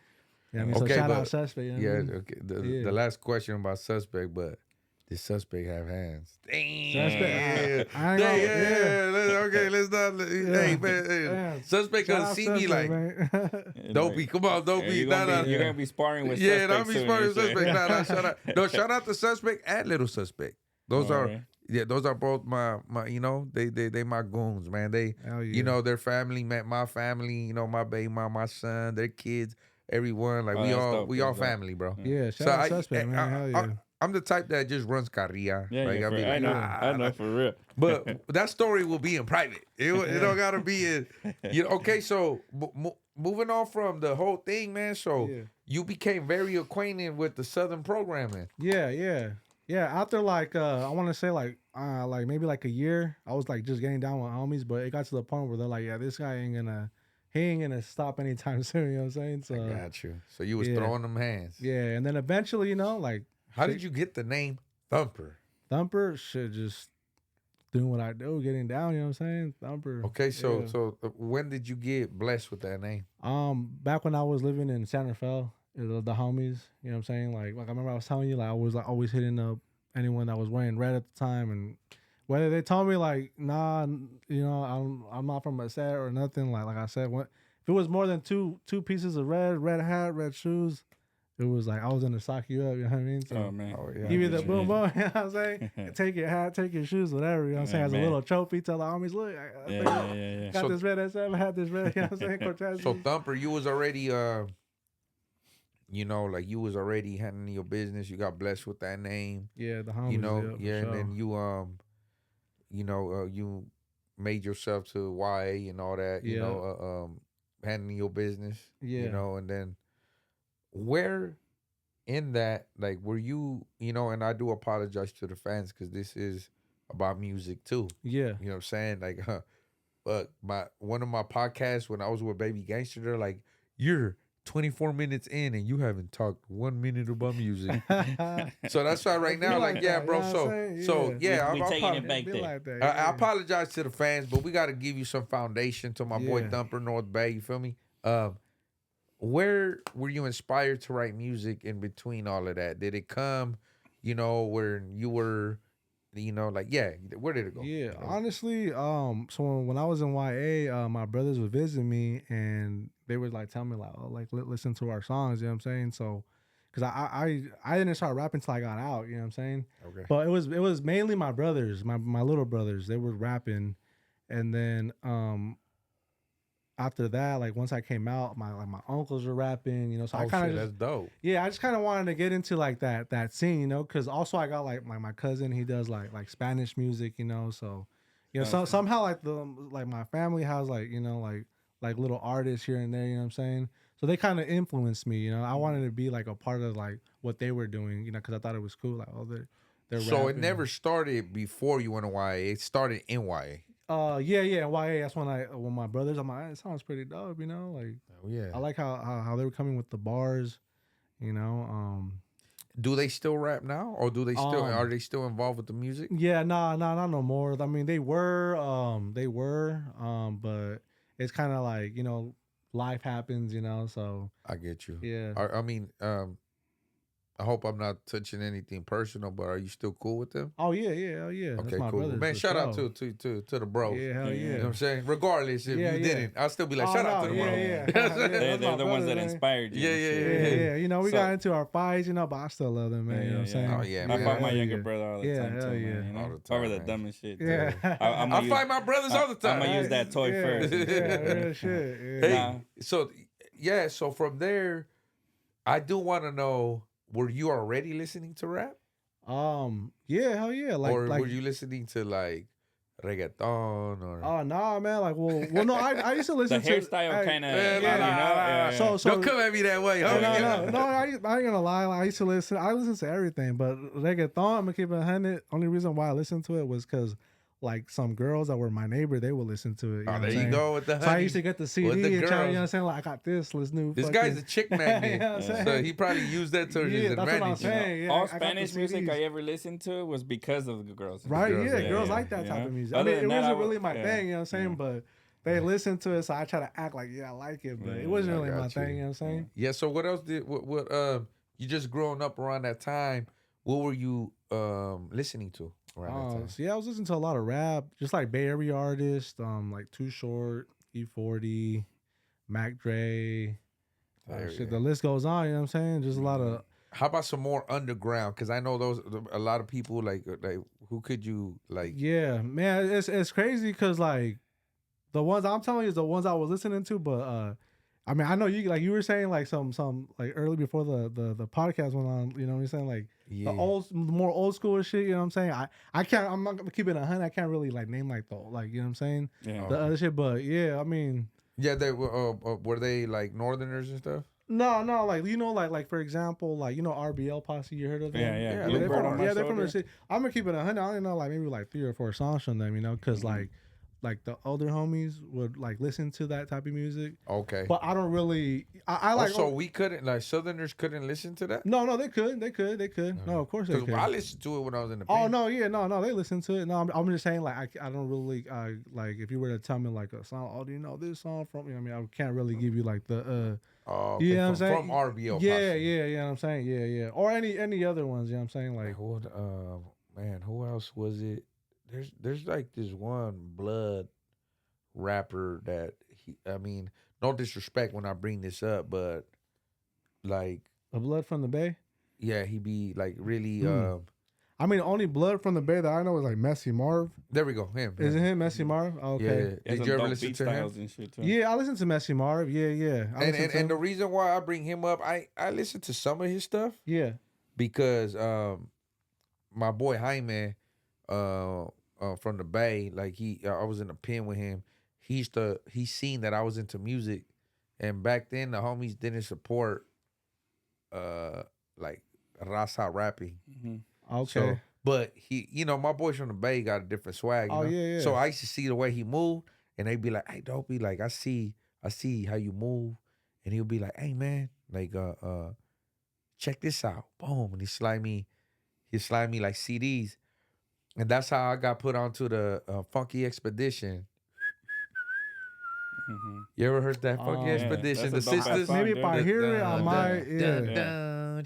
D: Yeah, I mean, so
B: Okay,
D: shout
B: but-
D: out Suspect. You know what I mean?
B: Okay. The last question about Suspect, but did Suspect have hands? Damn.
D: Suspect, I ain't gonna-
B: Okay, let's not. Hey, man.
D: Yeah.
B: Suspect
D: Shout
B: gonna
D: out
B: see me
D: Suspect,
B: like,
D: man.
B: Dopey. Come on, Dopey.
C: You're gonna be sparring with
B: Yeah,
C: Suspect
B: don't be
C: soon,
B: sparring
C: you
B: with
C: said.
B: Suspect. Shout out. No, shout out to Suspect and Little Suspect. Those are.
C: Alright.
B: Yeah, those are both my you know, they my goons, man. They
D: Hell yeah.
B: you know, their family met my family, you know, my baby mom, my son, their kids, everyone. Like
C: Oh,
B: we
C: that's
B: all
C: dope.
B: we
C: That's
B: all
C: dope.
B: family, bro.
D: Yeah,
B: So
D: shout out Suspect, man. Hell yeah.
B: I'm the type that just runs carrilla.
C: Yeah,
B: like
C: yeah,
B: I
C: for,
B: be
C: I
B: like,
C: know,
B: "Ah,"
C: I know
B: like-
C: for real.
B: but that story will be in private. It don't gotta be in. You know, okay, so moving on from the whole thing, man. So
D: Yeah.
B: you became very acquainted with the Southern programming.
D: Yeah. After like I want to say like maybe like a year, I was like just getting down with homies, but it got to the point where they're like, yeah, this guy ain't gonna stop anytime soon. You know what I'm saying? So
B: I got you. So you was
D: yeah.
B: throwing them hands.
D: yeah, and then eventually, you know, like
B: How did you get the name Thumper?
D: Thumper shit just doing what I do, getting down. You know what I'm saying? Thumper.
B: Okay, so
D: yeah.
B: when did you get blessed with that name?
D: Back when I was living in San Rafael, the homies, you know what I'm saying? Like I remember I was telling you, like I was like always hitting up anyone that was wearing red at the time, and whether they told me like, nah, you know, I'm not from a set or nothing. Like I said, if it was more than two pieces of red hat, red shoes, it was like I was gonna sock you up. You know what I mean? So
C: Oh man.
B: Oh, yeah.
D: give you the boom boom. You know what I'm saying? Take your hat, take your shoes, whatever. You know what I'm saying? As a
C: man.
D: little trophy, tell the homies, look, I
C: Yeah.
D: got
B: So-
D: this red SM, I had this red. You know what I'm saying? Cortez.
B: So Thumper, you was already you know, like you was already handling your business. You got blessed with that name.
D: yeah, the homies.
B: You know,
D: for
B: yeah, and
D: sure.
B: then you know, you made yourself to YA and all that. You
D: Yeah.
B: know, handling your business.
D: Yeah.
B: You know, and then where in that, like, were you, you know, and I do apologize to the fans because this is about music too.
D: Yeah.
B: You know what I'm saying? Like, but one of my podcasts when I was with Baby Gangster, they're like, you're 24 minutes in and you haven't talked 1 minute about music. So that's why right now,
D: Be
B: like, yeah,
D: that,
B: bro.
D: you know what I'm
B: So
D: saying?
B: yeah,
C: We
B: I
C: taking it back
D: Be
C: there.
D: like that,
B: I
D: yeah.
B: apologize to the fans, but we got to give you some foundation to my boy
D: Yeah.
B: Thumper Northbay. You feel me? Where were you inspired to write music in between all of that? Did it come, you know, where you were, you know, like, yeah, where did it go?
D: Yeah,
B: You know?
D: honestly, so when I was in YA, my brothers would visit me and they would like tell me like, oh, like listen to our songs. You know what I'm saying? So, because I didn't start rapping until I got out. You know what I'm saying?
B: Okay.
D: But it was mainly my brothers, my little brothers. They were rapping, and then after that, like once I came out, my uncles were rapping. You know, so I
B: Oh,
D: kind
B: shit,
D: of
B: that's dope.
D: yeah, I just kind of wanted to get into like that scene, you know, because also I got like my cousin, he does like Spanish music, you know, so you know, somehow like my family has like, you know, like little artists here and there, you know what I'm saying? So they kind of influenced me, you know. I wanted to be like a part of like what they were doing, you know, because I thought it was cool, like they're
B: So it
D: rapping.
B: never started before you went to YA. It started in YA.
D: Yeah, YA. That's when my brothers, I'm like, it sounds pretty dope, you know, like
B: Oh, yeah.
D: I like how they were coming with the bars, you know.
B: Do they still rap now, or do they still
D: Um,
B: are they still involved with the music?
D: Yeah, nah, not no more. I mean, they were, but it's kind of like, you know, life happens, you know. So
B: I get you.
D: yeah,
B: I mean, I hope I'm not touching anything personal, but are you still cool with them?
D: oh yeah. That's
B: Okay,
D: my
B: cool.
D: brothers,
B: Man,
D: for
B: shout out
D: sure.
B: to the bros.
D: Yeah, hell
C: Yeah.
D: yeah.
B: You know what I'm saying? Regardless if
D: Yeah,
B: you
D: yeah.
B: didn't, I'll still be like,
D: Oh,
B: shout out
D: no,
B: to the
D: yeah,
B: bros.
D: yeah.
B: You know what I'm saying?
D: Yeah.
C: They're
D: That's my
C: the ones that
D: brothers, man.
C: inspired you.
B: Yeah,
C: and
B: yeah,
C: shit.
D: Yeah. You know, we
C: So-
D: got into our fights, you know, but I still love them, man. You know what I'm saying?
B: Oh, yeah,
C: I
B: man.
C: fight my
D: hell
C: younger
D: yeah.
C: brother all the
D: Yeah,
C: time
D: hell
C: too,
D: yeah.
C: man. You know?
B: All the time,
C: Over the
B: man.
C: dumbest shit. too.
D: Yeah.
B: I fight my brothers all the time.
C: I'm gonna use that toy
D: yeah,
C: first.
D: Yeah, real shit. Yeah.
B: Hey,
C: Nah.
B: so from there, I do want to know: were you already listening to rap,
D: Yeah, hell yeah.
B: or
D: Like
B: were you listening to like reggaeton or?
D: oh nah, man. Like, well, no. I used to
C: The
D: listen to
C: hairstyle kind of,
B: Yeah,
C: you know. Yeah.
D: So
B: Don't come at me that way.
D: No,
B: homie.
D: no. I ain't gonna lie. Like, I used to listen. I listen to everything, but reggaeton, I'm gonna keep it 100. Only reason why I listened to it was because, like, some girls that were my neighbor, they would listen to it. You know
B: Oh,
D: what
B: there
D: I'm
B: you
D: saying?
B: go with the honey.
D: So I used to get the CD
B: With the
D: and try, you know what I'm
B: girls.
D: saying? Like, I got this new.
B: This
D: fucking,
B: guy's a chick magnet,
D: You know what I'm
B: so
D: saying?
B: he probably used that to his
D: Yeah, that's what I'm
B: advantage.
D: saying. Yeah,
C: All
D: I got the
C: Spanish music
D: CDs.
C: I ever listened to was because of the girls.
D: Right?
B: girls,
D: Yeah,
B: yeah,
D: girls
C: yeah,
D: like that
C: you
D: type
C: know?
D: of music. I
C: Other
D: mean, it
C: than that,
D: wasn't
C: I
D: really
C: would-
D: my
C: yeah,
D: thing. You know what I'm saying?
C: yeah.
D: But they listened to it, so I try to act like, yeah, I like it, but it wasn't
B: I
D: really my
B: got
D: thing.
B: you.
D: You know what I'm saying?
B: Yeah. So what else did what you just growing up around that time? What were you listening to around that time?
D: So yeah, I was listening to a lot of rap, just like Bay Area artists, like Too Short, E40, Mac Dre,
B: There,
D: shit.
B: yeah.
D: The list goes on. You know what I'm saying? Just a lot of
B: How about some more underground? Because I know a lot of people like who could you like?
D: Yeah, man, it's crazy because like the ones I'm telling you is the ones I was listening to, but I mean I know you like you were saying like some like early before the podcast went on, you know what I'm saying, like
B: Yeah.
D: the more old school shit, you know what I'm saying. I'm not gonna keep it 100. I can't really like name like the like, you know what I'm saying,
C: Yeah.
D: the other shit, but yeah, I mean.
B: Yeah, they were they like Northerners and stuff?
D: No, like you know, like for example, like you know RBL Posse, you heard of them?
C: Yeah.
B: Yeah,
D: they're
C: Bluebird on
D: from,
C: my
D: they're from the
C: shoulder.
D: city. I'm gonna keep it 100. I only know like maybe like 3 or 4 songs from them, you know, because like the older homies would like listen to that type of music.
B: Okay.
D: But I don't really. I like.
B: Also, we couldn't like Southerners couldn't listen to that.
D: No, they could. No, of course they could.
B: I listened to it when I was in the.
D: Oh
B: band.
D: no, yeah, no, they listen to it. No, I'm just saying like I don't really like if you were to tell me like a song. Oh, do you know this song from? You know, what I mean, I can't really give you like the.
B: Oh, okay.
D: You know what I'm saying?
B: From RBL.
D: Yeah,
B: Posse.
D: yeah, you know what I'm saying? Yeah. Or any other ones, you know what I'm saying? Like,
B: Man, who else was it? There's like this one blood rapper that I mean, no disrespect when I bring this up, but like,
D: the Blood from the Bay?
B: yeah, he be like really.
D: I mean, only Blood from the Bay that I know is like Messy Marv.
B: There we go. Him.
D: Is it him, Messy Marv? Okay.
B: Yeah. Did you ever listen to him?
C: And shit too.
D: Yeah, I listen to Messy Marv. Yeah.
B: And the reason why I bring him up, I listen to some of his stuff
D: Yeah.
B: because my boy Jaime from the Bay, like I was in the pen with him. He seen that I was into music, and back then the homies didn't support like raza rapping.
C: Mm-hmm.
D: Okay.
B: So, but he, my boys from the Bay got a different swag. You know?
D: Yeah.
B: So I used to see the way he moved, and they'd be like, "Hey, Dopey, like I see how you move," and he'll be like, "Hey, man, like check this out." Boom, and he slide me like CDs, and that's how I got put onto the Funky Expedition.
C: Mm-hmm.
B: You ever heard that Funky
D: Yeah,
B: Expedition? The
C: that's a dope-ass
B: sisters.
C: song,
D: Maybe if
C: dude.
D: I hear it, I might.
C: Yeah.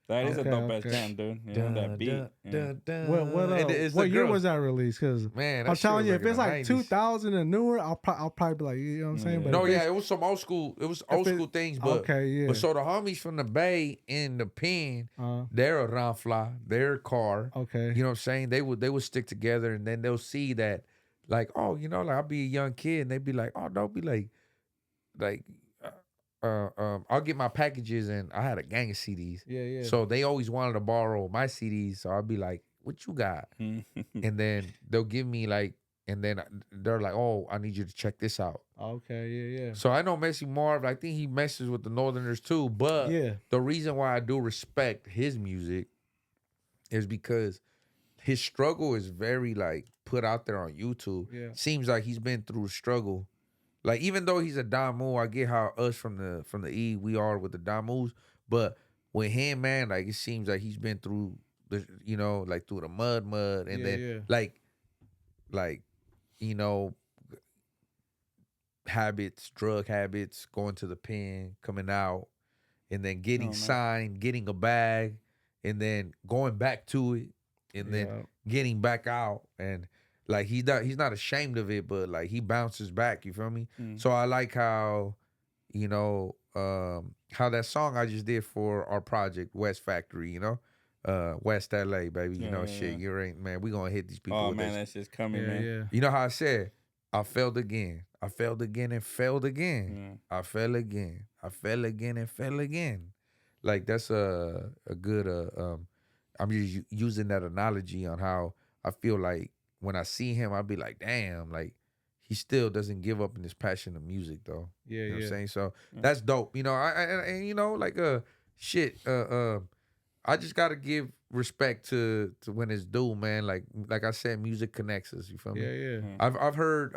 C: That is a
D: Okay,
C: dope ass
D: okay.
C: jam, dude. Yeah, that beat. Yeah.
D: What year was that released? Because
B: Man,
D: I'm telling you, if
B: in
D: it's
B: the
D: like
B: 90s.
D: 2000 and newer, I'll probably be like, you know what I'm saying? But
B: No,
D: if it's-
B: it was some old school. It was old school things, but
D: okay, yeah.
B: But so the homies from the Bay in the pen,
D: Uh,
B: they're a Ranfla, they're a car.
D: okay.
B: You know what I'm saying? They would stick together, and then they'll see that, like, oh, like I'll be a young kid, and they'd be like, oh, don't be like, I'll get my packages, and I had a gang of CDs.
D: Yeah.
B: So they always wanted to borrow my CDs, so I'll be like, what you got? And then they'll give me like, and then they're like, oh, I need you to check this out.
D: Okay, yeah.
B: So I know Messy Marv, I think he messes with the Northerners too, but
D: Yeah.
B: the reason why I do respect his music is because his struggle is very like put out there on YouTube.
D: Yeah.
B: Seems like he's been through a struggle. Like even though he's a Damu, I get how us from the E we are with the Damus, but with him, man, like it seems like he's been through the like through the mud, and
D: Yeah,
B: then
D: yeah.
B: like habits, drug habits, going to the pen, coming out, and then getting signed, getting a bag, and then going back to it, and then getting back out, and like he's not ashamed of it, but like he bounces back. You feel me? So I like how, how that song I just did for our project West Factory. West LA, baby. Shit. You ain't man. We gonna hit these people.
C: Oh
B: with
C: man,
B: this.
C: that's just coming, man.
D: Yeah.
B: You know how I said, I failed again. I failed again and failed again. I fell again. I fell again and fell again. Like that's a good I'm just using that analogy on how I feel like when I see him, I'll be like, damn, like he still doesn't give up in his passion of music though.
D: Yeah,
B: You know what I'm
D: yeah.
B: saying? So that's dope. I just gotta give respect to when it's due, man. Like I said, music connects us. You feel me?
D: Yeah.
B: I've heard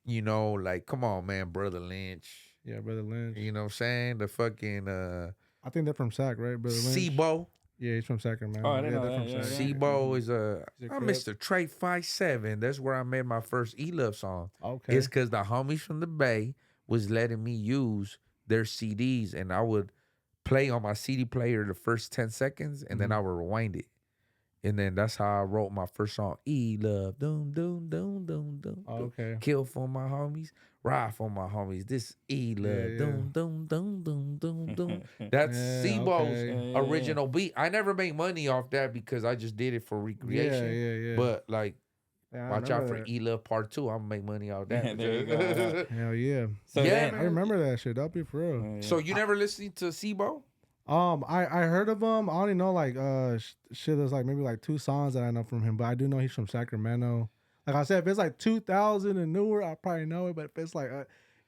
B: like come on, man, Brother Lynch.
D: Yeah, Brother Lynch.
B: You know what I'm saying? The fucking
D: I think they're from Sac, right? Brother Lynch.
B: Sebo.
D: Yeah, he's from Sacramento.
C: Oh, I didn't know
D: they're
C: that.
D: from
C: Yeah,
D: Sac.
C: yeah.
B: Sebo is
D: He's a
B: I'm
D: Crip.
B: Mr. Trey 57. That's where I made my first E-Love song.
D: Okay.
B: It's because the homies from the Bay was letting me use their CDs, and I would play on my CD player the first 10 seconds, and then I would rewind it. And then that's how I wrote my first song, E-Love. Doom, doom, doom, doom, doom.
D: Okay.
B: Kill for my homies, ride for my homies. This E-Love.
D: Yeah, yeah.
B: Doom, doom, doom, doom, doom, doom, dum. That's
D: Yeah,
B: Sebo's
D: okay.
B: original beat. I never made money off that because I just did it for recreation.
D: Yeah.
B: But like,
D: Yeah, I
B: watch out for
D: remember that.
B: E-Love Part 2. I'm gonna make money off that.
C: Yeah, there you go.
D: Hell yeah.
C: So
B: Yeah,
C: then,
D: I remember that shit. That'll be for real.
B: So you never listened to Sebo?
D: I heard of him. I only know like shit. There's like maybe like 2 songs that I know from him, but I do know he's from Sacramento. Like I said, if it's like 2000 and newer, I probably know it. But if it's like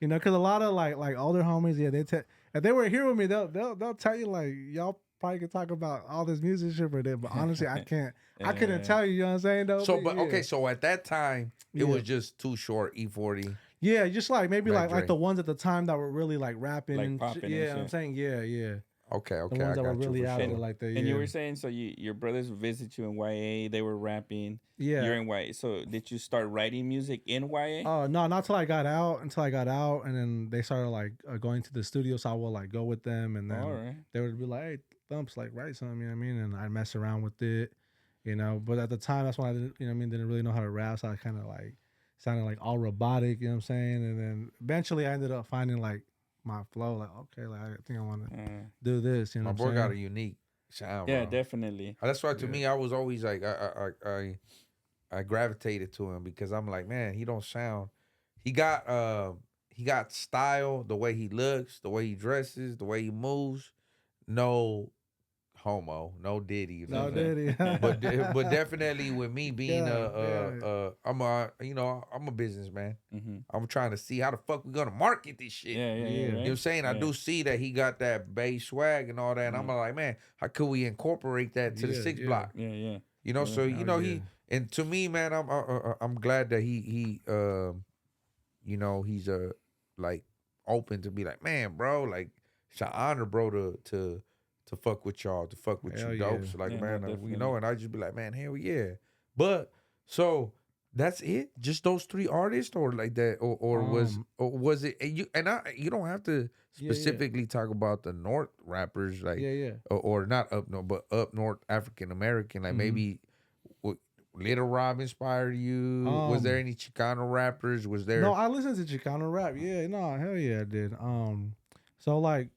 D: because a lot of like older homies, yeah, if they were here with me, they'll tell you like y'all probably could talk about all this music shit for them. But honestly, I can't. I couldn't tell you. You know what I'm saying? Though.
B: So,
D: but
B: okay, so at that time, it
D: Yeah.
B: was just Too Short, E40.
D: Yeah, just like maybe
B: Red
D: like
B: Dre.
D: the ones at the time that were really like rapping
C: Like
D: and
C: popping and
D: yeah, I'm
C: shit.
D: saying yeah.
B: Okay,
D: The
B: I
D: ones that were
B: got you
D: really
B: for
D: out
B: sure.
D: there like that. Yeah.
C: and you were saying, so your brothers would visit you in YA. They were rapping.
D: Yeah.
C: You're in YA. So did you start writing music in YA?
D: No, not till I got out. And then they started like going to the studio, so I would like go with them, and then
C: All right.
D: they would be like, "Hey, Thumps, like write something," you know what I mean? And I'd mess around with it, you know. But at the time, that's when I didn't, you know what I mean, didn't really know how to rap, so I kind of like sounded like all robotic, you know what I'm saying? And then eventually, I ended up finding like my flow, like okay, like I think I want to do this, you know.
B: My
D: what
B: boy
D: I'm
B: got a
D: saying?
B: unique sound.
C: Yeah,
B: bro.
C: definitely.
B: That's why to me, I was always like, I gravitated to him because I'm like, man, he don't sound. He got style, the way he looks, the way he dresses, the way he moves. No homo, no Diddy. You know
D: No,
B: what I'm saying?
D: Diddy.
B: but definitely with me being
D: Yeah.
B: I'm a businessman.
C: Mm-hmm.
B: I'm trying to see how the fuck we gonna market this shit.
C: Yeah.
D: Yeah.
B: You know what I'm saying? I
C: Yeah.
B: do see that he got that bass swag and all that. And I'm like, man, how could we incorporate that to the
D: Yeah,
B: 6
D: yeah.
B: block?
C: Yeah.
B: You know, so you
D: Hell
B: know
D: yeah.
B: and to me, man, I'm glad that he you know, he's like open to be like, man, bro, like it's an honor, bro, to fuck with y'all, to fuck with
D: Hell
B: you
D: yeah.
B: dopes. Like,
C: Yeah,
B: man,
C: no,
B: you
C: definitely.
B: know, and I just be like, man, hell yeah. But so that's it? Just those 3 artists, or like that, or was it? And you don't have to
D: Yeah, yeah.
B: specifically talk about the North rappers, like
D: Yeah.
B: or not up north, but up north African American. Like maybe Little Rob inspired you. Was there any Chicano rappers? Was there?
D: No, I listened to Chicano rap. Yeah, no, hell yeah, I did. So like,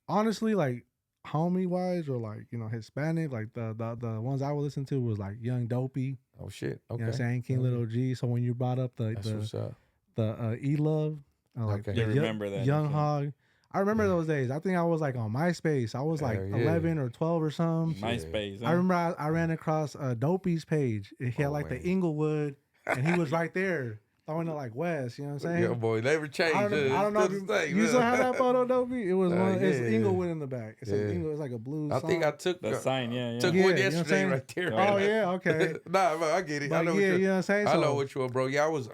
D: honestly, like homie wise or like Hispanic, like the ones I would listen to was like Young Dopey.
B: Oh shit. Okay.
D: You know what I'm saying? King Little G. So when you brought up
B: That's what's up.
D: the E Love, like
B: Okay.
C: You remember that,
D: Young
C: okay.
D: Hog. I remember those days. I think I was like on MySpace. I was like
B: Hell yeah.
D: 11 or 12 or something.
C: MySpace.
D: I remember I ran across Dopey's page. He had like
B: man.
D: the Inglewood, and he was right there throwing it like West. You know what I'm saying?
B: Yeah, boy, never changed.
D: I don't know. If you still have that photo, Dopey? It was one. It's
B: yeah.
D: Inglewood in the back. It's like
B: Yeah.
D: Inglewood. It's like a blue.
B: I think I took
C: The sign, yeah.
B: took
D: Yeah,
B: one
D: you know what I'm
B: yesterday
D: saying?
B: right there.
D: Oh yeah, okay.
B: Nah, but I get it. I
D: But
B: know
D: yeah,
B: what
D: you know what I'm saying.
B: I know
D: So
B: what you are, bro. Yeah, I was.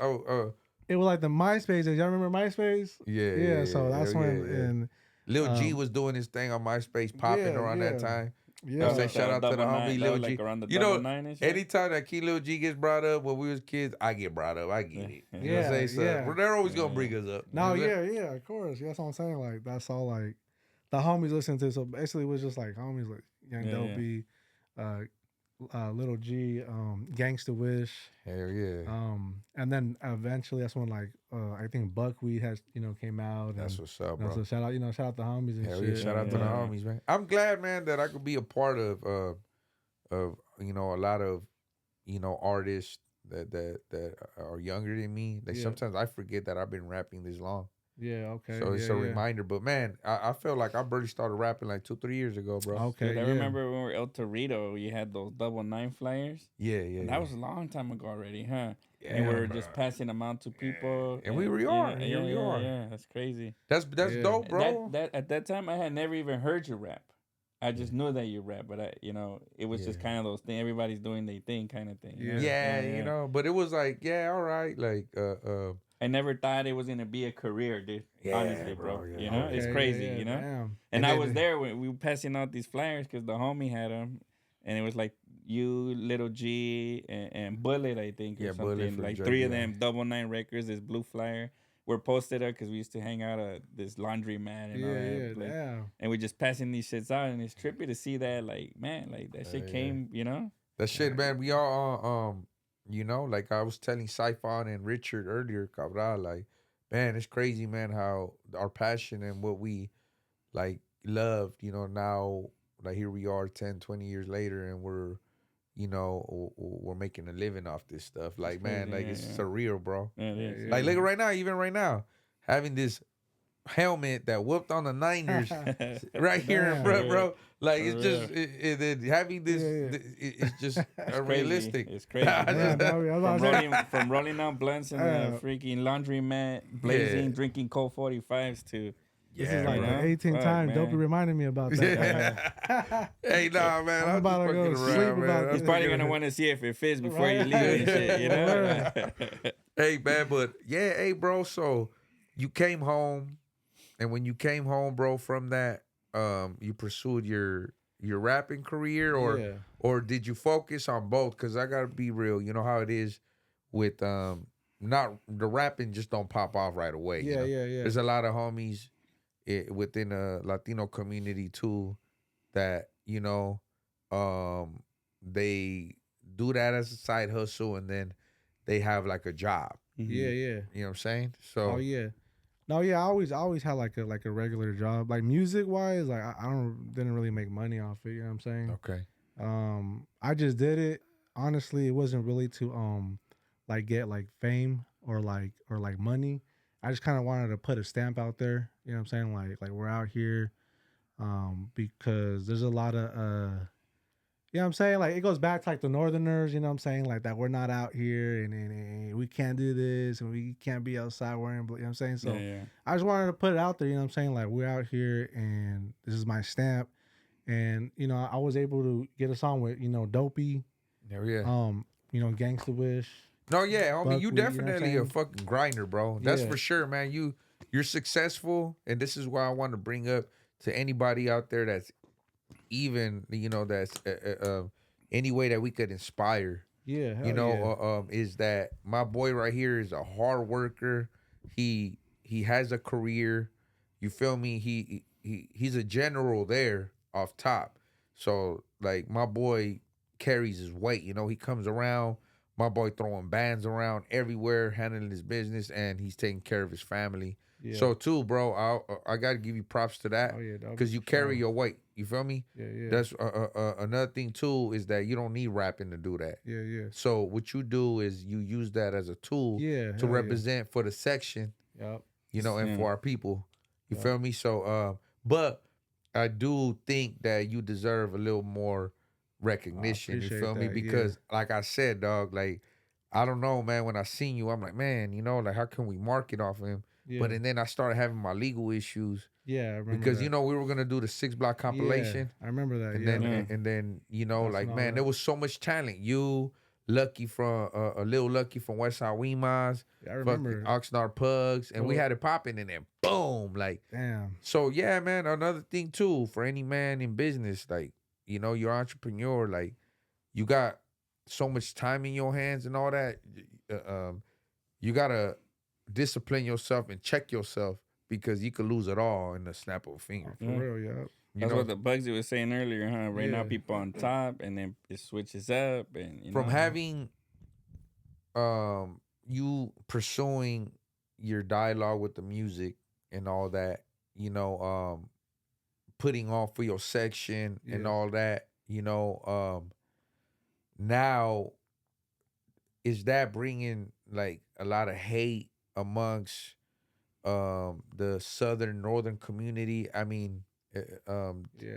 D: it was like the MySpace days. Y'all remember MySpace?
B: Yeah.
D: So that's
B: hell
D: when
B: yeah.
D: and
B: Lil G was doing his thing on MySpace, popping
D: yeah,
B: around that
D: yeah.
B: time.
D: yeah.
B: I'm saying shout out to the homie Lil G.
C: Like around the
B: You know,
C: 9 and shit?
B: anytime that Key Lil G gets brought up when we was kids, I get brought up. I get it. You know what
D: Yeah,
B: I'm saying? So
D: yeah.
B: they're always gonna bring us up.
D: No,
B: You know what I'm saying?
D: yeah, of course. That's what I'm saying. Like that's all like the homies listen to. So basically, it was just like homies like Young
C: Yeah,
D: Dopey, Little G, Gangsta Wish,
B: Hell yeah.
D: and then eventually that's when like I think Buckwheat has came out.
B: That's
D: and,
B: what's up,
D: you know,
B: bro.
D: so shout out the homies and
B: Hell
D: shit.
B: yeah! Shout out to the
C: Yeah.
B: homies, man. I'm glad, man, that I could be a part of a lot of artists that are younger than me. Like
D: Yeah.
B: sometimes I forget that I've been rapping this long,
D: Yeah, okay.
B: so it's
D: yeah,
B: a
D: yeah.
B: reminder. But man, I felt like I barely started rapping like 2-3 years ago, bro.
D: Okay,
C: Dude, I
D: yeah.
C: remember when we were El Torito, you had those 99 flyers.
B: Yeah.
C: And that was a long time ago already, huh?
B: Yeah,
C: And we were
B: bro.
C: just passing them out to people.
B: And here we
C: yeah,
B: are,
C: Yeah,
B: here we
C: yeah,
B: are.
C: Yeah, that's crazy.
B: That's
D: Yeah.
B: dope, bro.
C: That at that time, I had never even heard you rap. I just knew that you rap, but it was just
B: Yeah.
C: kind of those things. Everybody's doing their thing, kind of thing. you know?
B: yeah, but it was like, yeah, all right, like
C: I never thought it was gonna be a career, dude.
B: Yeah,
C: honestly, bro.
B: bro, yeah.
C: You know, it's
D: Okay,
C: crazy.
D: yeah,
C: You know,
D: damn.
C: and
B: And
C: I
B: then-
C: was there when we were passing out these flyers because the homie had them, and it was like you, Little G, and Bullet, I think, or
B: Yeah, Bullet
C: something.
B: for
C: Like
B: Dre,
C: 3 of
B: yeah.
C: them, 99 records. This blue flyer. We're posted up because we used to hang out at this laundromat and all that.
D: Yeah,
C: like,
D: damn.
C: and we just passing these shits out, and it's trippy to see that. Like, man, like that shit
B: yeah.
C: came. You know.
B: that shit, man. We all like I was telling Siphon and Richard earlier, Cabral, like, man, it's crazy, man, how our passion and what we like loved, you know, now like here we are 10, 20 years later and we're, you know, we're making a living off this stuff. Like, man, like it's surreal, bro.
C: Yeah, it is.
B: Like, look at right now, even right now, having this helmet that whooped on the Niners right here in front, bro. Like, it's just having this, it's just realistic.
C: It's crazy. From rolling out blunts in the freaking laundromat, blazing, drinking Colt 45s to.
D: This is like the 18th time Dopey reminded me about that.
B: Hey, nah, man.
D: I'm about to go sleep about this.
C: He's probably going to want to see if it fits before you leave and shit, you know?
B: Hey, man, but yeah, hey, bro, so you came home, and when you came home, bro, from that, you pursued your rapping career, or did you focus on both? Because I got to be real, you know how it is with, not, the rapping just don't pop off right away.
D: Yeah.
B: There's a lot of homies within a Latino community too that, you know, they do that as a side hustle and then they have like a job.
D: Yeah.
B: You know what I'm saying? So
D: I always had like a regular job. Like music wise, like I didn't really make money off it, you know what I'm saying?
B: Okay.
D: I just did it. Honestly, it wasn't really to like get like fame or like money. I just kind of wanted to put a stamp out there, you know what I'm saying? Like we're out here, because there's a lot of, you know what I'm saying? Like it goes back to like the Northerners, you know what I'm saying? Like that we're not out here and we can't do this and we can't be outside wearing, you know what I'm saying? So I just wanted to put it out there, you know what I'm saying? Like we're out here and this is my stamp. And, you know, I was able to get a song with, you know, Dopey, you know, Gangsta Wish.
B: No, yeah, homie,
D: Buckwheat,
B: you definitely
D: you know
B: a fucking grinder, bro. That's for sure, man. You're successful, and this is why I want to bring up to anybody out there that's even, you know, that's any way that we could inspire.
D: Yeah,
B: you know, is that my boy right here is a hard worker. He has a career. You feel me? He's a general there off top. So like my boy carries his weight. You know, he comes around. My boy throwing bands around everywhere, handling his business, and he's taking care of his family. Yeah. So too, bro, I gotta give you props to that because you carry your weight. You feel me?
D: Yeah.
B: That's another thing too is that you don't need rapping to do that.
D: Yeah.
B: So what you do is you use that as a tool to represent for the section.
D: Yep.
B: You know, and for our people. You feel me? So, but I do think that you deserve a little more recognition, you feel me? Because like I said, dog, like I don't know, man, when I seen you, I'm like, man, you know, like how can we market off of him? But and then I started having my legal issues.
D: Yeah, I remember
B: because
D: that.
B: you know we were gonna do the 6 block compilation.
D: I remember that.
B: And then you know, like man, there was so much talent. You Lucky from a little Lucky from Westside Weemas.
D: I remember
B: Oxnard Pugs, and we had it popping, and then boom, like
D: damn.
B: So yeah, man. Another thing too for any man in business, like. You know, you're an entrepreneur, like you got so much time in your hands and all that. You gotta discipline yourself and check yourself because you could lose it all in the snap of a finger.
D: For real, yeah.
C: That's what the Bugsy was saying earlier, huh? Right now, people on top, and then it switches up, and you
B: from
C: know.
B: having, you pursuing your dialogue with the music and all that. You know, putting on for your section and all that, you know, now is that bringing like a lot of hate amongst the northern community? I mean,
D: it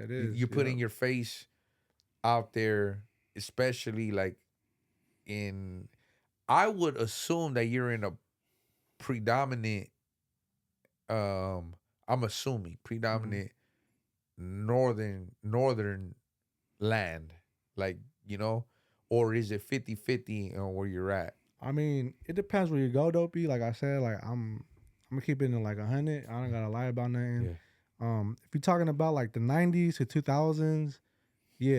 D: is.
B: You're putting your face out there, especially like I would assume that you're in a predominant, I'm assuming predominant northern land, like, you know, or is it 50-50 on where you're at?
D: I mean, it depends where you go, Dopey. Like I said, like I'm gonna keep it in like 100. I don't gotta lie about nothing. If you're talking about like the 90s to 2000s,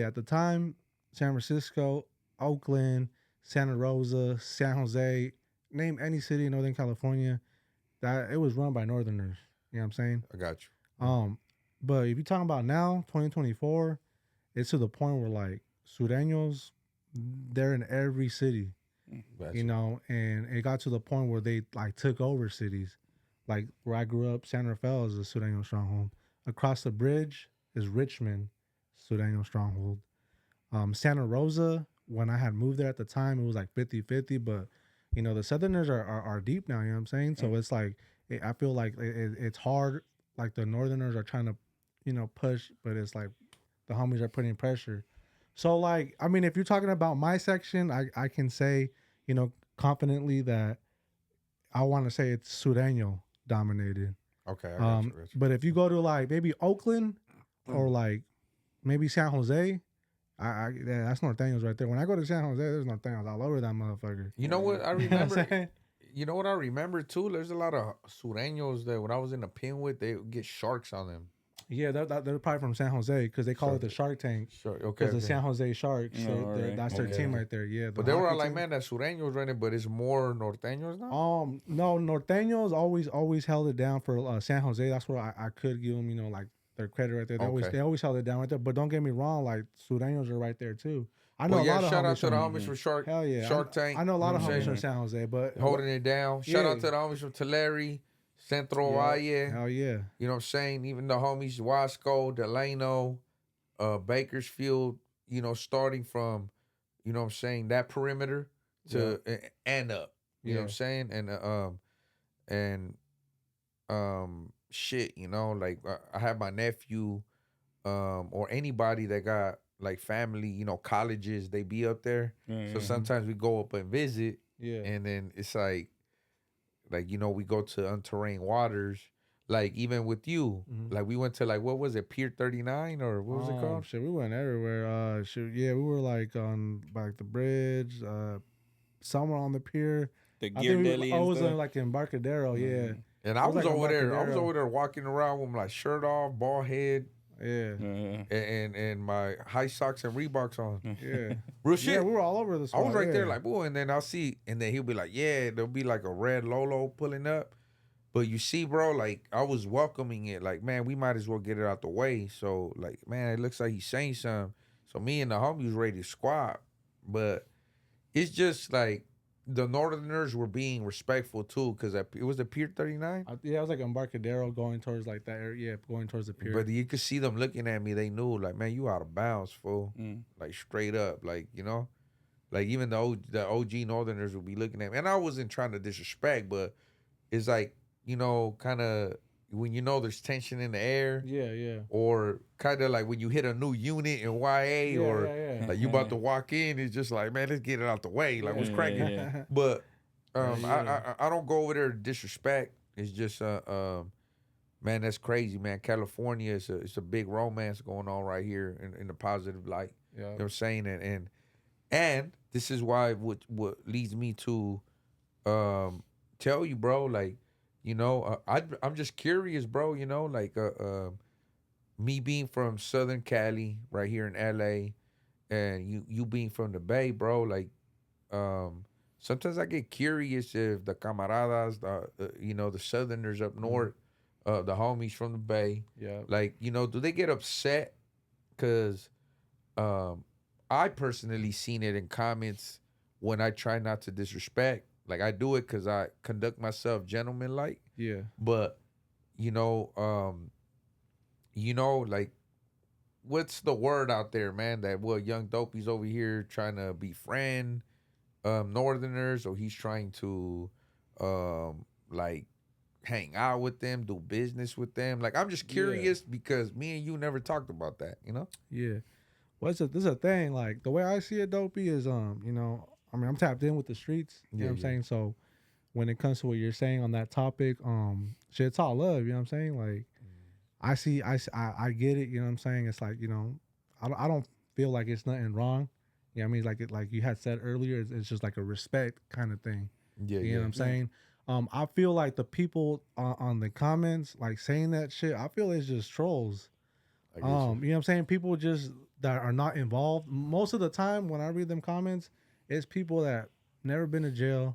D: at the time, San Francisco, Oakland, Santa Rosa, San Jose, name any city in Northern California, that it was run by Northerners. You know what I'm saying?
B: I got you.
D: But if you're talking about now, 2024, it's to the point where like Sureños, they're in every city, you know, and it got to the point where they like took over cities. Like where I grew up, San Rafael is a Sureño stronghold. across the bridge is Richmond, Sureño stronghold. Santa Rosa, when I had moved there at the time, it was like 50-50, but you know, the Southerners are deep now, you know what I'm saying? So it's like, I feel like it's hard, like the Northerners are trying to, you know, push, but it's like the homies are putting pressure. So like, I mean, if you're talking about my section, I can say, you know, confidently that I want to say it's Sureño dominated.
B: Okay, I got you.
D: But if you go to like maybe Oakland or like maybe San Jose, that's Norteños right there. When I go to San Jose, there's Norteños all over that motherfucker.
B: You know what I remember? You know what I remember too? There's a lot of Sureños that when I was in the pen with, they would get sharks on them.
D: Yeah, they're probably from San Jose because they call it the Shark Tank.
B: Sure, okay.
D: Because the San Jose Sharks, that's their team right there. Yeah,
B: but they were all like, man, that Sureños running, but it's more Norteños now.
D: No, Norteños always held it down for San Jose. That's where I could give them, you know, like their credit right there. They always held it down right there. But don't get me wrong, like Sureños are right there too. I know a lot of
B: shout out
D: homies
B: to the homies from Shark.
D: Hell yeah,
B: Shark Tank.
D: I know a lot of homies from San Jose, but
B: holding it down. Shout out to the homies from Tulare, Central Valle.
D: Hell yeah.
B: You know what I'm saying? Even the homies Wasco, Delano, Bakersfield, you know, starting from, you know what I'm saying, that perimeter to and up. You know what I'm saying? And shit, you know, like I have my nephew or anybody that got like family, you know, colleges, they be up there. So sometimes we go up and visit. Yeah. And then it's like, you know, we go to unterrain waters. Like even with you, like we went to like, what was it, Pier 39 or what was it called?
D: Shit, we went everywhere. We were like on like the bridge, somewhere on the pier.
C: The Gear Deli.
D: I was like in Embarcadero, yeah.
B: And I was over there. I was over there walking around with my shirt off, bald head.
D: Yeah.
B: And my high socks and Reeboks on.
D: Yeah.
B: Real shit.
D: Yeah, we were all over the spot.
B: I was right there like, boy, and then I'll see, and then he'll be like, yeah, there'll be like a red Lolo pulling up. But you see, bro, like I was welcoming it. Like, man, we might as well get it out the way. So, like, man, it looks like he's saying something. So me and the homies ready to squat. But it's just like the Northerners were being respectful too, because it was the Pier 39.
D: Yeah, it was like Embarcadero going towards like that area. Yeah, going towards the pier.
B: But you could see them looking at me. They knew, like, man, you out of bounds, fool. Like straight up, like, you know, like even the OG Northerners would be looking at me. And I wasn't trying to disrespect, but it's like, you know, kind of when you know there's tension in the air.
D: Yeah.
B: Or kind of like when you hit a new unit in YA like you about to walk in, it's just like, man, let's get it out the way. Like, what's cracking? Yeah. But I don't go over there to disrespect. It's just, man, that's crazy, man. California it's a big romance going on right here in the positive light. Yeah. You know what I'm saying? And this is why what leads me to tell you, bro, like, you know, I'm just curious, bro, you know, like me being from Southern Cali right here in LA and you being from the Bay, bro, like sometimes I get curious if the camaradas, you know, the Southerners up north, the homies from the Bay, like, you know, do they get upset? Because I personally seen it in comments when I try not to disrespect. Like, I do it because I conduct myself gentleman-like. Yeah. But, you know, like, what's the word out there, man? That, young Dopey's over here trying to befriend Northerners, or he's trying to, like, hang out with them, do business with them. Like, I'm just curious because me and you never talked about that, you know?
D: Yeah. Well, this is a thing. Like, the way I see it, Dopey, is, you know, I mean, I'm tapped in with the streets, you know what I'm saying? So when it comes to what you're saying on that topic, shit, it's all love, you know what I'm saying? Like, I get it, you know what I'm saying? It's like, you know, I don't feel like it's nothing wrong. You know what I mean? Like you had said earlier, it's just like a respect kind of thing. Yeah, you know what I'm saying? I feel like the people on the comments, like saying that shit, I feel it's just trolls. You know what I'm saying? People just that are not involved. Most of the time when I read them comments, it's people that never been to jail.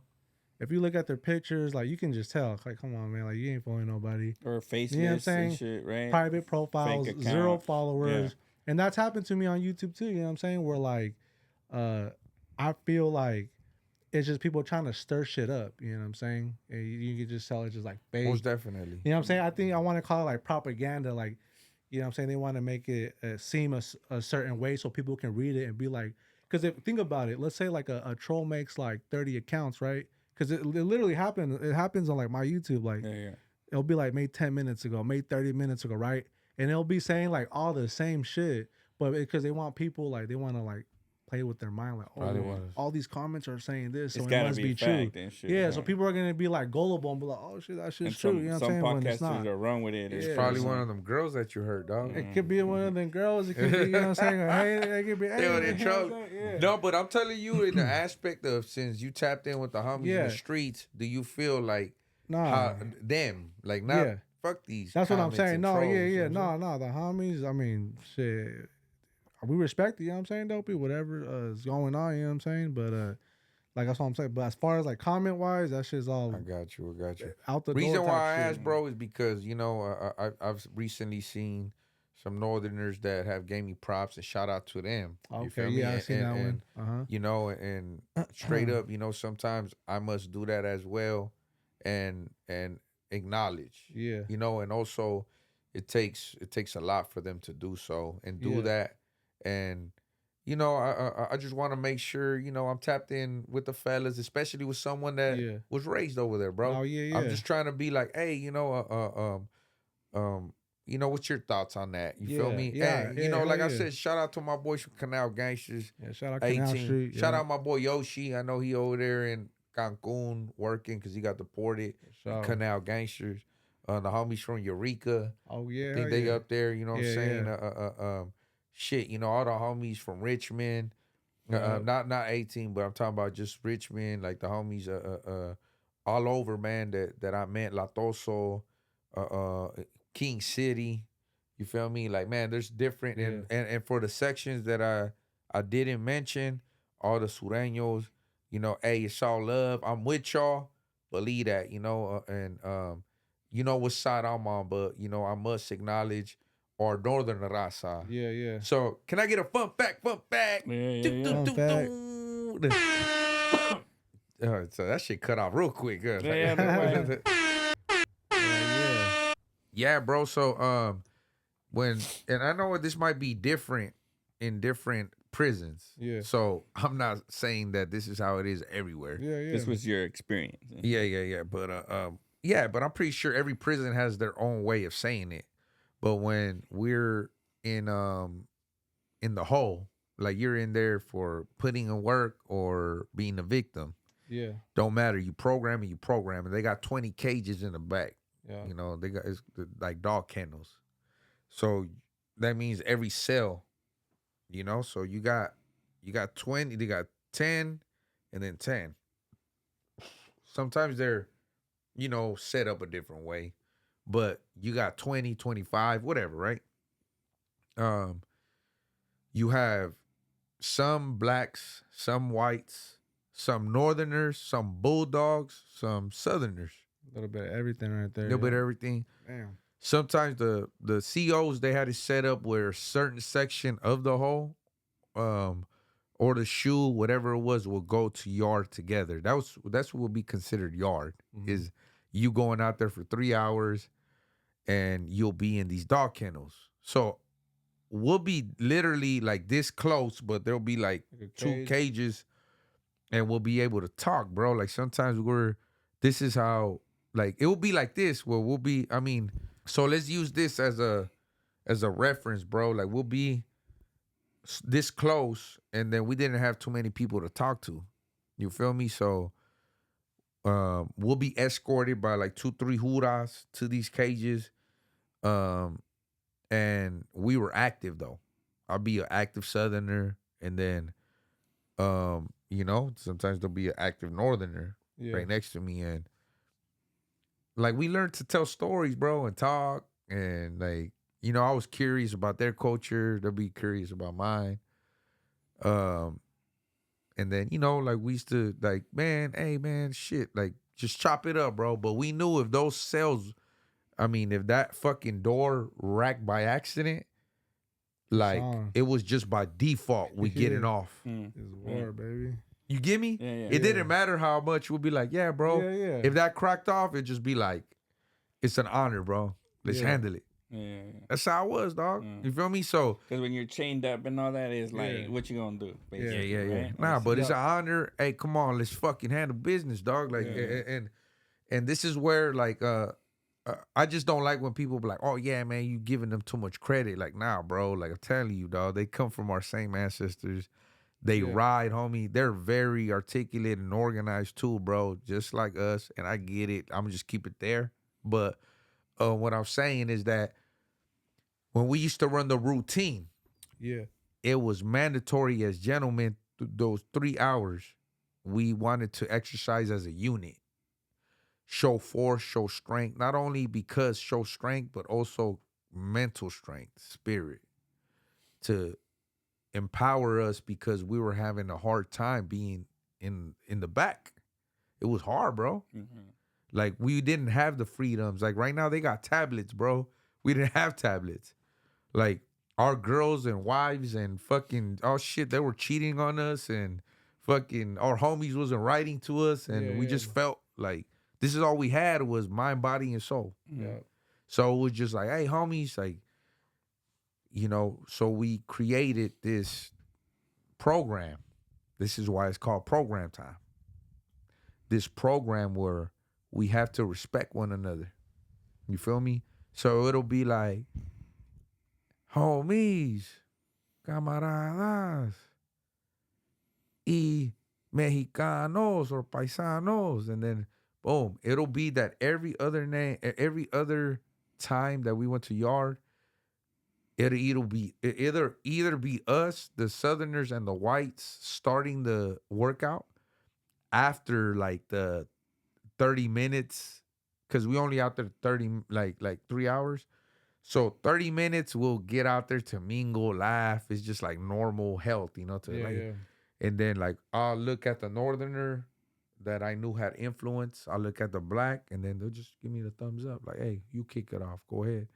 D: If you look at their pictures, like, you can just tell, like, come on, man, like, you ain't fooling nobody.
C: Or faceless,
D: you know what I'm saying?
C: And shit, right?
D: Private profiles, 0 followers. Yeah. And that's happened to me on YouTube too, you know what I'm saying? Where, like, I feel like it's just people trying to stir shit up, you know what I'm saying? And you can just tell it's just like fake.
B: Most definitely.
D: You know what I'm saying? I think I want to call it like propaganda, like, You know what I'm saying? They want to make it seem a certain way so people can read it and be like, because if think about it, let's say like a troll makes like 30 accounts, right? Because it literally happens. It happens on like my YouTube. Like it'll be like made 10 minutes ago, made 30 minutes ago, right? And it'll be saying like all the same shit, but because they want people like they want to like play with their mind, like all these comments are saying this, so it must be true. Yeah, so people are gonna be like gullible and be like, oh shit, that shit's true. You know what I'm saying?
C: Some
D: When it's not.
C: podcasters are wrong with it.
B: It's probably one of them girls that you heard, dog.
D: It could be one of them girls. It could be, you know what I'm saying? Hey, it could be.
B: They in trouble. No, but I'm telling you, in the aspect of since you tapped in with the homies in the streets, do you feel like them, like not fuck these?
D: That's what I'm saying. No, no, the homies. I mean, shit. We respect it, you know what I'm saying, Dopey? Whatever is going on, you know what I'm saying? But like that's what I'm saying. But as far as like comment wise, that shit's all
B: I got you.
D: Out the
B: reason
D: door
B: why I
D: shit,
B: asked, bro, is because, you know, I've recently seen some Northerners that have gave me props and shout out to them. You feel me?
D: I seen that one.
B: You know, and straight up, you know, sometimes I must do that as well and acknowledge.
D: Yeah.
B: You know, and also it takes a lot for them to do so and do that. And, you know, I just want to make sure, you know, I'm tapped in with the fellas, especially with someone that was raised over there, bro.
D: Oh, yeah.
B: I'm just trying to be like, hey, you know, you know, what's your thoughts on that? You feel me?
D: Yeah,
B: and, you know, like I said, shout out to my boys from Canal Gangsters.
D: Yeah, shout out Canal Street.
B: Shout out my boy Yoshi. I know he over there in Cancun working because he got deported. Canal Gangsters. The homies from Eureka.
D: Oh, yeah.
B: I think they up there, you know what I'm saying? Shit, you know, all the homies from Richmond, not 18, but I'm talking about just Richmond, like the homies all over, man, that I met, Latoso, King City, you feel me? Like, man, there's different, and for the sections that I didn't mention, all the Sureños, you know, hey, it's all love, I'm with y'all, believe that, you know, and you know what side I'm on, but, you know, I must acknowledge or Northern raza.
D: Yeah.
B: So, can I get a fun fact?
D: Fun fact.
B: So that shit cut off real quick. Yeah, bro. So, and I know this might be different in different prisons.
D: Yeah.
B: So, I'm not saying that this is how it is everywhere.
D: Yeah.
C: This was your experience.
B: Yeah. But I'm pretty sure every prison has their own way of saying it. But when we're in the hole, like you're in there for putting in work or being a victim.
D: Yeah.
B: Don't matter. You program and they got 20 cages in the back.
D: Yeah.
B: You know, they got it's like dog kennels. So that means every cell, you know, so you got 20, they got 10 and then 10. Sometimes they're, you know, set up a different way. But you got 20, 25, whatever, right? You have some blacks, some whites, some Northerners, some Bulldogs, some Southerners.
D: A little bit of everything right there.
B: A little bit of everything.
D: Damn.
B: Sometimes the COs, they had it set up where a certain section of the hole, or the shoe, whatever it was, will go to yard together. That's what will be considered yard, is you going out there for 3 hours and you'll be in these dog kennels. So we'll be literally like this close, but there'll be like 2 cages and we'll be able to talk, bro. Like sometimes this is how, like, it will be like this where we'll be, I mean, so let's use this as a reference, bro. Like we'll be this close and then we didn't have too many people to talk to. You feel me? So we'll be escorted by like 2-3 juras to these cages. And we were active though. I'll be an active Southerner, and then you know, sometimes there'll be an active Northerner right next to me, and like we learned to tell stories, bro, and talk, and like, you know, I was curious about their culture, they'll be curious about mine. And then, you know, like we used to like, man, hey man, shit, like just chop it up, bro. But we knew if those cells, I mean, if that fucking door racked by accident, like it was just by default we get it off.
D: It's war, baby.
B: You get me? It didn't matter how much. We'll be like, bro. If that cracked off, it'd just be like, it's an honor, bro. Let's handle it.
C: Yeah.
B: That's how I was, dog. You feel me? So
C: Because when you're chained up and all that, it's like, what you gonna do? Basically, right?
B: Nah, but it's an honor. Hey, come on, let's fucking handle business, dog. Like, and this is where like I just don't like when people be like, oh yeah, man, you giving them too much credit. Like, nah, bro. Like I'm telling you, dog, they come from our same ancestors. They ride, homie. They're very articulate and organized too, bro. Just like us. And I get it. I'm just keep it there. But what I'm saying is that when we used to run the routine, it was mandatory as gentlemen, those 3 hours, we wanted to exercise as a unit. Show force, show strength, not only because show strength, but also mental strength, spirit, to empower us because we were having a hard time being in the back. It was hard, bro. Like we didn't have the freedoms. Like right now they got tablets, bro. We didn't have tablets. Like our girls and wives and fucking shit, they were cheating on us and fucking our homies wasn't writing to us and we just felt like this is all we had was mind, body, and soul. So it was just like, hey, homies, like, so we created this program. This is why it's called program time. This program where we have to respect one another. You feel me? So it'll be like, homies, camaradas, y mexicanos or paisanos, and then boom, it'll be that every other time that we went to yard, it'll be either be us, the Southerners and the whites, starting the workout after like the 30 minutes, because we only out there 30 like 3 hours. So 30 minutes we'll get out there to mingle, laugh. It's just like normal health, and then like I'll look at the northerner that I knew had influence. I'll look at the black and then they'll just give me the thumbs up. Like, hey, you kick it off. Go ahead.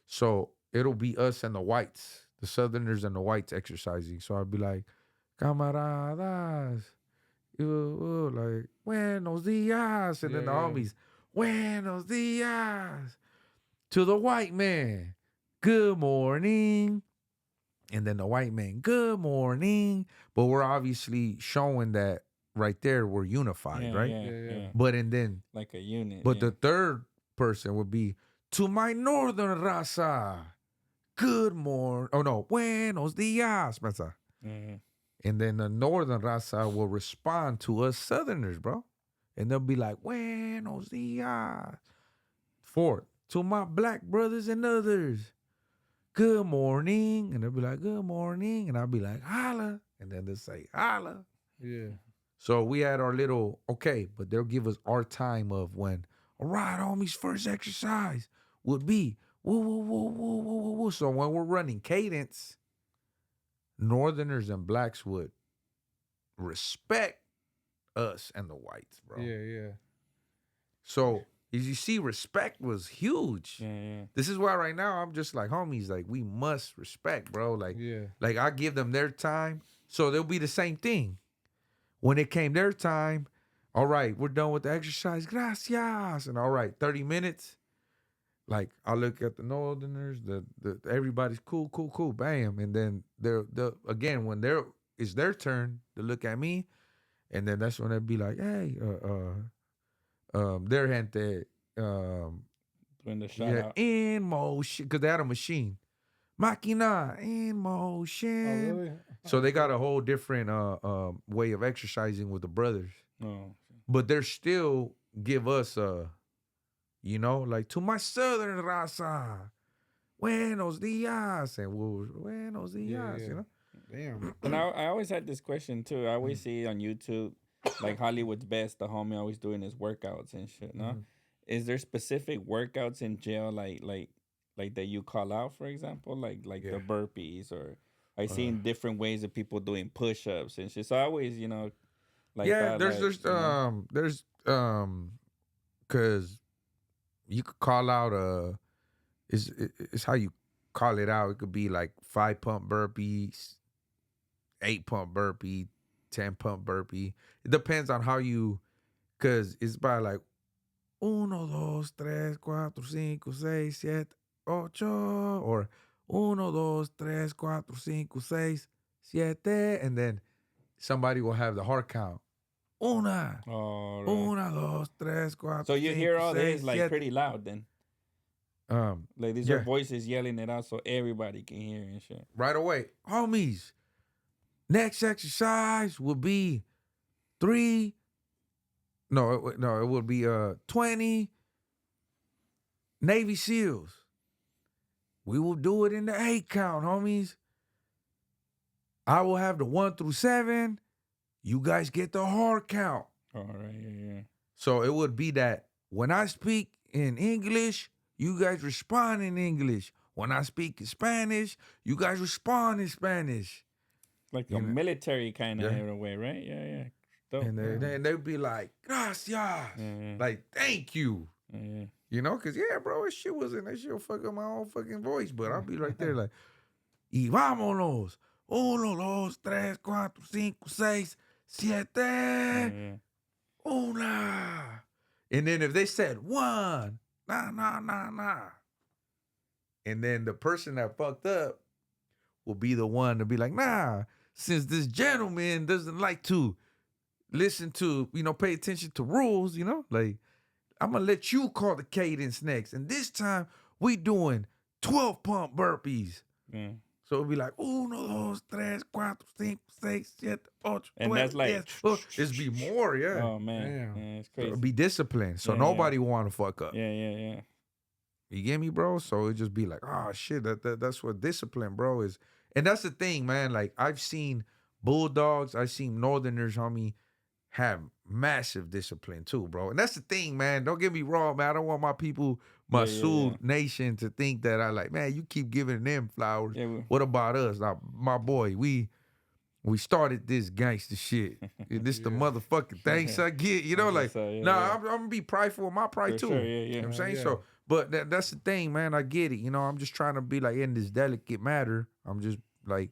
B: So it'll be us and the whites, the Southerners and the whites exercising. So I'll be like, camaradas, like, buenos dias. And then the homies, buenos dias. To the white man, good morning. And then the white man, good morning. But we're obviously showing that right there we're unified, right?
C: Yeah.
B: But and then
C: Like a unit.
B: But the third person would be to my northern raza. Good morning. Oh no, buenos dias, Mensa. And then the northern raza will respond to us Southerners, bro. And they'll be like, buenos dias. Fourth, to my black brothers and others, good morning. And they'll be like, good morning. And I'll be like, holla. And then they'll say, holla.
D: Yeah.
B: So we had our little, okay, but they'll give us our time of when, all right, homies, first exercise would be, woo, woo, woo, woo, woo, woo, woo. So when we're running cadence, Northerners and blacks would respect us and the whites, bro.
D: Yeah.
B: So as you see, respect was huge.
C: Yeah.
B: This is why right now I'm just like, homies, like we must respect, bro. Like, like I give them their time, so they'll be the same thing. When it came their time, all right, we're done with the exercise. Gracias. And all right, 30 minutes. Like I look at the Northerners, the everybody's cool, bam. And then they're again when it's their turn to look at me, and then that's when they'd be like, hey, their gente,
C: Doing the shout out.
B: in motion, because they had a machine. Máquina in motion.
D: Oh, really?
B: So they got a whole different way of exercising with the brothers.
C: Oh.
B: But they're still give us like to my southern raza, buenos dias, and buenos dias, you know.
D: Damn.
C: And I always had this question too. I always see on YouTube, like Hollywood's Best, the homie always doing his workouts and shit. No, is there specific workouts in jail like that you call out, for example, like the burpees, or I seen different ways of people doing push-ups and shit. So I always, like
B: there's because you could call out it's how you call it out. It could be like 5 pump burpees, 8 pump burpee, 10 pump burpee. It depends on how you, because it's by like 1, 2, 3, 4, 5, 6, 7, ocho, or 1, 2, 3, 4, 5, 6, 7, and then somebody will have the heart count. Una,
C: All right.
B: 1, 2, 3, 4,
C: So you
B: 5,
C: hear all this
B: 6,
C: like
B: 7.
C: pretty loud then. Like these
B: Yeah.
C: are voices yelling it out so everybody can hear and shit.
B: Right away. Homies, next exercise will be 3. No, it would be 20 Navy SEALs. We will do it in the 8 count, homies. I will have the 1 through 7. You guys get the hard count.
C: All right, yeah.
B: So it would be that when I speak in English, you guys respond in English. When I speak in Spanish, you guys respond in Spanish.
C: Like
B: You
C: a
B: know?
C: military kind of
B: Yeah.
C: in a way, right? Yeah. Dope.
B: And then they'd be like, gracias.
C: Yeah.
B: Like, thank you.
C: Yeah.
B: You know, because, yeah, bro, that shit will fuck up my own fucking voice. But I'll be right there like, y vámonos. 1, 2, 3, 4, 5, 6, 7.
C: Yeah.
B: Una. And then if they said 1, nah. And then the person that fucked up will be the one to be like, nah, since this gentleman doesn't like to listen to, pay attention to rules, like, I'm going to let you call the cadence next. And this time we doing 12 pump burpees.
C: Yeah.
B: So it'll be like, 1, 2, 3, 4, 5, 6, 7, 8,
C: And that's like,
B: it's be more, yeah.
C: oh man,
D: Damn.
C: yeah, it's
B: So
C: crazy.
B: it'll be disciplined. So
C: Yeah,
B: nobody will want to fuck up.
C: Yeah.
B: You get me, bro? So it just be like, oh shit, that's what discipline, bro, is. And that's the thing, man. Like, I've seen bulldogs, I've seen northerners, homie, have massive discipline too, bro. And that's the thing, man. Don't get me wrong, man. I don't want my people, my Sioux nation, to think that I like, man, you keep giving them flowers.
C: Yeah,
B: What about us? Now, my boy, we started this gangster shit. This the motherfucking thanks I get, like,
C: so, yeah,
B: nah,
C: yeah.
B: I'm gonna be prideful of my pride
C: For
B: too.
C: sure, yeah.
B: You know what I'm saying?
D: Yeah.
B: So, but that's the thing, man. I get it. I'm just trying to be like in this delicate matter. I'm just like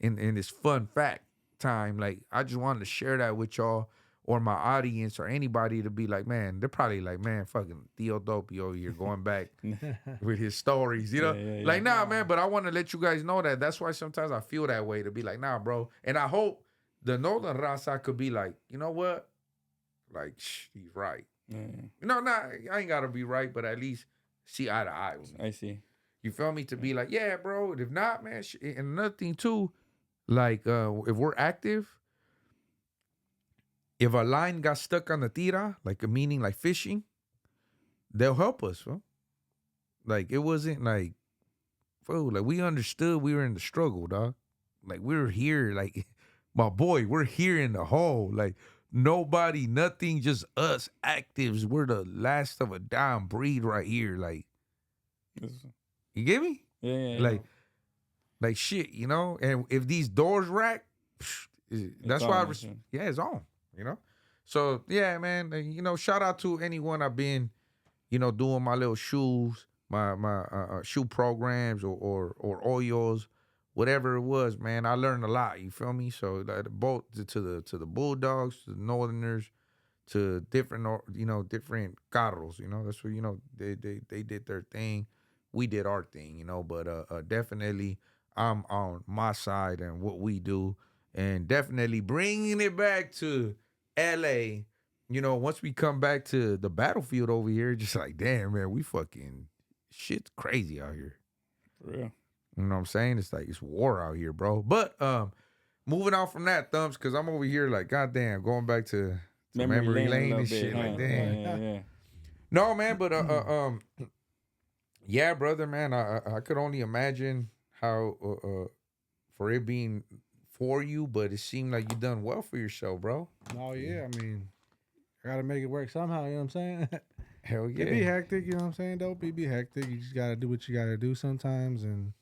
B: in this fun fact time. Like, I just wanted to share that with y'all or my audience or anybody to be like, man, they're probably like, man, fucking Theo Dopey over here going back with his stories,
C: Yeah.
B: Like, nah, man, but I want to let you guys know that that's why sometimes I feel that way, to be like, nah, bro. And I hope the Northern Raza could be like, you know what? Like, he's right.
C: Yeah.
B: I ain't got to be right, but at least see eye to eye with me.
C: I see.
B: You feel me? To be like, yeah, bro. If not, man. And another thing too, like, if we're active, if a line got stuck on the tira, like, meaning like fishing, they'll help us, bro. Like, it wasn't like, fool, like, we understood we were in the struggle, dog. Like, we were here, like, my boy, we're here in the hole. Like, nobody, nothing, just us actives. We're the last of a dying breed right here. Like, you get me?
C: Yeah.
B: Like shit, And if these doors rack, that's why it's on, So yeah, man, shout out to anyone I've been, doing my little shoes, my shoe programs or oils, whatever it was, man. I learned a lot. You feel me? So both to the Bulldogs, to the Northerners, to different different carros. That's where they did their thing. We did our thing, but definitely I'm on my side and what we do, and definitely bringing it back to LA. Once we come back to the battlefield over here, just like, damn, man, we fucking shit's crazy out here.
C: For real.
B: You know what I'm saying? It's like, it's war out here, bro. But moving on from that, Thumps, because I'm over here like, goddamn, going back to memory lane and shit. Like, damn.
C: Yeah.
B: No, man, but yeah, brother, man, I could only imagine how for it being for you, but it seemed like you done well for yourself, bro.
D: Oh yeah, I mean, I gotta make it work somehow. You know what I'm saying?
B: Hell yeah.
D: It be hectic. You know what I'm saying? Dope. It be hectic. You just gotta do what you gotta do sometimes, and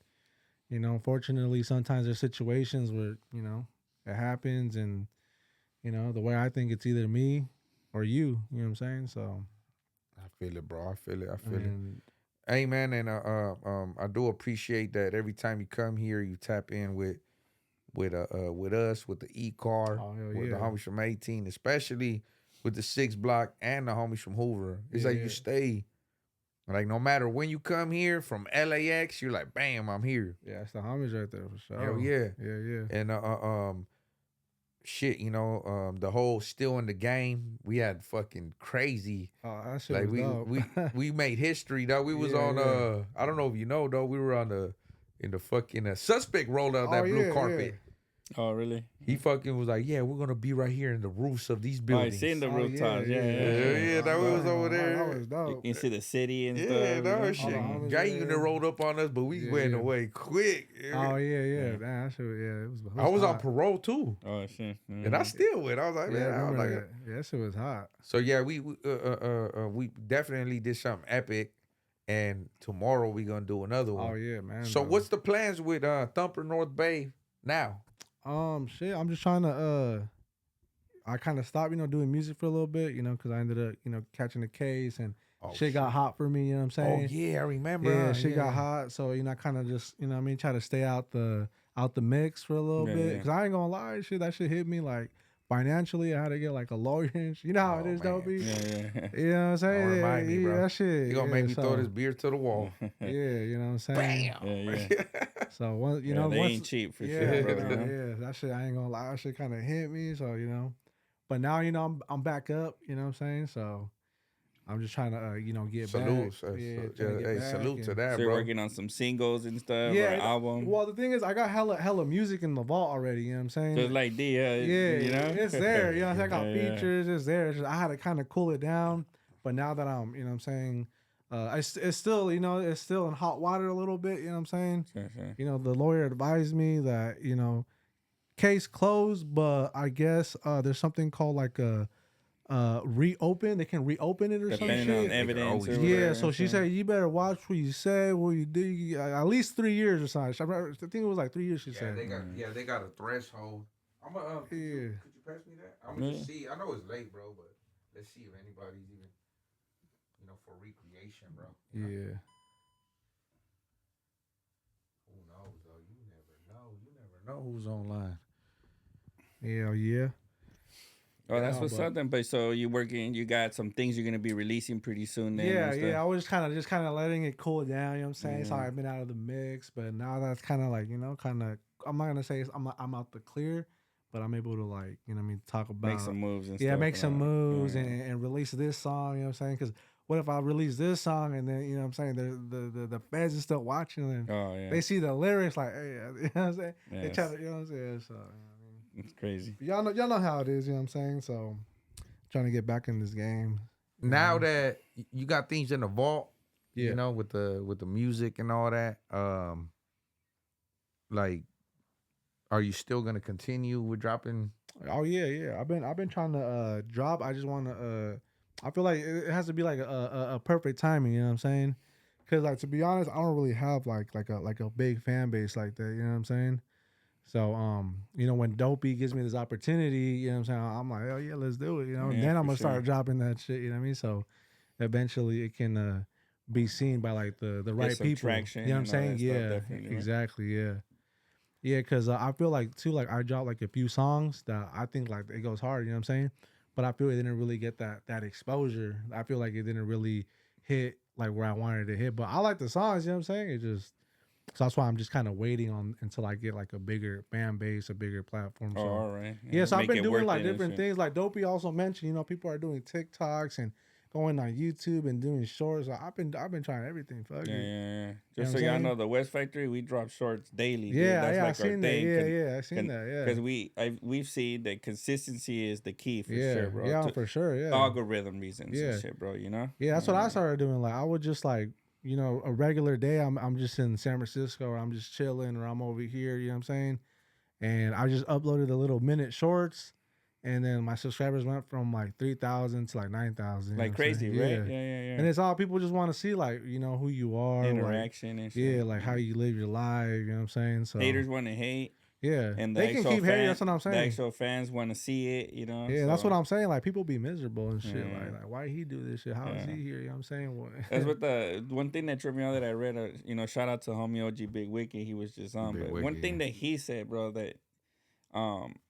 D: unfortunately, sometimes there's situations where it happens, and the way I think it's either me or you. You know what I'm saying? So
B: I feel it, bro. I feel it. Hey, man, and I do appreciate that every time you come here, you tap in with us, with the E-car, with the homies from 18, especially with the 6 block and the homies from Hoover. It's like you stay Like no matter when you come here from LAX, you're like, bam, I'm here.
D: Yeah, it's the homies right there for sure.
B: Hell yeah.
D: Yeah.
B: And shit, the whole still in the game. We had fucking crazy.
D: Oh, that shit
B: Like
D: was dope.
B: we made history though. We was on I don't know if you know though. We were in the fucking suspect rolled out that blue carpet.
C: Oh, really?
B: He fucking was like, yeah, we're gonna be right here in the roofs of these
C: Oh, I
B: buildings.
C: seen the rooftops.
B: Yeah, that was over there.
D: That was dope.
C: You can see the city and stuff.
B: Yeah, that was
D: All the
B: shit.
D: homies
B: Guy
D: there.
B: unit rolled up on us, but we went away quick.
D: Oh yeah. Damn, that shit, it was
B: I was on
D: hot.
B: parole too,
C: Oh, shit.
B: and I still went. I was like,
D: Yeah,
B: man, I was like,
D: yeah, that shit was hot.
B: so yeah, we definitely did something epic, and tomorrow we gonna do another one.
D: Oh yeah, man.
B: So
D: bro.
B: what's the plans with Thumper Northbay now?
D: Shit, I'm just trying to I kind of stopped, doing music for a little bit, because I ended up, catching a case and shit got hot for me, you know what I'm saying?
B: Oh yeah, I remember.
D: Yeah, shit got hot. So, I kind of just, try to stay out the mix for a little bit. Cause I ain't gonna lie, that shit hit me like financially. I had to get like a lawyer and shit. You know how it is, Dopey?
C: Yeah.
D: You know what I'm saying?
B: Don't remind me, bro.
D: That shit.
B: He gonna make me throw this beer to the wall.
D: Yeah, you know what I'm saying?
B: Bam.
C: Yeah.
D: So, once,
C: They
D: once,
C: ain't cheap for
D: yeah,
C: sure, bro.
D: yeah, that shit, I ain't gonna lie, that shit kind of hit me. So, but now, I'm back up, you know what I'm saying? So I'm just trying to, get
B: Salute.
D: back.
B: Hey, salute to that,
C: So you're
B: bro.
C: working on some singles and stuff,
D: Yeah,
C: or album.
D: Well, the thing is, I got hella music in the vault already, you know what I'm saying?
C: Just like D,
D: yeah, it's there, you know what I'm saying? I got
C: Yeah.
D: features, it's there. It's just, I had to kind of cool it down. But now that I'm, you know what I'm saying, it's still, it's still in hot water a little bit, you know what I'm saying?
C: Sure.
D: The lawyer advised me that, case closed, but I guess there's something called like a reopen. They can reopen it or some
C: Depending
D: shit.
C: on evidence. Or
D: Yeah,
C: whatever,
D: so she said you better watch what you say, what you do. At least 3 years or something. I think it was like 3 years. She said.
B: They got a threshold. I'm gonna. Could you pass me that? I'm gonna just see. I know it's late, bro, but let's see if anybody's even, for recreation, bro.
D: Yeah.
B: Who knows though? You never know. You never know who's online.
D: Yeah.
C: Oh, that's what's up then. But so you working? You got some things you're gonna be releasing pretty soon. Then
D: Yeah. I was kind of letting it cool down. You know what I'm saying? So I've been out of the mix, but now that's kind of like I'm not gonna say I'm out the clear, but I'm able to like talk about
C: make some moves and
D: yeah,
C: stuff.
D: make some moves and release this song. You know what I'm saying? Because what if I release this song and then what I'm saying the fans are still watching and they see the lyrics like hey, you know what I'm saying? They try to, you know what I'm saying? So.
C: It's crazy.
D: Y'all know how it is, you know what I'm saying? So trying to get back in this game.
B: Now that you got things in the vault,
D: Yeah.
B: with the music and all that, like, are you still gonna continue with dropping?
D: Oh yeah. I've been trying to drop. I just want to. I feel like it has to be like a perfect timing. You know what I'm saying? Because like to be honest, I don't really have like a big fan base like that. You know what I'm saying? So when Dopey gives me this opportunity, you know what I'm saying? I'm like, oh yeah, let's do it. And then I'm gonna start dropping that shit. You know what I mean? So eventually it can be seen by like the right people.
C: Traction,
D: you know what I'm saying? Yeah,
C: stuff,
D: exactly. Yeah. Yeah, because I feel like too, like I dropped like a few songs that I think like it goes hard, you know what I'm saying? But I feel it didn't really get that exposure. I feel like it didn't really hit like where I wanted it to hit. But I like the songs, you know what I'm saying? It just so that's why I'm just kind of waiting on until I get like a bigger fan base, a bigger platform. So,
C: all right.
D: Yeah, so I've been doing like different things. Like Dopey also mentioned, people are doing TikToks and going on YouTube and doing shorts. I've been trying everything. Fuck
C: yeah. Just so y'all know, the West Factory, we drop shorts daily. Yeah,
D: dude.
C: That's
D: I seen that. Yeah, I seen that. Yeah,
C: because we've seen that consistency is the key for sure, bro.
D: Yeah, for sure. Yeah,
C: algorithm reasons and shit, bro.
D: Yeah, that's what I started doing. Like I would just like a regular day. I'm just in San Francisco, or I'm just chilling, or I'm over here. You know what I'm saying? And I just uploaded the little minute shorts. And then my subscribers went from like 3,000 to like 9,000.
C: Like crazy, right? Yeah.
D: And it's all people just want to see, like, who you are.
C: Interaction
D: like,
C: and shit.
D: Yeah, like how you live your life, you know what I'm saying? So
C: haters want to hate.
D: Yeah.
C: And
D: they can keep hating, that's what I'm saying.
C: The actual fans want to see it,
D: Yeah, that's what I'm saying. Like, people be miserable and shit. Like, why he do this shit? How is he here? You know what I'm saying?
C: That's what the one thing that tripped me out that I read, shout out to homie OG Big Wiki. He was just on. But one thing that he said, bro, that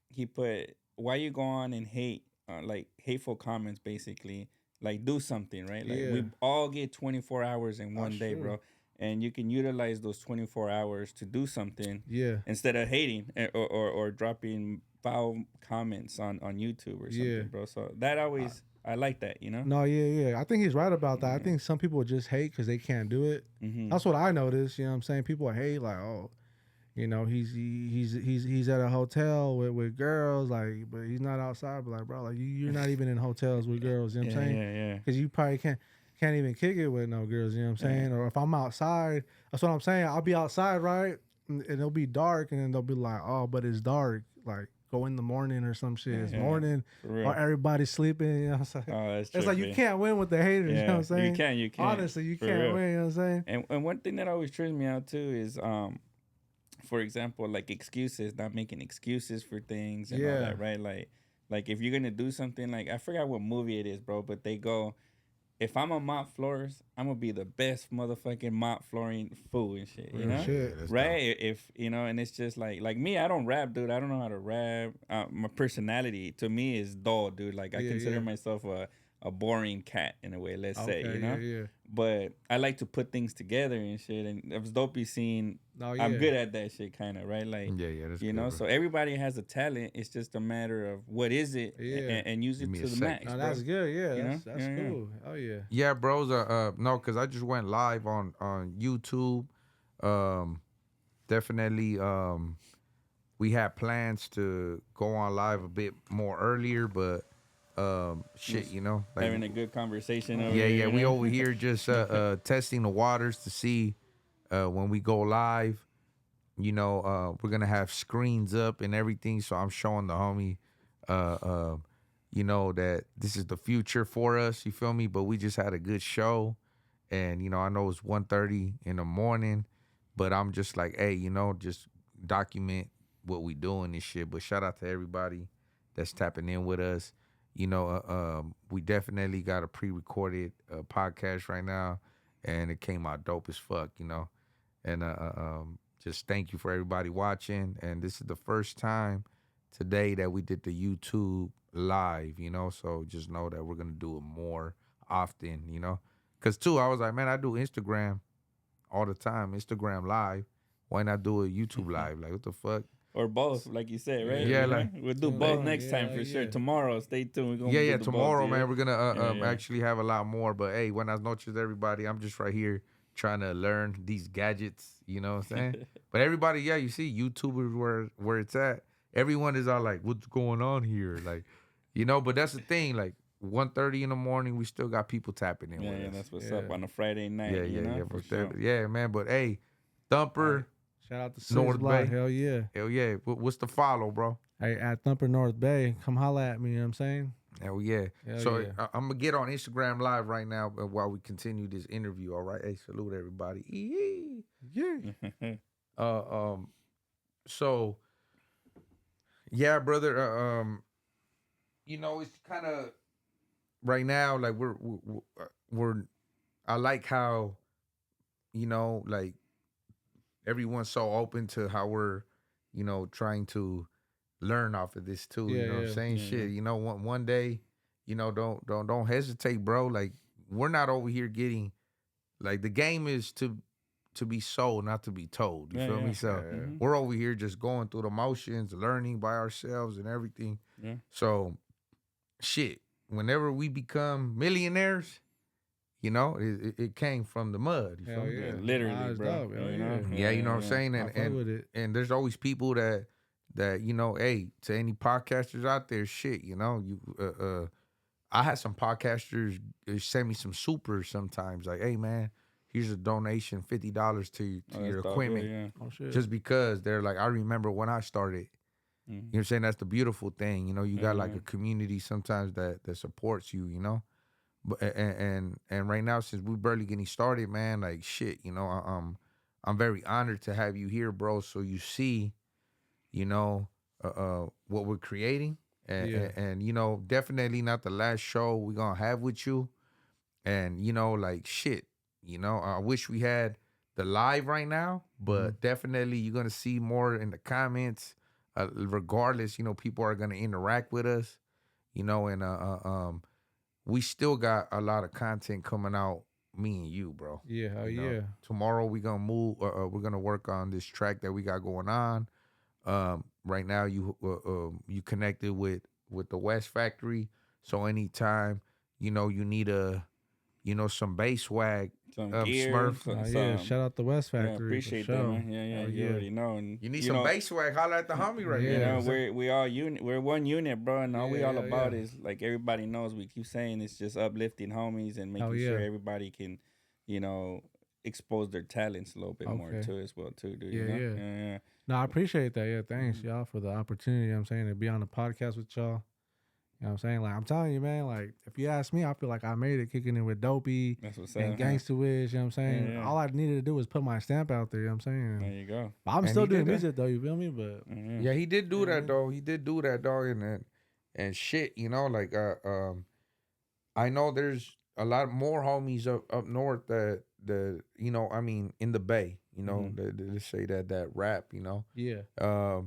C: he put, why you go on and hate, like hateful comments basically, like do something, right? Like
D: Yeah.
C: we all get 24 hours in one
D: That's
C: day,
D: true.
C: bro. And you can utilize those 24 hours to do something
D: Yeah.
C: instead of hating or dropping foul comments on YouTube or
D: Yeah.
C: something, bro. So that always I like that, you know?
D: No, yeah. I think he's right about that. I think some people just hate because they can't do it.
C: Mm-hmm.
D: That's what I noticed. You know what I'm saying? People hate like, oh, you know, he's at a hotel with girls, like, but he's not outside. But like, bro, like you're not even in hotels with girls. You know what I'm saying?
C: Yeah.
D: Because you probably can't even kick it with no girls. You know what I'm saying? Or if I'm outside, that's what I'm saying. I'll be outside, right? And it'll be dark, and then they'll be like, oh, but it's dark. Like, go in the morning or some shit. It's morning,
C: For real.
D: or everybody's sleeping. You know what I'm saying?
C: Oh, that's
D: It's like you
C: trippy.
D: can't win with the haters. You know what I'm saying?
C: You can't.
D: Honestly, you
C: For
D: can't
C: real.
D: win. You know what I'm saying?
C: And one thing that always trips me out too is for example, like excuses, not making excuses for things and all that, right? Like if you're gonna do something, like I forgot what movie it is, bro, but they go, if I'm a mop floors, I'm gonna be the best motherfucking mop flooring fool and shit, you
D: Real
C: know?
D: shit.
C: Right? If you know, and it's just like me, I don't rap, dude. I don't know how to rap. My personality to me is dull, dude. Like I consider myself a boring cat in a way, let's say, you know?
D: Yeah.
C: But I like to put things together and shit. And it was Dopey seeing I'm good at that shit, kind of, right? Like,
B: that's
C: you
B: good,
C: know,
B: bro.
C: so everybody has a talent. It's just a matter of what is it and use it
B: me
C: to
B: a
C: the
B: sec.
C: max.
D: No,
C: bro.
D: that's good. Yeah,
C: You know?
D: that's
C: Yeah.
D: cool. Oh yeah.
B: Yeah, bros. No, because I just went live on YouTube. Definitely. We had plans to go on live a bit more earlier, but shit, you know, like
C: Having a good conversation over
B: yeah,
C: here,
B: yeah.
C: you
B: We
C: know?
B: over here just testing the waters to see when we go live. You know, we're gonna have screens up and everything, so I'm showing the homie, you know, that this is the future for us. You feel me? But we just had a good show, and you know, I know it's 1:30 in the morning, but I'm just like, hey, you know, just document what we doing and shit. But shout out to everybody that's tapping in with us. You know, we definitely got a pre-recorded podcast right now, and it came out dope as fuck. You know, and just thank you for everybody watching. And this is the first time today that we did the YouTube live, you know, so just know that we're going to do it more often, you know. Because, too, I was like, man, I do Instagram all the time, Instagram live. Why not do a YouTube live? Like, what the fuck?
C: Or both, like you said, right?
B: Yeah,
C: You know?
B: like-
C: we'll do both next time for sure. Tomorrow, stay tuned. We're gonna
B: Yeah,
C: do
B: tomorrow,
C: both,
B: man, we're going to
C: Yeah.
B: actually have a lot more. But, hey, buenas noches, everybody. I'm just right here trying to learn these gadgets, you know what I'm saying? But everybody, yeah, you see, YouTube is where it's at. Everyone is all like, what's going on here? Like, you know, but that's the thing. Like, 1:30 in the morning, we still got people tapping in with us.
C: That's what's up on a Friday night.
B: Yeah,
C: you know,
B: for
C: for sure.
B: sure. Yeah, man. But, hey, Thumper,
D: Shout out to
B: North
D: North
B: Bay.
D: Hell yeah.
B: hell yeah. What's the follow, bro?
D: Hey, at Thumper Northbay, come holla at me. You know what I'm saying?
B: Hell yeah.
D: Hell
B: So
D: yeah.
B: I'm going to get on Instagram Live right now while we continue this interview, all right? Hey, salute everybody. Yee.
D: Yeah.
B: So, yeah, brother. You know, it's kind of right now. Like we're. I like how, you know, like everyone's so open to how we're, you know, trying to learn off of this too. You know what I'm saying? Shit. You know, one day, you know, don't hesitate, bro. Like we're not over here getting, like the game is to be sold, not to be told. You feel me? So we're over here just going through the motions, learning by ourselves and everything.
C: Yeah.
B: So, shit, whenever we become millionaires, you know, it came from the mud. You feel
D: Hell
B: me?
D: yeah.
C: Literally,
D: Nah, it's
C: bro.
D: dope. Hell
C: You
D: yeah.
C: know?
B: Yeah, you know what I'm saying?
D: I fuck with it.
B: And there's always people that you know, hey, to any podcasters out there, shit, you know, you I had some podcasters send me some supers sometimes, like, hey man, here's a donation, $50 to your
C: That's
B: equipment.
C: dope, yeah.
D: Oh shit.
B: Just because they're like, I remember when I started.
C: Mhm.
B: You know what I'm saying? That's the beautiful thing. You know, you got like
C: Mhm.
B: a community sometimes that supports you, you know? But and right now, since we're barely getting started, man, like shit, you know, I'm very honored to have you here, bro. So you see, you know, what we're creating, and you know, definitely not the last show we're gonna have with you, and you know, like shit, you know, I wish we had the live right now, but definitely you're gonna see more in the comments. Regardless, you know, people are gonna interact with us, you know, and we still got a lot of content coming out. Me and you, bro.
D: Yeah, hell
B: You know,
D: yeah.
B: tomorrow we gonna move. We're gonna work on this track that we got going on. Right now you connected with the West Factory. So anytime you need some bass swag,
C: Some gear,
B: Smurf.
D: Yeah, shout out the West
C: yeah,
D: Factory.
C: appreciate
D: for
C: that,
D: sure.
C: man. Yeah,
D: Hell
C: you already know. And
B: You need some bass swag. Holla at the homie right
D: Yeah.
B: there.
C: You know, we all unit. We're one unit, bro. And all we
D: Yeah,
C: all
D: yeah,
C: about
D: yeah.
C: is like everybody knows. We keep saying it's just uplifting homies and making
D: Hell
C: sure
D: yeah.
C: everybody can, expose their talents a little bit more
D: Okay.
C: too as well too, dude.
D: Yeah, yeah.
C: Yeah.
D: No, I appreciate that. Yeah, thanks y'all for the opportunity. You know what I'm saying, to be on the podcast with y'all. You know what I'm saying? Like, I'm telling you, man, like, if you ask me, I feel like I made it kicking it with Dopey
C: That's what's
D: and
C: up.
D: Gangsta Wiz. You know what I'm saying?
C: Yeah, yeah.
D: All I needed to do was put my stamp out there. You know what I'm
C: There
D: saying?
C: you go.
D: But I'm
B: And
D: still
B: he
D: doing
B: did that.
D: music, though. You feel me? But
B: Yeah, he did do
D: Yeah,
B: that
D: man.
B: though. He did do that, dog, and shit. Like I know there's a lot more homies up north that in the Bay. They say that rap.
D: yeah.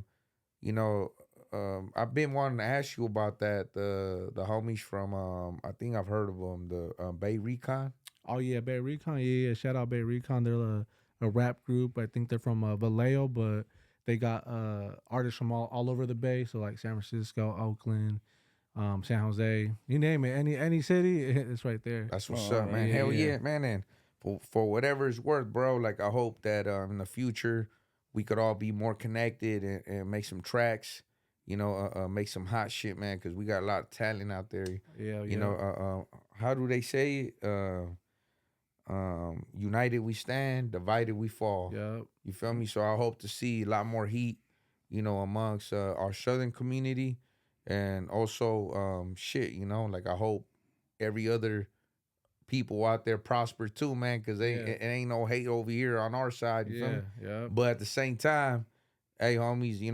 B: You know, I've been wanting to ask you about that. The homies from I think I've heard of them. The Bay Recon.
D: Oh, yeah, Bay Recon. Yeah, yeah. Shout out Bay Recon. They're a rap group. I think they're from Vallejo, but they got artists from all over the Bay. So, like San Francisco, Oakland, San Jose. You name it. Any city, it's right there.
B: That's what's
C: Oh,
B: up, man.
D: yeah,
B: Hell
D: yeah.
B: yeah, man. And for whatever it's worth, bro. Like I hope that in the future we could all be more connected and make some tracks. Make some hot shit, man. Because we got a lot of talent out there.
D: Yeah,
B: How do they say? United we stand, divided we fall.
D: Yep.
B: You feel me? So I hope to see a lot more heat, amongst our southern community, and also like I hope every other people out there prosper too, man, because it ain't no hate over here on our side. You feel me?
D: Yeah.
B: But at the same time, hey homies, you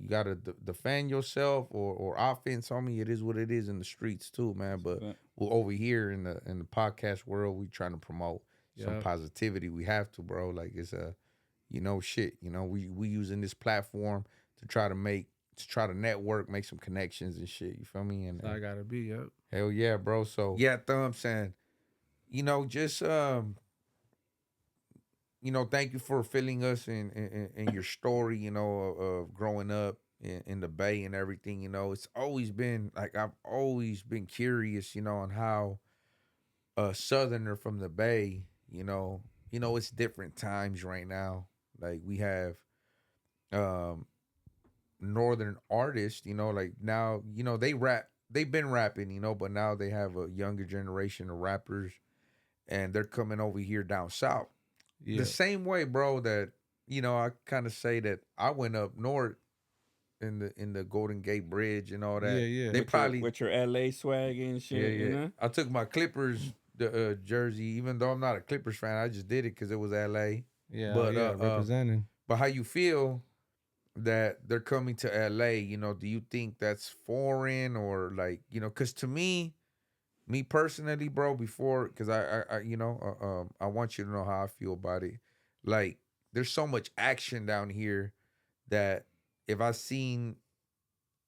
B: gotta defend yourself or offense, homie. It is what it is in the streets too, man. But we're over here in the podcast world, we trying to promote some positivity. We have to, bro. Like it's we using this platform to try to network, make some connections and shit. You feel me? And
D: I gotta be. Yep.
B: hell yeah, bro. So yeah, Thumps, and just thank you for filling us in your story, of growing up in the Bay and everything. It's always been like I've always been curious, on how a Southerner from the Bay, it's different times right now. Like we have Northern artists, like now, they've been rapping, but now they have a younger generation of rappers and they're coming over here down south.
D: Yeah.
B: The same way, bro, that I kind of say that I went up north in the Golden Gate Bridge and all that.
D: Yeah.
B: They probably
C: with your LA swag and shit.
B: yeah.
C: You know?
B: I took my Clippers jersey, even though I'm not a Clippers fan. I just did it because it was LA.
D: Yeah.
B: But
D: Representing.
B: but how you feel that they're coming to LA? Do you think that's foreign or like Because to me personally, bro, before, because I want you to know how I feel about it. Like, there's so much action down here that if I seen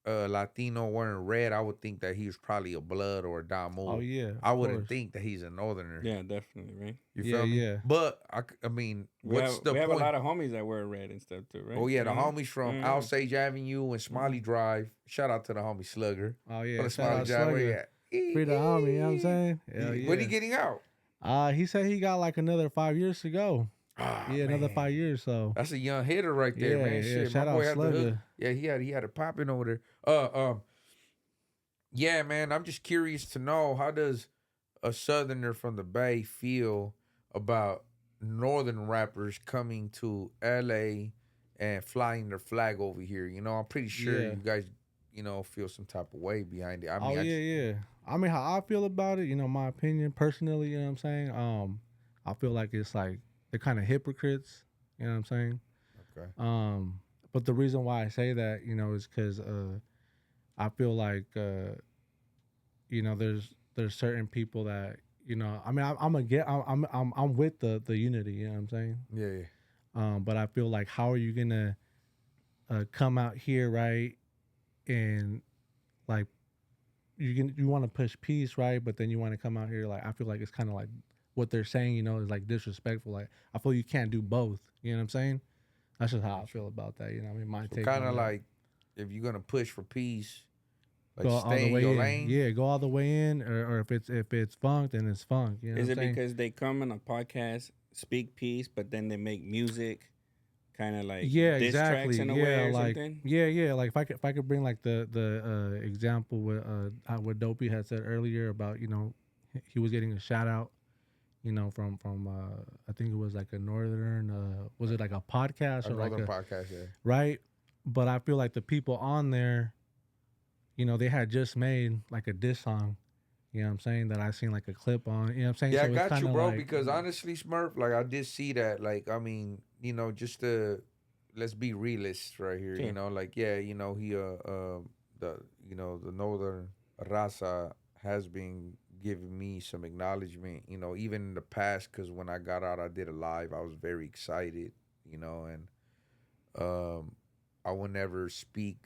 B: a Latino wearing red, I would think that he was probably a blood or a Damu.
D: Oh yeah.
B: I wouldn't think that he's a Northerner.
C: Yeah, definitely, right?
B: You feel me?
D: Yeah.
B: But I mean, what's the
C: we have
B: point?
C: a lot of homies that wear red and stuff too, right?
B: Oh yeah, the
C: Mhm.
B: homies from
C: Mhm.
B: Osage Avenue and Smiley Drive. Shout out to the homie Slugger.
D: Oh yeah.
B: From the
D: Shout
B: Smiley
D: out
B: Drive. Where he
D: Slugger.
B: at?
D: Free the homie, you know what I'm saying? Hell yeah.
B: When he getting out?
D: He said he got like another 5 years to go.
B: Ah,
D: Yeah, another
B: man.
D: 5 years. So
B: That's a young hitter right there,
D: Yeah,
B: man.
D: yeah.
B: Shit,
D: Shout
B: my
D: out
B: boy had the hook.
D: Slugger.
B: Yeah, he had it popping over there. Yeah, man. I'm just curious to know, how does a Southerner from the Bay feel about Northern rappers coming to LA and flying their flag over here? I'm pretty sure
D: Yeah.
B: you guys, feel some type of way behind it. I mean,
D: yeah. I mean, how I feel about it, my opinion personally, you know what I'm saying? I feel like it's like they're kind of hypocrites, you know what I'm saying?
B: Okay.
D: But the reason why I say that, is because I feel like there's certain people that I mean I'm with the unity, you know what I'm saying?
B: Yeah.
D: But I feel like, how are you gonna come out here, right, and like you want to push peace, right? But then you want to come out here like I feel like it's kind of like what they're saying, is like disrespectful. Like I feel you can't do both. You know what I'm saying? That's just how I feel about that. I mean, my
B: So
D: take
B: kind
D: on
B: of
D: that.
B: like if you're gonna push for peace, like
D: Go all
B: stay
D: the
B: in
D: way
B: your
D: in.
B: lane.
D: Yeah, go all the way in, or if it's funk, then it's funk. You know
C: Is
D: what
C: it
D: I'm saying?
C: because they come on a podcast, speak peace, but then they make music, kind of like
D: Yeah,
C: diss tracks
D: exactly.
C: in a way
D: Yeah,
C: or
D: like
C: something?
D: yeah. Like if I could bring like the example with what Dopey had said earlier about he was getting a shout out from I think it was like a northern was it like a podcast or like
B: Another
D: a
B: podcast, yeah.
D: right? But I feel like the people on there, they had just made like a diss song. You know what I'm saying? That I seen like a clip on. You know what I'm saying?
B: Yeah, I
D: So it's
B: got
D: kind
B: you,
D: of
B: bro.
D: like
B: Because honestly, Smurf, like I did see that. Like, I mean, just to let's be realists right here.
C: Sure.
B: Like, yeah, he the the Northern Raza has been giving me some acknowledgement. Even in the past, because when I got out, I did a live. I was very excited. And I would never speak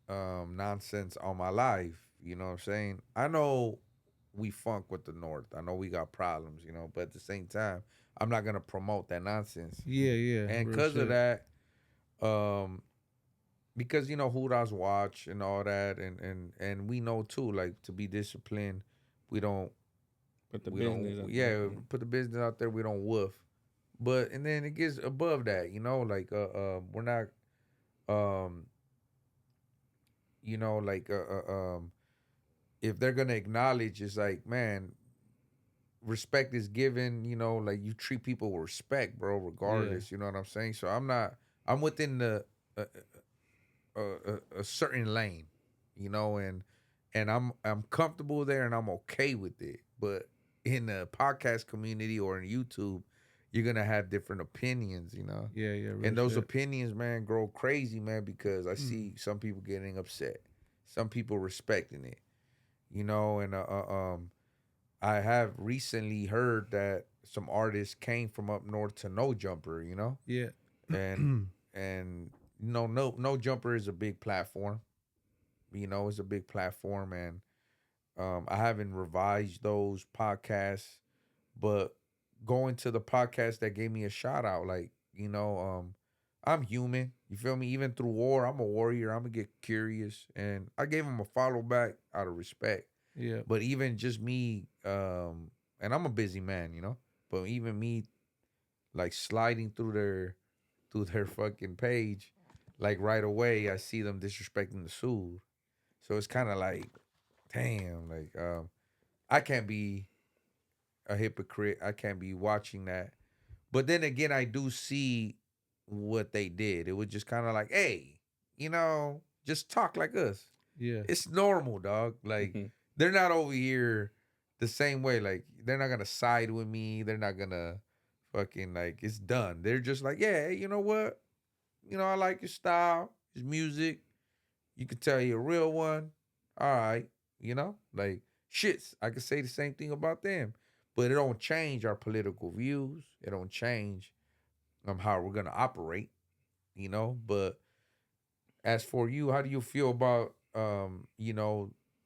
B: nonsense on my life. You know what I'm saying? I know we funk with the North. I know we got problems, but at the same time, I'm not gonna promote that nonsense.
D: yeah,
B: And
D: real
B: because of
D: shit.
B: that, because who does watch and all that, and we know too, like to be disciplined, we don't,
C: Put the
B: we don't,
C: business out
B: yeah,
C: there.
B: put the business out there. We don't woof, but and then it gets above that, like we're not, um, like if they're gonna acknowledge, it's like, man, respect is given, like you treat people with respect, bro,
D: Yeah,
B: regardless. You know what I'm saying? So I'm within a certain lane, and I'm comfortable there and I'm okay with it. But in the podcast community or in YouTube, you're gonna have different opinions.
D: yeah, real
B: And those
D: shit.
B: opinions, man, grow crazy, man, because I see some people getting upset, some people respecting it, and I have recently heard that some artists came from up north to No Jumper,
D: Yeah.
B: and and No Jumper is a big platform, it's a big platform, and I haven't revised those podcasts, but going to the podcast that gave me a shout out, like I'm human, you feel me? Even through war, I'm a warrior. I'm gonna get curious, and I gave him a follow back out of respect.
D: Yeah.
B: But even just me, and I'm a busy man, but even me, like sliding through their fucking page, like right away, I see them disrespecting the Sood. So it's kind of like, damn, like I can't be a hypocrite. I can't be watching that. But then again, I do see what they did. It was just kind of like, hey, just talk like us.
D: Yeah.
B: It's normal, dog. Like they're not over here the same way. Like they're not gonna side with me. They're not gonna fucking like it's done. They're just like, yeah, you know what? I like your style, your music. You can tell you're a real one. All right, like shits. I could say the same thing about them, but it don't change our political views. It don't change how we're gonna operate. But as for you, how do you feel about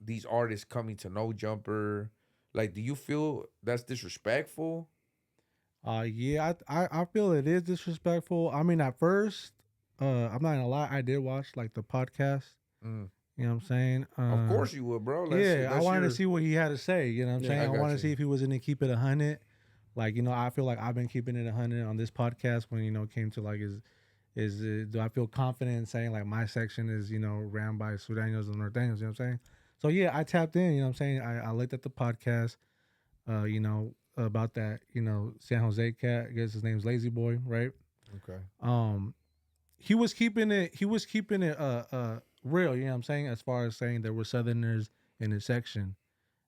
B: these artists coming to No Jumper? Like, do you feel that's disrespectful?
D: Yeah, I feel it is disrespectful. I mean, at first, I'm not gonna lie, I did watch like the podcast.
B: Mm.
D: You know what I'm saying?
B: Of course you would, bro.
D: Yeah, I
B: That's
D: wanted to
B: your
D: see what he had to say. You know what I'm
C: Yeah,
D: saying?
B: I
D: I
B: got
D: wanted to
B: you.
D: see if he was gonna keep it 100. Like, I feel like I've been keeping it 100 on this podcast when it came to like do I feel confident in saying like my section is ran by Sudanos and Norteños? You know what I'm saying? So yeah, I tapped in. You know what I'm saying? I looked at the podcast. About that. San Jose cat. I guess his name's Lazy Boy, right?
B: Okay.
D: He was keeping it. He was keeping it real. You know what I'm saying? As far as saying there were Southerners in his section.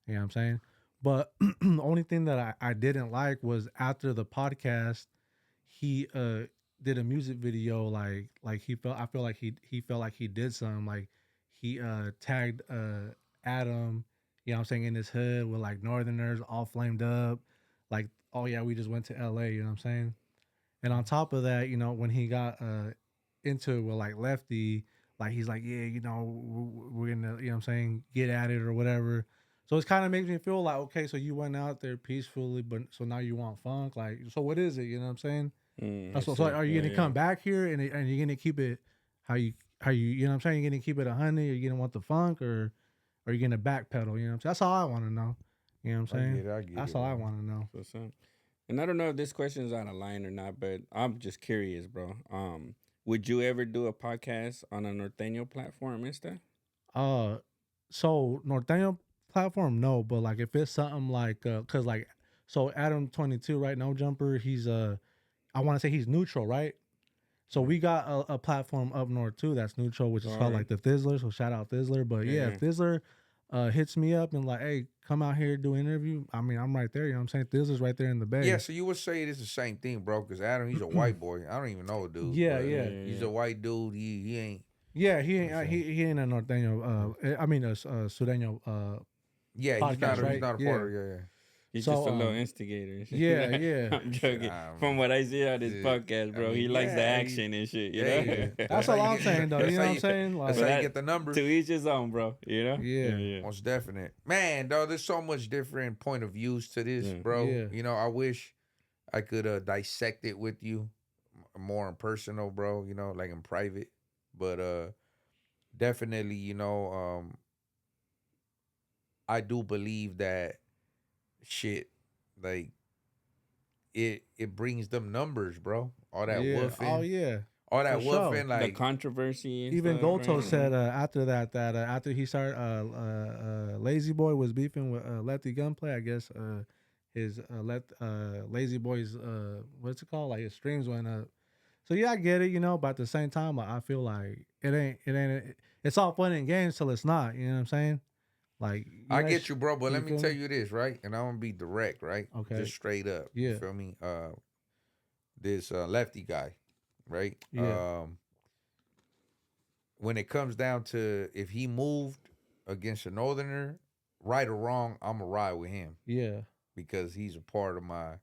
D: You know what I'm saying? But the only thing that I didn't like was after the podcast, he did a music video like he felt I feel like he felt like he did something like he tagged Adam, you know what I'm saying, in his hood with like Northerners all flamed up, like, oh yeah, we just went to LA, you know what I'm saying? And on top of that, when he got into it with like Lefty, like he's like, yeah, you know, we're gonna, you know what I'm saying, get at it or whatever. So it kind of makes me feel like, okay, so you went out there peacefully, but so now you want funk, like, so what is it? You know what I'm saying? So are you gonna come back here and you're gonna keep it how you you know what I'm saying? You're gonna keep it 100, or you gonna want the funk, or are you gonna backpedal? You know what I'm saying? That's all I want to know. You know what I'm saying?
B: I get
D: That's
B: it,
D: all I
B: man.
D: want to know.
C: And I don't know if this question is out of line or not, but I'm just curious, bro. Would you ever do a podcast on a Norteño platform instead?
D: So Norteño platform, no, but like if it's something like, cause like, so Adam 22, right? No jumper. He's I want to say he's neutral, right? So we got a platform up north too that's neutral, which is called like the Thizzler. So shout out Thizzler. But yeah, if Thizzler hits me up and like, hey, come out here, do an interview. I mean, I'm right there. You know what I'm saying? Thizzler's right there in the Bay.
B: Yeah, so you would say it's the same thing, bro, because Adam, he's a white boy. I don't even know a dude.
D: Yeah,
B: but
D: yeah.
B: He's a white dude. He ain't.
D: Yeah, he ain't he ain't a norteño. I mean a sureño.
B: Yeah,
D: podcast,
B: he's not a part of. Yeah.
C: He's
D: So,
C: just a little instigator. And shit.
D: yeah, yeah.
C: I'm joking.
B: Nah,
C: From what I see on this
B: dude,
C: podcast, bro,
B: I mean,
C: he likes the
B: yeah,
C: action and shit. You know,
B: Yeah.
D: That's all I'm saying though. You know what I'm saying?
B: That's
D: Like,
B: how you get the numbers.
C: to each his own, bro. You know?
D: Yeah.
B: Most definite. Man, dog, there's so much different point of views to this, bro.
D: Yeah.
B: You know, I wish I could dissect it with you more in personal, bro, you know, like in private. But definitely, you know, I do believe that shit, like, it brings them numbers, bro. All that
D: yeah.
B: woofing.
D: Oh yeah.
B: All that
D: For sure.
B: woofing,
C: The
B: like,
C: controversy. And
D: Even
C: stuff,
D: Goto
C: right?
D: said after that after he started Lazy Boy was beefing with Lefty Gunplay, I guess his Lazy Boy's what's it called? Like his streams went up. So yeah, I get it, you know, but at the same time I feel like it's all fun and games till it's not, you know what I'm saying? Like
B: I get you, bro, but let me
D: feel
B: tell
D: me?
B: you this, right? And I'm gonna be direct, right?
D: Okay.
B: Just straight up.
D: Yeah.
B: You feel me? This lefty guy, right?
D: Yeah.
B: When it comes down to if he moved against a northerner, right or wrong, I'ma ride with him
D: Yeah.
B: because he's a part of my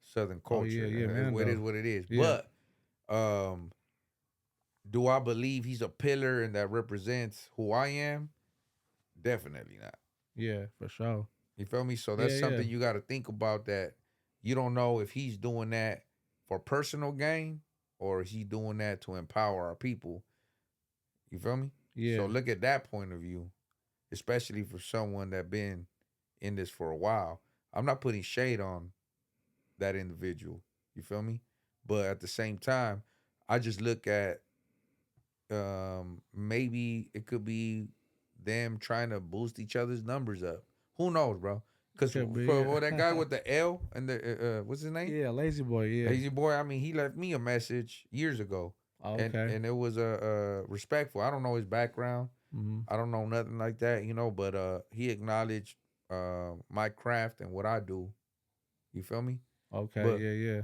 B: southern
D: Oh,
B: culture.
D: yeah,
B: And it is
D: Mando.
B: what it is.
D: Yeah.
B: But do I believe he's a pillar and that represents who I am? Definitely not.
D: Yeah, for sure.
B: You feel me? So that's
D: Yeah,
B: something
D: yeah.
B: you got to think about, that you don't know if he's doing that for personal gain or is he doing that to empower our people. You feel me?
D: Yeah.
B: So look at that point of view, especially for someone that been in this for a while. I'm not putting shade on that individual. You feel me? But at the same time, I just look at maybe it could be them trying to boost each other's numbers up. Who knows, bro? Because
D: Could be,
B: for
D: yeah.
B: that guy with the L and the what's his name?
D: Yeah, Lazy Boy, yeah.
B: Lazy Boy. I mean, he left me a message years ago.
D: Oh, okay.
B: And it was respectful. I don't know his background.
D: Mm-hmm.
B: I don't know nothing like that, you know, but he acknowledged my craft and what I do. You feel me?
D: Okay,
B: But-
D: yeah.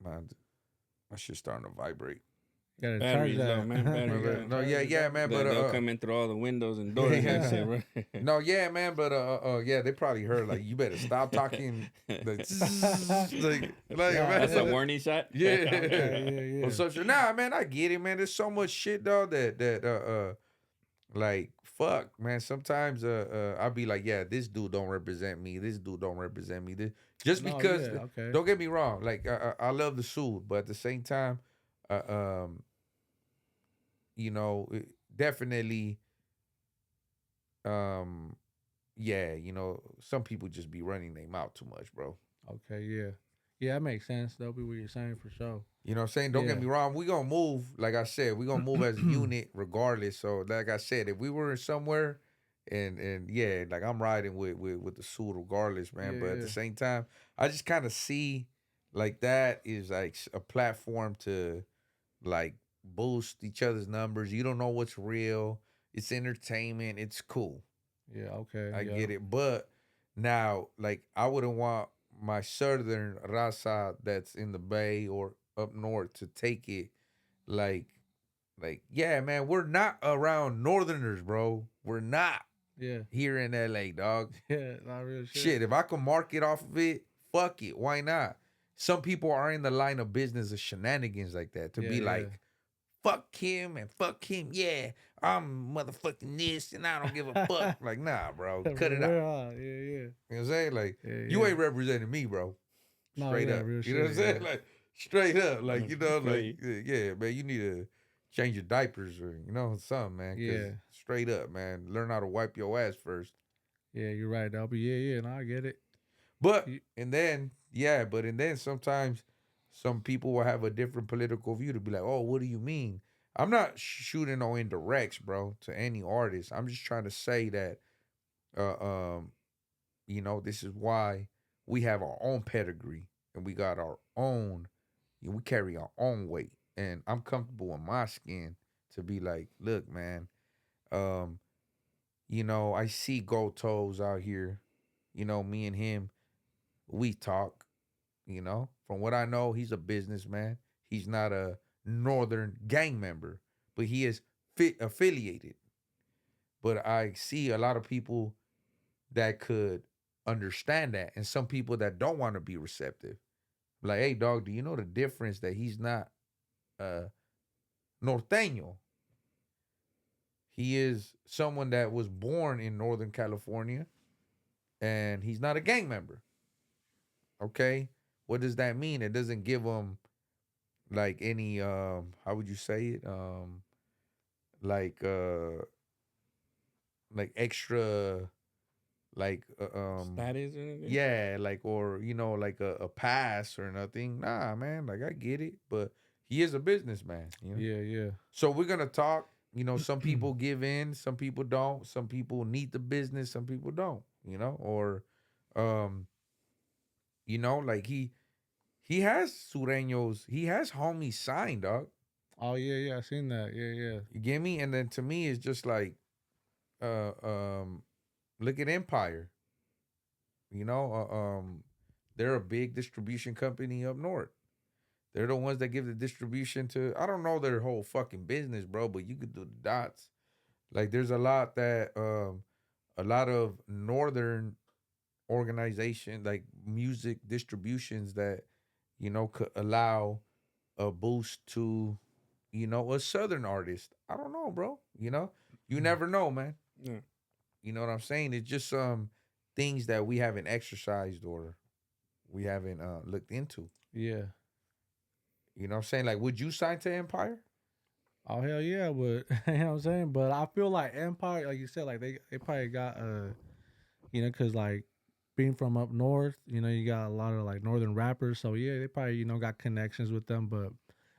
B: Man, my shit's starting to vibrate.
D: Gotta charge
C: Batteries,
D: that.
C: though, man. Batteries.
B: No, yeah, man, but
C: They'll come in through all the windows and doors
B: Yeah.
C: and shit, right?
B: no, yeah, man, but yeah, they probably heard like you better stop talking. Like,
C: That's a warning shot.
B: Yeah.
D: Okay, yeah.
B: Or social. Nah, man, I get it, man. There's so much shit though that like fuck, man. Sometimes I'll be like, yeah, this dude don't represent me. This dude don't represent me. This just
D: No,
B: because.
D: yeah, okay.
B: Don't get me wrong. Like I love the suit, but at the same time, you know, definitely. Yeah, you know, some people just be running their mouth too much, bro.
D: Okay, yeah. Yeah, that makes sense. That'll be what you're saying for sure.
B: You know what I'm saying? Don't get
D: Yeah.
B: me wrong. We gonna move, like I said, we gonna move as a unit regardless. So like I said, if we were somewhere and yeah, like I'm riding with the suit regardless, man.
D: Yeah,
B: but at
D: yeah.
B: the same time, I just kind of see like that is like a platform to like boost each other's numbers. You don't know what's real. It's entertainment. It's cool.
D: Yeah, okay.
B: I
D: yeah.
B: get it. But now, like, I wouldn't want my southern raza that's in the Bay or up north to take it like, yeah, man, we're not around northerners, bro. We're not
D: Yeah.
B: here in LA, dog.
D: Yeah, not real shit.
B: Shit, if I can market off of it, fuck it. Why not? Some people are in the line of business of shenanigans like that to
D: Yeah,
B: be
D: yeah.
B: like, fuck him and fuck him. Yeah, I'm motherfucking this and I don't give a fuck. Like, nah, bro, cut it out.
D: Yeah, yeah.
B: You know what I'm saying? Like,
D: Yeah,
B: you
D: yeah.
B: ain't representing me, bro.
D: No,
B: Straight
D: yeah,
B: up.
D: real
B: You know what I'm
D: shit,
B: saying?
D: yeah.
B: Like, straight up. Like, you know,
C: Feel
B: like, yeah, man, you need to change your diapers or, you know, something, man. 'Cause
D: Yeah.
B: straight up, man. Learn how to wipe your ass first.
D: Yeah, you're right, Dopey. Yeah, no, I get it.
B: But,
D: You-
B: and then sometimes some people will have a different political view to be like, oh, what do you mean? I'm not shooting no indirects, bro, to any artist. I'm just trying to say that, you know, this is why we have our own pedigree and we got our own, we carry our own weight. And I'm comfortable in my skin to be like, look, man, you know, I see Gold Toes out here. You know, me and him, we talk, you know. From what I know, he's a businessman. He's not a Northern gang member, but he is affiliated. But I see a lot of people that could understand that, and some people that don't want to be receptive. Like, hey, dog, do you know the difference that he's not norteño? He is someone that was born in Northern California, and he's not a gang member. Okay, what does that mean? It doesn't give him like any how would you say it, like like extra, like
C: Status or anything?
B: yeah, like, or you know, like a pass or nothing. Nah, man, like I get it, but he is a businessman, you know.
D: Yeah.
B: So we're gonna talk. You know, some people give in, some people don't. Some people need the business, some people don't. You know, or you know, like he has sureños, he has homies signed, dog.
D: Oh yeah, I seen that. Yeah.
B: You get me? And then to me, it's just like, uh, um, look at Empire. You know, they're a big distribution company up north. They're the ones that give the distribution to. I don't know their whole fucking business, bro, but you could do the dots. Like, there's a lot that a lot of northern organization, like music distributions, that you know could allow a boost to, you know, a southern artist. I don't know, bro. You know, you never know, man.
C: Yeah.
B: You know what I'm saying? It's just some things that we haven't exercised or we haven't looked into.
D: Yeah.
B: You know what I'm saying? Like, would you sign to Empire?
D: Oh hell yeah, but you know what I'm saying. But I feel like Empire, like you said, like they probably got you know, cause like being from up north, you know, you got a lot of like northern rappers. So yeah, they probably got connections with them. But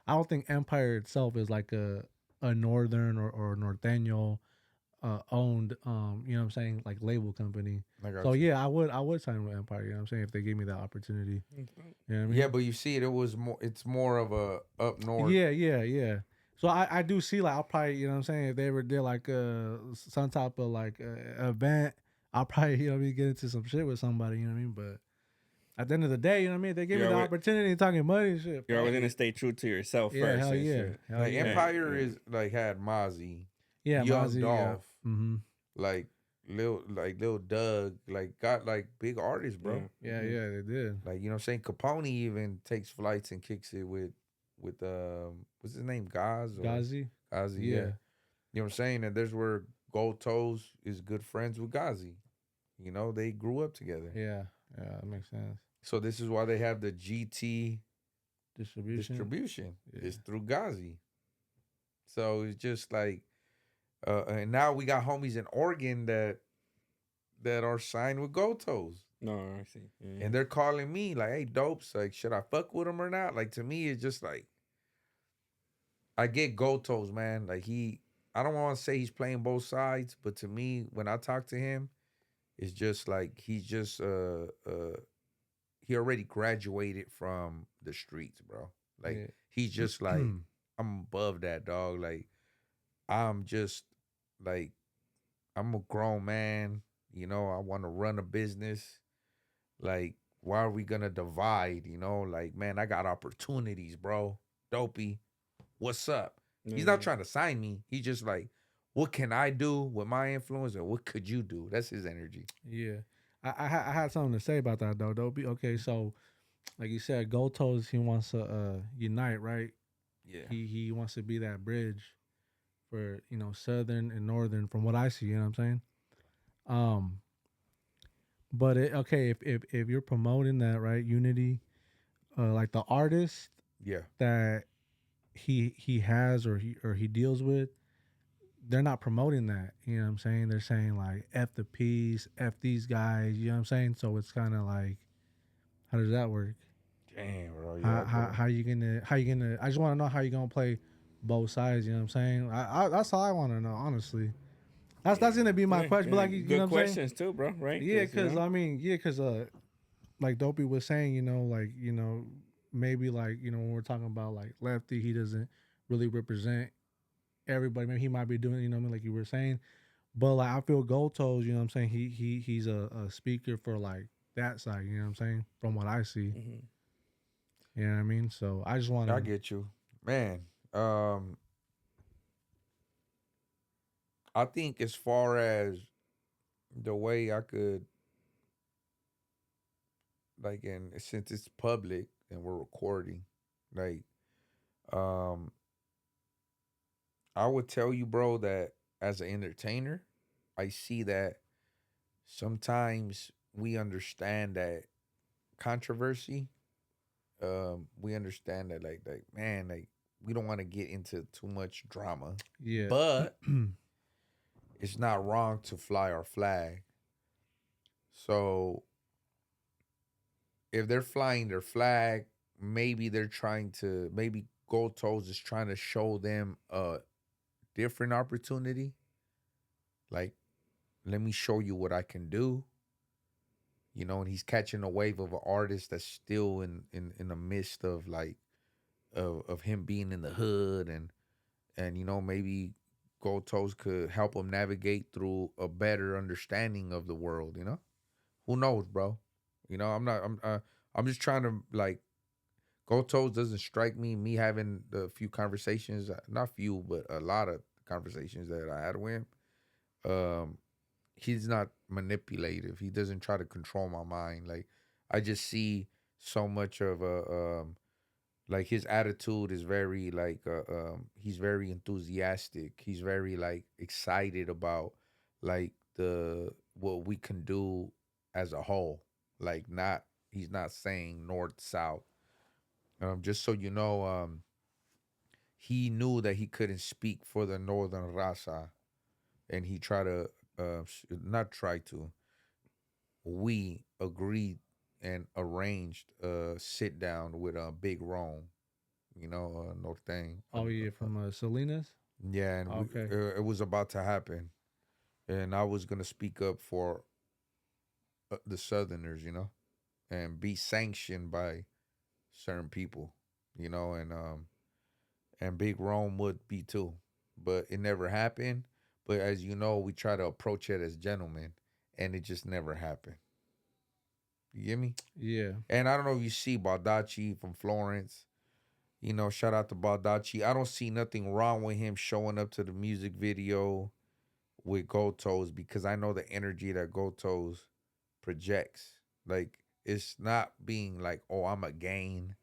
D: I don't think Empire itself is like a northern or norteño owned you know what I'm saying, like label company. So yeah, I would sign with Empire. You know what I'm saying, if they gave me that opportunity. You know what I mean?
B: Yeah, but you see, it's more of a up north.
D: Yeah. So I do see, like, I'll probably, you know what I'm saying, if they ever did like some type of like event, I'll probably, you know what I mean, get into some shit with somebody, you know what I mean? But at the end of the day, you know what I mean, if they give me the opportunity talking money and shit.
C: You're always gonna stay true to yourself
D: Yeah,
C: first.
D: hell
C: and
D: yeah.
C: shit.
D: Hell
B: Like
D: yeah.
B: Empire is like had Mozzie,
D: Yeah,
B: Young
D: Mozzie,
B: Dolph,
D: Mm-hmm.
B: like Lil Doug, like got like big artists, bro.
D: Yeah, they did.
B: Like, you know what I'm saying? Capone even takes flights and kicks it with what's his name?
D: Ghazi.
B: Ghazi,
D: Yeah.
B: yeah. You know what I'm saying? And there's where Gold Toes is good friends with Ghazi. You know, they grew up together.
D: Yeah, that makes sense.
B: So this is why they have the GT
D: Distribution. Yeah.
B: It's through Ghazi. So it's just like and now we got homies in Oregon that are signed with Gold Toes.
C: No, I see. Yeah.
B: And they're calling me like, hey, Dopes, like, should I fuck with him or not? Like, to me, it's just like, I get Gold Toes, man. Like, I don't want to say he's playing both sides, but to me, when I talk to him, it's just like he's just he already graduated from the streets, bro. Like, he's just like, I'm above that, dog. Like, I'm just like, I'm a grown man. You know, I want to run a business. Like, why are we gonna divide? You know, like, man, I got opportunities, bro. Dopey, what's up? He's not trying to sign me. He's just like, what can I do with my influence, and what could you do? That's his energy.
D: Yeah. I had something to say about that though, Dopey. Okay, so like you said, Gold Toes, he wants to unite, right?
B: Yeah.
D: He wants to be that bridge for, you know, southern and northern from what I see, you know what I'm saying? But okay, if you're promoting that, right, unity, like the artist
B: Yeah.
D: that he has or he deals with, they're not promoting that. You know what I'm saying? They're saying like F the peace, F these guys, you know what I'm saying? So it's kinda like, how does that work?
B: Damn, bro. Yeah,
D: How you gonna I just wanna know how you gonna play both sides, you know what I'm saying? I that's all I wanna know, honestly. That's gonna be my
C: Yeah,
D: question. But
C: yeah,
D: like, you
C: good
D: know what I'm saying?
C: questions too, bro. Right?
D: Yeah,
C: 'Cause, you
D: cause
C: know,
D: I mean, yeah, cause like Dopey was saying, you know, like, you know, maybe like, you know, when we're talking about like Lefty, he doesn't really represent everybody. Maybe he might be doing, you know what I mean, like you were saying. But like I feel Gold Toes, you know what I'm saying? He's a speaker for like that side, you know what I'm saying? From what I see.
C: mhm.
D: You know what I mean? So I just
B: I
D: wanna
B: get you, man. I think as far as the way I could, like, and since it's public and we're recording, like, um, I would tell you, bro, that as an entertainer, I see that sometimes we understand that controversy. We understand that, like, man, like, we don't want to get into too much drama,
D: yeah.
B: but it's not wrong to fly our flag. So if they're flying their flag, maybe they're trying to, maybe Gold Toes is trying to show them a different opportunity. Like, let me show you what I can do. You know, and he's catching a wave of an artist that's still in the midst of like of him being in the hood, and you know, maybe Gold Toes could help him navigate through a better understanding of the world, you know? Who knows, bro? You know, I'm just trying to like, Gold Toes doesn't strike me having a few conversations, not few, but a lot of conversations that I had with him. Um, he's not manipulative. He doesn't try to control my mind. Like, I just see so much of a like, his attitude is very like he's very enthusiastic. He's very like excited about like the what we can do as a whole. Like, not, he's not saying north south. Just so you know, he knew that he couldn't speak for the northern raza, and he tried to not try to. We agreed and arranged a sit down with Big Rome, you know, Northang.
D: Oh yeah, from Salinas?
B: Yeah, and
D: Okay.
B: it was about to happen, and I was gonna speak up for the Southerners, you know, and be sanctioned by certain people, you know, and Big Rome would be too, but it never happened. But as you know, we try to approach it as gentlemen, and it just never happened. You get me?
D: Yeah.
B: And I don't know if you see Baldacci from Florence. You know, shout out to Baldacci. I don't see nothing wrong with him showing up to the music video with Gold Toes, because I know the energy that Gold Toes projects. Like, it's not being like, oh, I'm a gain,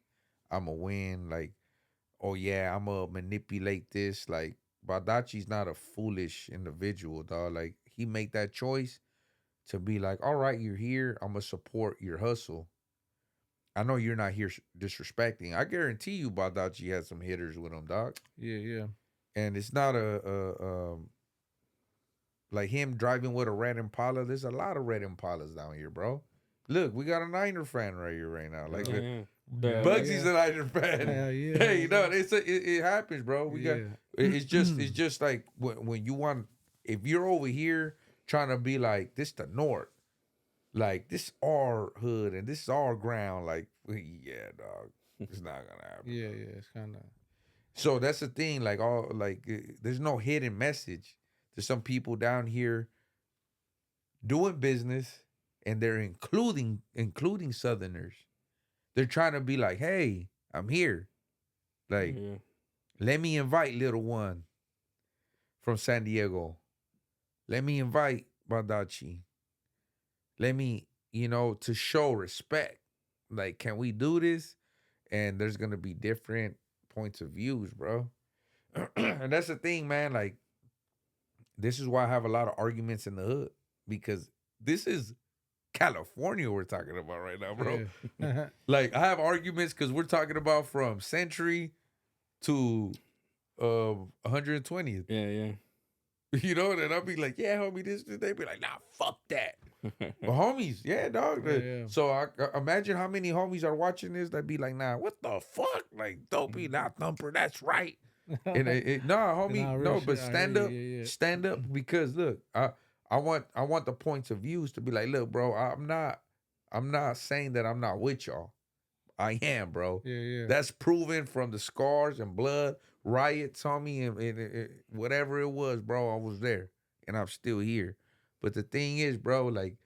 B: I'm a win. Like, oh yeah, I'm gonna manipulate this. Like, Baldacci's not a foolish individual, dog. Like, he made that choice to be like, all right, you're here, I'm gonna support your hustle. I know you're not here disrespecting. I guarantee you, Baldacci had some hitters with him, dog.
D: Yeah, yeah.
B: And it's not like him driving with a red Impala. There's a lot of red Impalas down here, bro. Look, we got a Niner fan right here right now. Like,
C: Yeah.
B: Bugsy's a Niner fan.
D: Hell yeah.
B: Hey, you know, it happens, bro. We got
D: Yeah.
B: it's just like when you want, if you're over here trying to be like, this the North, like, this our hood and this is our ground, like, yeah, dog, it's not gonna happen.
D: Yeah, yeah. It's kinda
B: So that's the thing, like, all like there's no hidden message. There's some people down here doing business, and they're including Southerners. They're trying to be like, hey, I'm here. Like,
C: Yeah.
B: let me invite little one from San Diego. Let me invite Baldacci. Let me, you know, to show respect. Like, can we do this? And there's gonna be different points of views, bro. And that's the thing, man. Like, this is why I have a lot of arguments in the hood, because this is California we're talking about right now, bro.
D: Yeah.
B: Like, I have arguments because we're talking about from Century to 120th.
C: Yeah,
B: You know, and I'll be like, yeah, homie, this. They be like, nah, fuck that. But homies, yeah, dog.
D: Yeah.
B: So I imagine how many homies are watching this that be like, nah, what the fuck? Like, Dopey, not Thumper, that's right. And nah, homie,
D: Nah, real
B: no,
D: shit,
B: but
D: I
B: stand
D: hear
B: up,
D: you, yeah.
B: stand up, because look, I want the points of views to be like, look, bro, I'm not saying that I'm not with y'all. I am, bro.
D: Yeah.
B: That's proven from the scars and blood, riots, homie, and whatever it was, bro. I was there, and I'm still here. But the thing is, bro, like,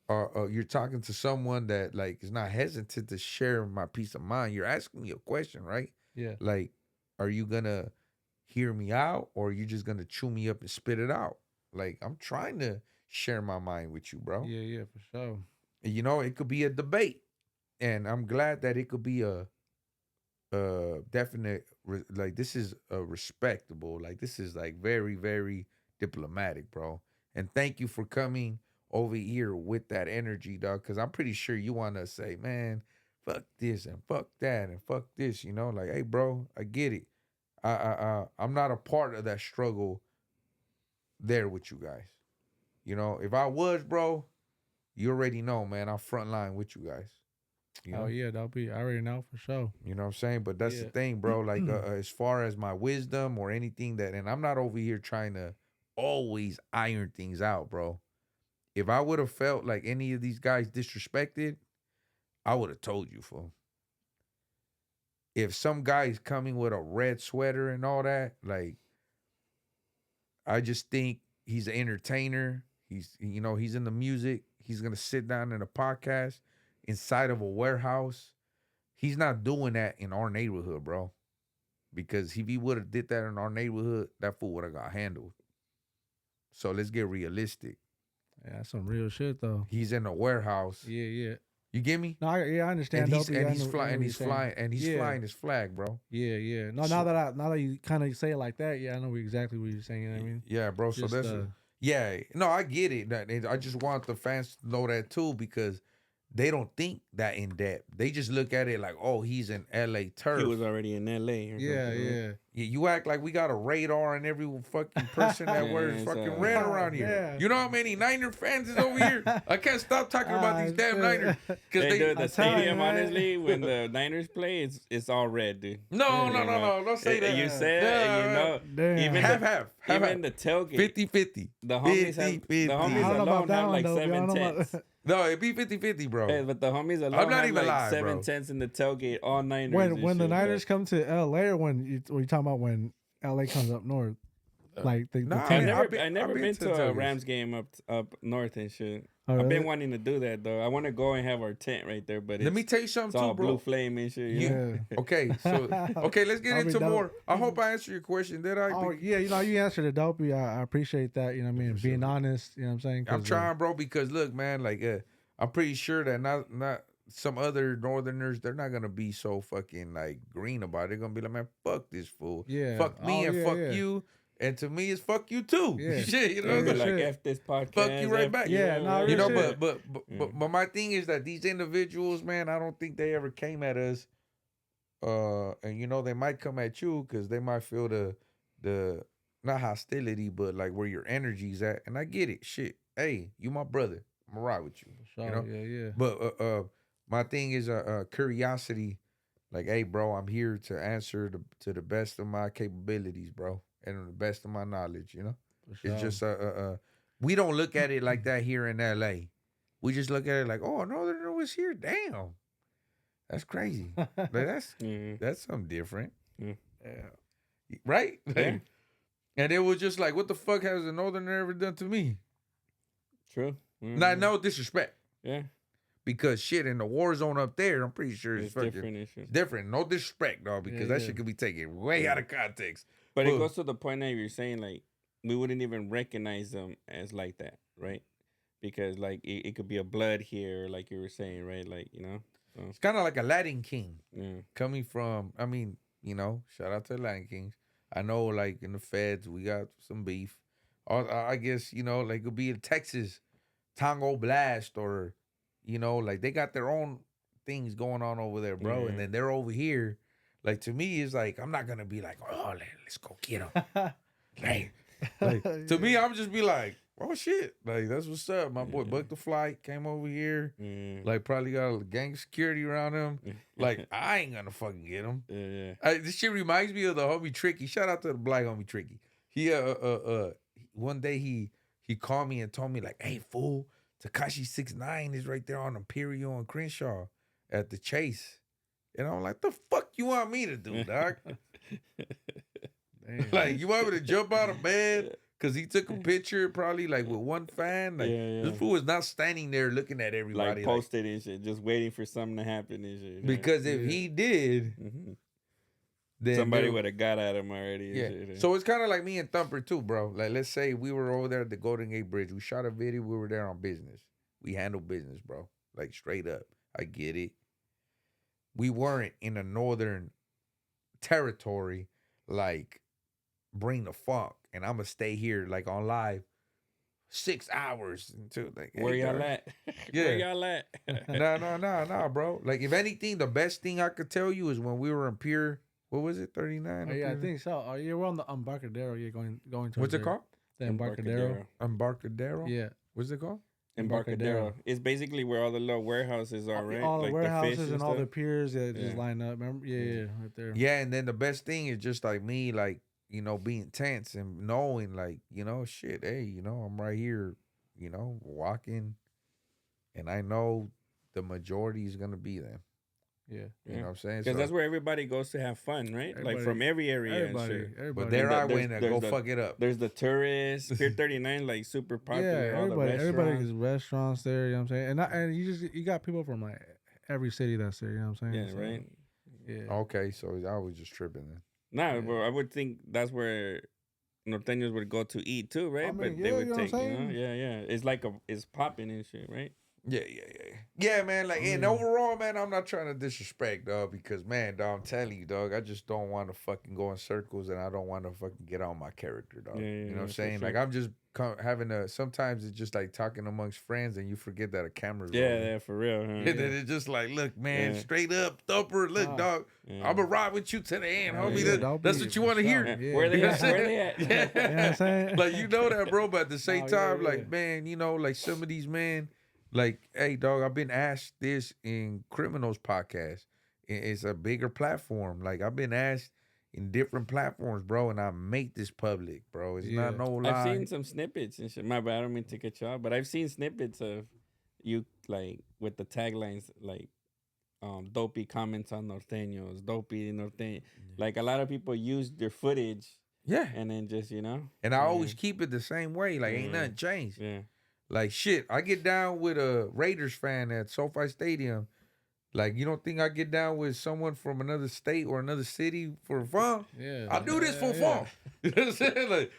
B: you're talking to someone that like is not hesitant to share my peace of mind. You're asking me a question, right?
D: Yeah.
B: Like, are you gonna hear me out, or are you just gonna chew me up and spit it out? Like, I'm trying to share my mind with you, bro.
D: Yeah, for sure.
B: And, you know, it could be a debate, and I'm glad that it could be a definite like, this is a respectable, like, this is like very, very diplomatic, bro. And thank you for coming over here with that energy, dog, because I'm pretty sure you want to say, man, fuck this and fuck that and fuck this, you know, like, hey, bro, I get it. I'm not a part of that struggle there with you guys. You know, if I was, bro, you already know, man, I'm front line with you guys. You know?
D: Oh yeah, that'll be. I already know for sure.
B: You know what I'm saying? But that's the
D: Yeah.
B: thing, bro. Like, as far as my wisdom or anything that, and I'm not over here trying to always iron things out, bro. If I would have felt like any of these guys disrespected, I would have told you, fool. If some guy is coming with a red sweater and all that, like, I just think he's an entertainer. He's in the music. He's gonna sit down in a podcast inside of a warehouse. He's not doing that in our neighborhood, bro. Because if he would have did that in our neighborhood, that fool would have got handled. So let's get realistic.
D: Yeah, that's some real shit though.
B: He's in a warehouse.
D: Yeah.
B: You get me?
D: No, I understand.
B: And
D: Dopey.
B: he's flying his flag, bro.
D: Yeah. No,
B: So-
D: now that you kind of say it like that, yeah, I know exactly what you're saying. You know what I mean?
B: Yeah, bro.
D: Just,
B: so that's yeah. No, I get it. I just want the fans to know that too, because they don't think that in depth. They just look at it like, oh, he's in LA turf.
C: he was already in LA. Or
D: Yeah.
C: something, right?
B: Yeah, you act like we got a radar on every fucking person that
C: Yeah,
B: wears
C: it's,
B: fucking red around here.
D: yeah.
B: You know how many Niner fans is over here? I can't stop talking about these damn
D: shit.
B: Niners because
C: Hey, dude,
D: I
C: the
D: tell you,
C: stadium,
D: man.
C: honestly, when the Niners play, it's all red, dude.
B: No,
C: Yeah,
B: don't say that.
C: You said,
B: Yeah,
C: you know,
D: Damn.
C: even
B: half,
C: even the tailgate,
B: 50-50.
C: the homies
B: 50-50.
C: the
D: I
C: homies
D: don't know about
C: alone
D: that
C: have
D: one,
C: like
D: though. I
C: 7
D: don't know about-
C: tents.
B: No, it'd be 50-50, bro.
C: Hey, but the homies alone
B: I'm not
C: have
B: even
C: like
B: lying,
C: 7
B: bro.
C: tents in the tailgate, all Niners.
D: when
C: and
D: the
C: shit,
D: Niners
C: bro.
D: come to LA, or when you talking about when LA comes up north, like the
B: nah,
D: team-
B: man,
C: I never been to a
B: tailgates.
C: Rams game up north and shit.
D: Oh,
C: I've
D: really?
C: been wanting to do that though. I want to go and have our tent right there, but
B: Let me tell you
C: it's
B: something
C: all
B: too, bro.
C: blue flame and shit. You know?
D: Yeah.
B: Okay, so let's get
D: I'll be
B: into
D: dope.
B: more. I hope I answered your question. Did I?
D: Oh yeah, you answered it, Dopey. I appreciate that. You know what I mean?
B: For
D: Being
B: sure.
D: honest. You know what I'm saying?
B: I'm
D: 'Cause,
B: trying, bro, because look, man, like, I'm pretty sure that not some other Northerners, they're not gonna be so fucking like green about it. They're gonna be like, man, fuck this fool.
D: Yeah.
B: Fuck me
D: Oh,
B: and
D: yeah,
B: fuck
D: yeah.
B: you. And to me, it's fuck you too.
D: Yeah.
B: Shit, you know
D: Yeah,
B: what I
C: But
B: mean?
C: like
D: shit.
C: F this podcast.
B: Fuck you right
C: F-
B: back.
D: Yeah, nah,
B: You know,
D: real
B: but my thing is that these individuals, man, I don't think they ever came at us. And you know, they might come at you because they might feel the not hostility, but like where your energy's at. And I get it. Shit. Hey, you my brother. I'm gonna ride with you.
D: Sure,
B: You know?
D: yeah.
B: But my thing is curiosity. Like, hey, bro, I'm here to answer to the best of my capabilities, bro, and the best of my knowledge. You know,
D: For
B: it's
D: sure.
B: just we don't look at it like that here in L.A. We just look at it like, oh, Northern was here. Damn, that's crazy. Like,
C: Mhm.
B: that's something different.
C: Yeah.
B: Yeah. Right? Like,
C: Yeah.
B: and it was just like, what the fuck has a Northerner ever done to me?
C: True. Mhm.
B: Not no disrespect.
C: Yeah.
B: Because shit in the war zone up there, I'm pretty sure it's
C: It's
B: fucking
C: different and shit.
B: different. No disrespect, dog, because
D: Yeah,
B: that
D: yeah.
B: shit could be taken way out of context.
C: But
B: Well-
C: it goes to the point that you're saying, like, we wouldn't even recognize them as like that, right? Because, like, it could be a blood here, like you were saying, right? Like, you know? So,
B: It's kind of like a Latin king
C: yeah.
B: coming from, I mean, You know, shout out to the Lion Kings. I know, like in the feds, we got some beef. Or I guess you know, like it'll be in Texas, Tango Blast, or you know, like they got their own things going on over there, bro.
C: Yeah.
B: And then they're over here. Like to me, it's like I'm not gonna be like, oh, let's go get them. Like to me, I'm just be like, oh shit, like that's what's up. My boy booked the flight, came over here, like probably got a gang of security around him. Like I ain't gonna fucking get him. This shit reminds me of the homie Tricky. Shout out to the black homie Tricky. He one day he called me and told me like, hey fool, Tekashi 6ix9ine is right there on Imperial and Crenshaw at the Chase. And I'm like, the fuck you want me to do, dog? Like, you want me to jump out of bed? Because he took a picture probably like with one fan. Like, this fool is not standing there looking at everybody.
C: Like posted and shit, just waiting for something to happen and shit.
B: Because if he did, then
C: somebody would have got at him already.
B: Yeah.
C: And shit.
B: So it's kind of like me and Thumper too, bro. Like, let's say we were over there at the Golden Gate Bridge. We shot a video. We were there on business. We handled business, bro. Like, straight up. I get it. We weren't in a northern territory like bring the funk and I'm gonna stay here like on live 6 hours until like
C: where y'all at? Where y'all at?
B: No, bro. Like if anything, the best thing I could tell you is when we were in Pier, what was it, 39?
D: Oh, yeah, I think so. Oh, you're on the Embarcadero. You're going to.
B: What's it called?
D: The Embarcadero.
B: Embarcadero.
D: Yeah.
B: What's it called?
C: Embarcadero. It's basically where all the little warehouses are, right?
D: All the
C: like
D: warehouses
C: the
D: and all the
C: stuff.
D: piers that just line up. Remember? Yeah, right there.
B: Yeah, and then the best thing is just like me, like, you know, being tense and knowing, like, you know, shit, hey, you know, I'm right here, you know, walking, and I know the majority is going to be them.
D: Yeah.
B: You know what I'm saying?
C: Because that's where everybody goes to have fun, right? Like from every area and shit.
D: Everybody.
B: But there I went and go fuck it up.
C: There's the tourists. Pier 39, like super popular.
D: Yeah,
C: all the restaurants.
D: everybody gets restaurants there. You know what I'm saying? And you got people from like every city that's there. You know what I'm saying?
C: Yeah,
D: So,
C: right.
D: Yeah.
B: Okay, so I was just tripping then.
C: Nah, but I would think that's where norteños would go to eat too, right?
D: I mean,
C: but
D: yeah,
C: they would
D: you know what
C: take,
D: I'm
C: you know,
D: saying?
C: yeah. It's popping and shit, right?
B: Yeah, man. Like, and overall, man, I'm not trying to disrespect, dog, because, man, dog, I'm telling you, dog, I just don't want to fucking go in circles, and I don't want to fucking get on my character, dog. You know what I'm saying?
C: Sure.
B: Like, I'm just having sometimes it's just like talking amongst friends, and you forget that a camera's rolling.
C: Yeah, for real. Huh?
B: And then it's just like, look, man, straight up, Thumper, look, dog, I'm going to ride with you to the end, homie. That's what you want to hear.
C: Yeah. Where they at? Where they at?
D: You know what I'm saying?
B: Like, you know that, bro, but at the same time, like, man, you know, like some of these men, like, hey, dog, I've been asked this in Criminals podcast. It's a bigger platform. Like, I've been asked in different platforms, bro, and I make this public, bro. It's not no lie.
C: I've seen some snippets and shit. My bad, I don't mean to cut you off, but I've seen snippets of you, like, with the taglines, like, Dopey comments on norteños, Dopey norteño. Like, a lot of people use their footage.
B: Yeah.
C: And then just, you know.
B: And I always keep it the same way. Like, ain't nothing changed.
C: Yeah.
B: Like, shit, I get down with a Raiders fan at SoFi Stadium. Like, you don't think I get down with someone from another state or another city for fun?
D: Yeah.
B: I do this for fun. You know what I'm saying?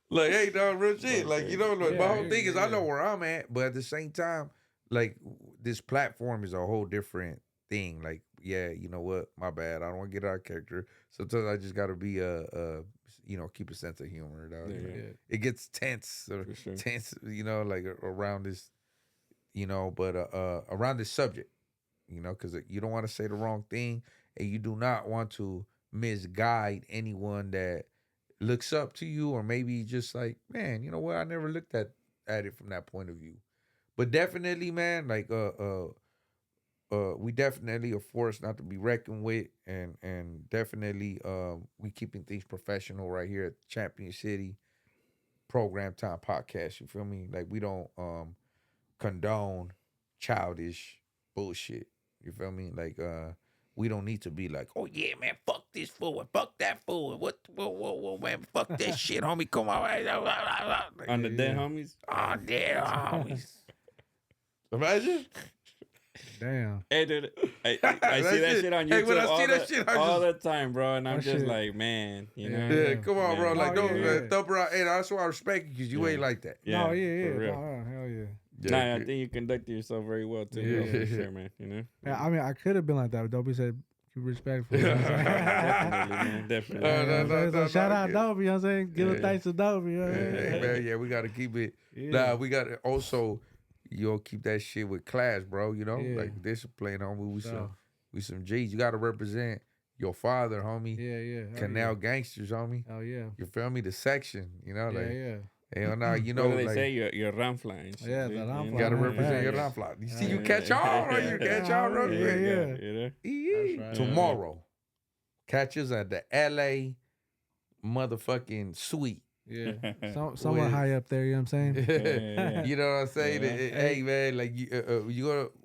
B: Like, hey, dog, real shit. Like, you know, like, my whole thing is I know where I'm at, but at the same time, like, this platform is a whole different thing. Like, yeah, you know what? My bad. I don't want to get out of character. Sometimes I just got to be you know, keep a sense of humor. Dog. It gets tense, tense, you know, like around this, you know, but around this subject, you know, because you don't want to say the wrong thing, and you do not want to misguide anyone that looks up to you, or maybe just like, man, you know what? I never looked at it from that point of view. But definitely, man, like we definitely are forced not to be reckoned with, and definitely we keeping things professional right here at Champion City Program Time Podcast. You feel me? Like, we don't condone childish bullshit. You feel me? Like, we don't need to be like, oh yeah, man, fuck this fool, fuck that fool, what, whoa, man, fuck that shit, homie, come on, like,
C: on the dead homies.
B: Oh, dead homies. Imagine.
D: Damn.
C: Hey, dude, I see that shit on YouTube
B: when I see that shit,
C: all the time, bro, and I'm just like, man, you know.
B: Yeah, come on, bro. Like, don't Thumper out. Hey, that's why I respect you, because you ain't like that.
C: Yeah,
D: no, yeah.
C: for real.
D: Hell yeah.
C: Nah, I think you conducted yourself very well too.
B: Yeah.
C: For sure, man. You know.
D: Yeah, I mean, I could have been like that. But Dopey said, Be respectful. You know what I'm saying?
C: Definitely, man. Definitely.
D: So shout out
B: yeah.
D: Dopey, you know what I'm saying? Give a thanks to Dopey. You know what I'm saying?
B: Hey, man, yeah, we gotta keep it.
D: Yeah.
B: Nah, we gotta also, keep that shit with class, bro. You know,
D: Yeah.
B: like discipline, homie.
D: So.
B: We some G's. You gotta represent your father, homie.
D: Yeah.
B: Canal gangsters, homie.
D: Oh yeah.
B: You feel me? The section, like,
D: Yeah.
B: hell nah, you know,
C: What do they
B: like,
C: say? Your ramfla and shit.
D: Yeah,
C: dude,
D: the
C: you know?
D: ramfla,
B: you gotta
D: man.
B: represent your
D: Facts.
B: ramfla. You see,
D: Yeah,
B: you catch on, right? You catch on, real
D: Yeah,
B: quick.
C: You know?
B: Yee.
D: That's right.
B: Tomorrow, catch us at the LA motherfucking suite.
D: Yeah. Somewhere
B: With-
D: high up there, you know what I'm saying?
C: Yeah.
B: You know what I'm saying?
C: Yeah.
B: Hey man, like you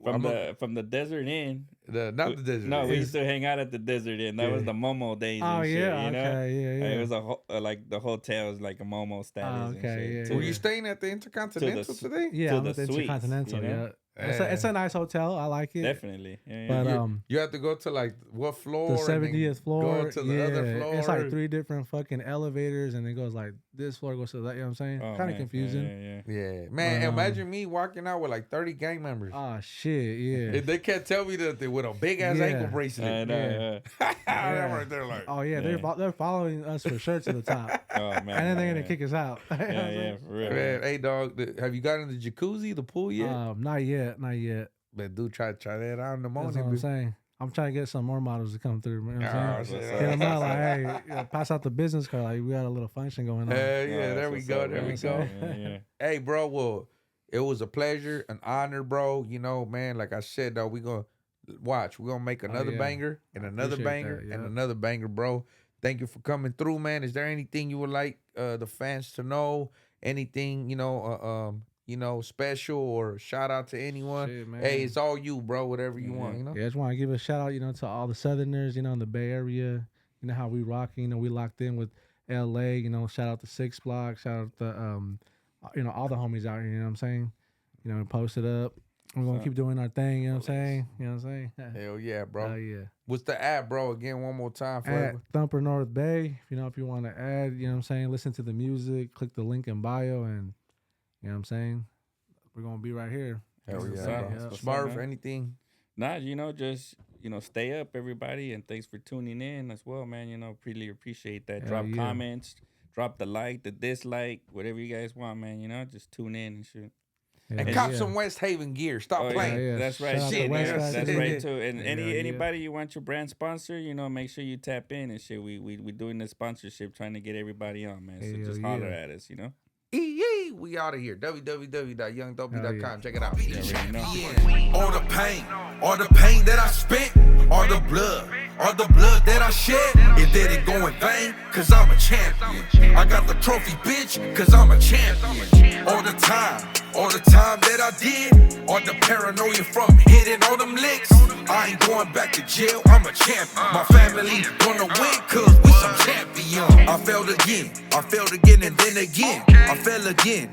B: gonna
C: From the desert inn.
B: not the desert.
C: No, we
B: It's-
C: used to hang out at the desert inn. That was the Momo days.
D: Oh
C: and shit,
D: yeah,
C: you know?
D: okay, yeah.
C: It was like the hotel was like a Momo status.
D: Oh,
C: and
D: okay,
C: shit,
D: yeah,
C: to
B: Were
C: the-
B: you staying at the Intercontinental
C: To the-
B: today?
D: Yeah,
C: to
D: I'm
C: the
D: at the
C: suites,
D: Intercontinental.
C: you know?
D: Yeah, it's a nice hotel. I like it.
C: Definitely. Yeah,
D: But
B: You have to go to like what floor?
D: the
B: and then
D: 70th floor.
B: Go to the other floor.
D: It's like 3 different fucking elevators, and it goes like this floor goes to that. You know what I'm saying?
C: Oh,
D: Kind of
C: man.
D: confusing.
C: Yeah.
B: Yeah, man.
D: But,
B: imagine me walking out with like 30 gang members.
D: Oh shit, yeah.
B: If they can't tell me that they with a big ass
D: Yeah.
B: ankle bracelet.
C: I know,
B: That right there, like.
D: Oh yeah,
C: Yeah.
D: they're following us for sure to the top,
C: Oh man.
D: and then they're gonna
C: yeah.
D: kick us out. You know what I'm
C: Yeah,
D: saying?
C: for real.
B: Man, hey dog, have you gotten the jacuzzi, the pool yet?
D: Not yet.
B: Man, dude, try that out in the
D: That's
B: morning.
D: what I'm
B: dude.
D: saying. I'm trying to get some more models to come through. You know what I'm
B: Oh,
D: saying?
B: shit.
D: Get them out like, hey, pass out the business card. Like, we got a little function going on.
B: Hell
C: Oh,
B: yeah,
C: that's
B: there we
C: what's
B: go,
C: up,
B: there
C: man.
B: we go.
C: Yeah.
B: Hey, bro, well, it was a pleasure, an honor, bro. You know, man, like I said, though, we're going to make another
D: yeah.
B: banger and
D: I
B: another
D: appreciate
B: banger
D: that,
B: and
D: yeah.
B: another banger, bro. Thank you for coming through, man. Is there anything you would like the fans to know? Anything, special or shout out to anyone?
D: Shit, man.
B: Hey, it's all you, bro. Whatever you want, you know?
D: Yeah, I just want to give a shout out, to all the Southerners, in the Bay Area. You know how we rocking, we locked in with LA, shout out to 6 Block, shout out to, all the homies out here, you know what I'm saying? Post it up. We're going to keep doing our thing, you know what I'm saying? You know what I'm saying?
B: Hell yeah, bro.
D: Oh, yeah.
B: What's the app, bro? Again, one more time for
D: At
B: everyone.
D: Thumper Northbay, if you want to add, you know what I'm saying, listen to the music, click the link in bio, and, you know what I'm saying, we're going to be right here.
B: Hell
C: That's
B: yeah,
C: what's
B: bro.
C: up. That's what's up,
B: Smurf,
C: man.
B: anything?
C: Nah, just stay up, everybody, and thanks for tuning in as well, man. Really appreciate that.
D: Hell
C: Drop
D: yeah.
C: comments, drop the like, the dislike, whatever you guys want, man. Just tune in and shit.
B: And
D: Hell
B: cop
D: yeah.
B: some West Haven gear. Stop
C: Oh,
B: playing.
D: yeah.
C: That's right.
D: Shout out to
C: Shit,
D: West
C: man.
D: Side
C: That's
D: too.
C: right too. And
D: Yeah,
C: anybody you want your brand sponsor, make sure you tap in and shit. We doing the sponsorship, trying to get everybody on, man. So
D: Hell
C: just
D: yeah.
C: holler at us,
B: We out of here. www.youngdopey.com. Check it out.
C: You already know.
A: All the pain that I spent, all the blood that I shed. It didn't go in vain, cause I'm a champion. I got the trophy, bitch, cause I'm a champion. All the time that I did, all the paranoia from hitting all them licks. I ain't going back to jail, I'm a champion. My family gonna win, cause we some champions. I failed again, and then again. I fell again.